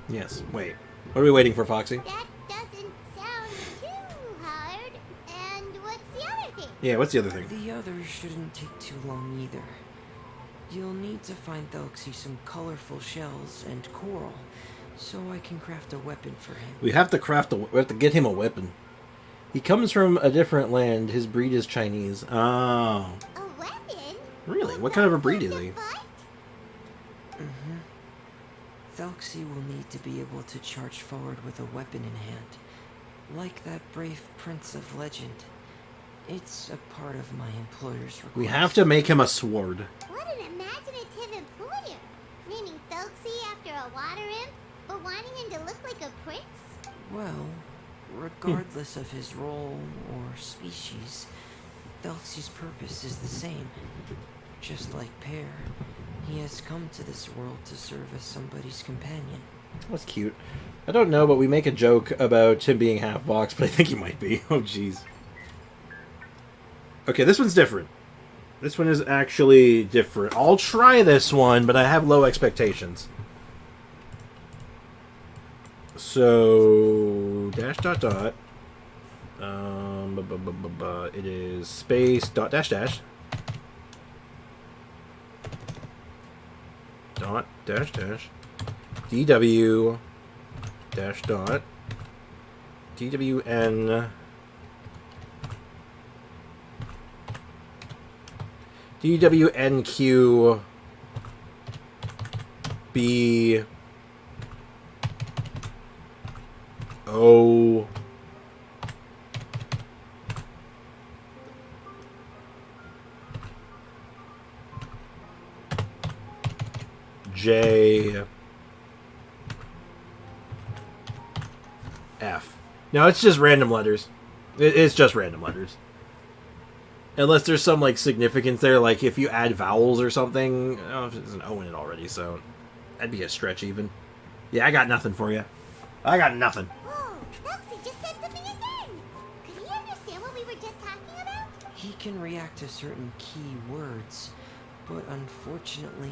Yes. Wait. What are we waiting for, Foxy? That doesn't sound too hard. And what's the other thing? Yeah, what's the other thing? The other shouldn't take too long either. You'll need to find Felksy some colorful shells and coral, so I can craft a weapon for him. We have to we have to get him a weapon. He comes from a different land. His breed is Chinese. Oh. A weapon? Really? What kind of a breed is he? Mm-hmm. Felksy will need to be able to charge forward with a weapon in hand, like that brave prince of legend. It's a part of my employer's request. We have to make him a sword. What an imaginative employer. Naming Felksy after a water imp, but wanting him to look like a prince? Well, regardless of his role or species, Felksy's purpose is the same. Just like Pear, he has come to this world to serve as somebody's companion. That's cute. I don't know, but we make a joke about him being half Vox, but I think he might be. Oh, jeez. Okay, this one's different. This one is actually different. I'll try this one, but I have low expectations. So, dash dot dot. It is space dot dash dash. Dot dash dash. DW dash dot. DWN. DWNQ B O J F. No, it's just random letters. It's just random letters. Unless there's some, like, significance there, like if you add vowels or something. I don't know if there's an O in it already, so that'd be a stretch even. Yeah, I got nothing for you. I got nothing. Whoa, Felksy just said something again. Could he understand what we were just talking about? He can react to certain key words, but unfortunately,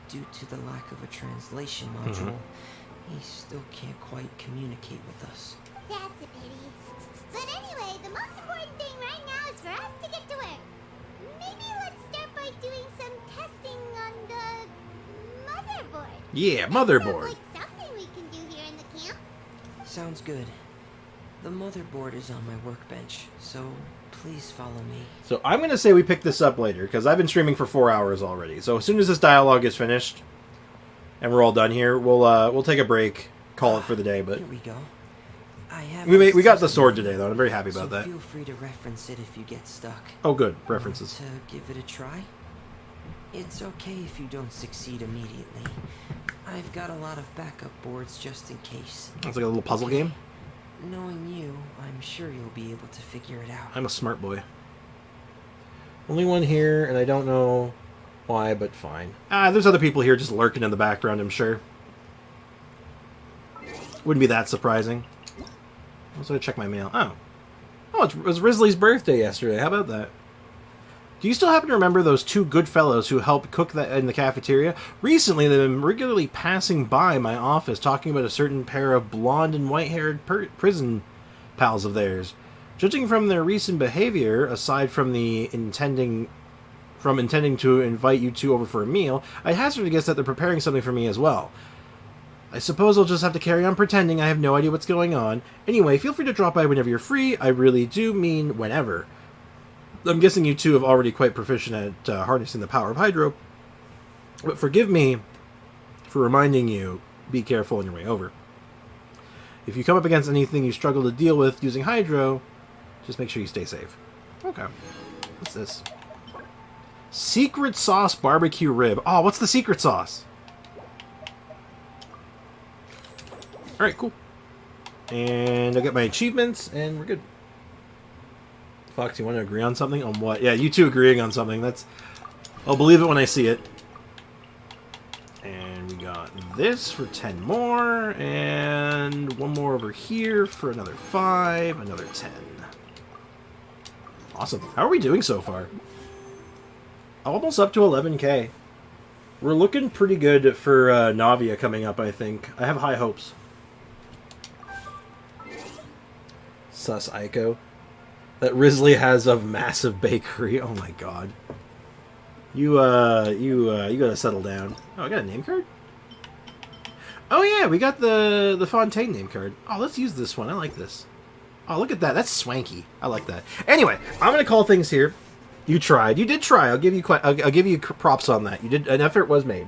due to the lack of a translation module, he still can't quite communicate with us. That's a pity. But anyway, the most important thing right now is for us to get to work. Maybe let's start by doing some testing on the motherboard. Yeah, Sounds motherboard. like something we can do here in the camp. Sounds good. The motherboard is on my workbench, so please follow me. So I'm going to say we pick this up later, because I've been streaming for 4 hours already. So as soon as this dialogue is finished, and we're all done here, we'll take a break, call it for the day. But Here we go. I have we got the sword today, though. I'm very happy about so that. feel free to reference it if you get stuck. Oh, good. References. Want to give it a try? It's okay if you don't succeed immediately. I've got a lot of backup boards just in case. It's like a little puzzle game. Knowing you, I'm sure you'll be able to figure it out. I'm a smart boy. Only one here, and I don't know why, but fine. There's other people here just lurking in the background, I'm sure. Wouldn't be that surprising. I was going to check my mail. Oh, it was Risley's birthday yesterday. How about that? Do you still happen to remember those two good fellows who helped cook that in the cafeteria? Recently, they've been regularly passing by my office talking about a certain pair of blonde and white-haired prison pals of theirs. Judging from their recent behavior, aside from intending to invite you two over for a meal, I hazard to guess that they're preparing something for me as well. I suppose I'll just have to carry on pretending I have no idea what's going on. Anyway, feel free to drop by whenever you're free. I really do mean whenever. I'm guessing you two have already quite proficient at harnessing the power of Hydro. But forgive me for reminding you, be careful on your way over. If you come up against anything you struggle to deal with using Hydro, just make sure you stay safe. Okay. What's this? Secret sauce barbecue rib. Oh, what's the secret sauce? Alright, cool. And I'll get my achievements, and we're good. Fox, you want to agree on something? On what? Yeah, you two agreeing on something. I'll believe it when I see it. And we got this for 10 more, and one more over here for another 5, another 10. Awesome. How are we doing so far? Almost up to 11k. We're looking pretty good for Navia coming up, I think. I have high hopes. Sus Ico. That Risley has a massive bakery. Oh my god. You gotta settle down. Oh, I got a name card? Oh yeah, we got the Fontaine name card. Oh, let's use this one. I like this. Oh, look at that. That's swanky. I like that. Anyway, I'm gonna call things here. You tried. You did try. I'll give you props on that. You did. An effort was made.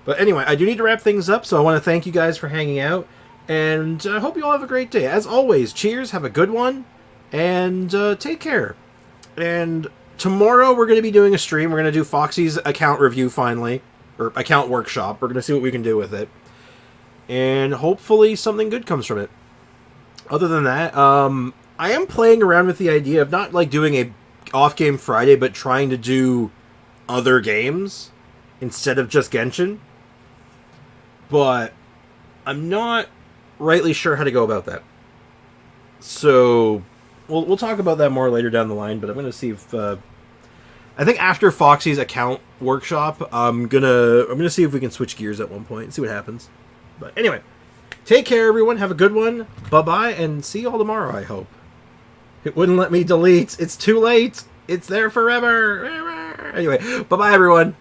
But anyway, I do need to wrap things up, so I want to thank you guys for hanging out, and I hope you all have a great day. As always, cheers. Have a good one, and take care. And tomorrow we're going to be doing a stream. We're going to do Foxy's account review finally, or account workshop. We're going to see what we can do with it, and hopefully something good comes from it. Other than that, I am playing around with the idea of not like doing a off-game Friday, but trying to do other games instead of just Genshin. But I'm not rightly sure how to go about that. So we'll talk about that more later down the line. But I'm gonna see if I think after Foxy's account workshop, I'm gonna see if we can switch gears at one point and see what happens. But anyway, take care, everyone. Have a good one. Bye bye, and see you all tomorrow. I hope. It wouldn't let me delete. It's too late. It's there forever. Anyway, bye-bye, everyone.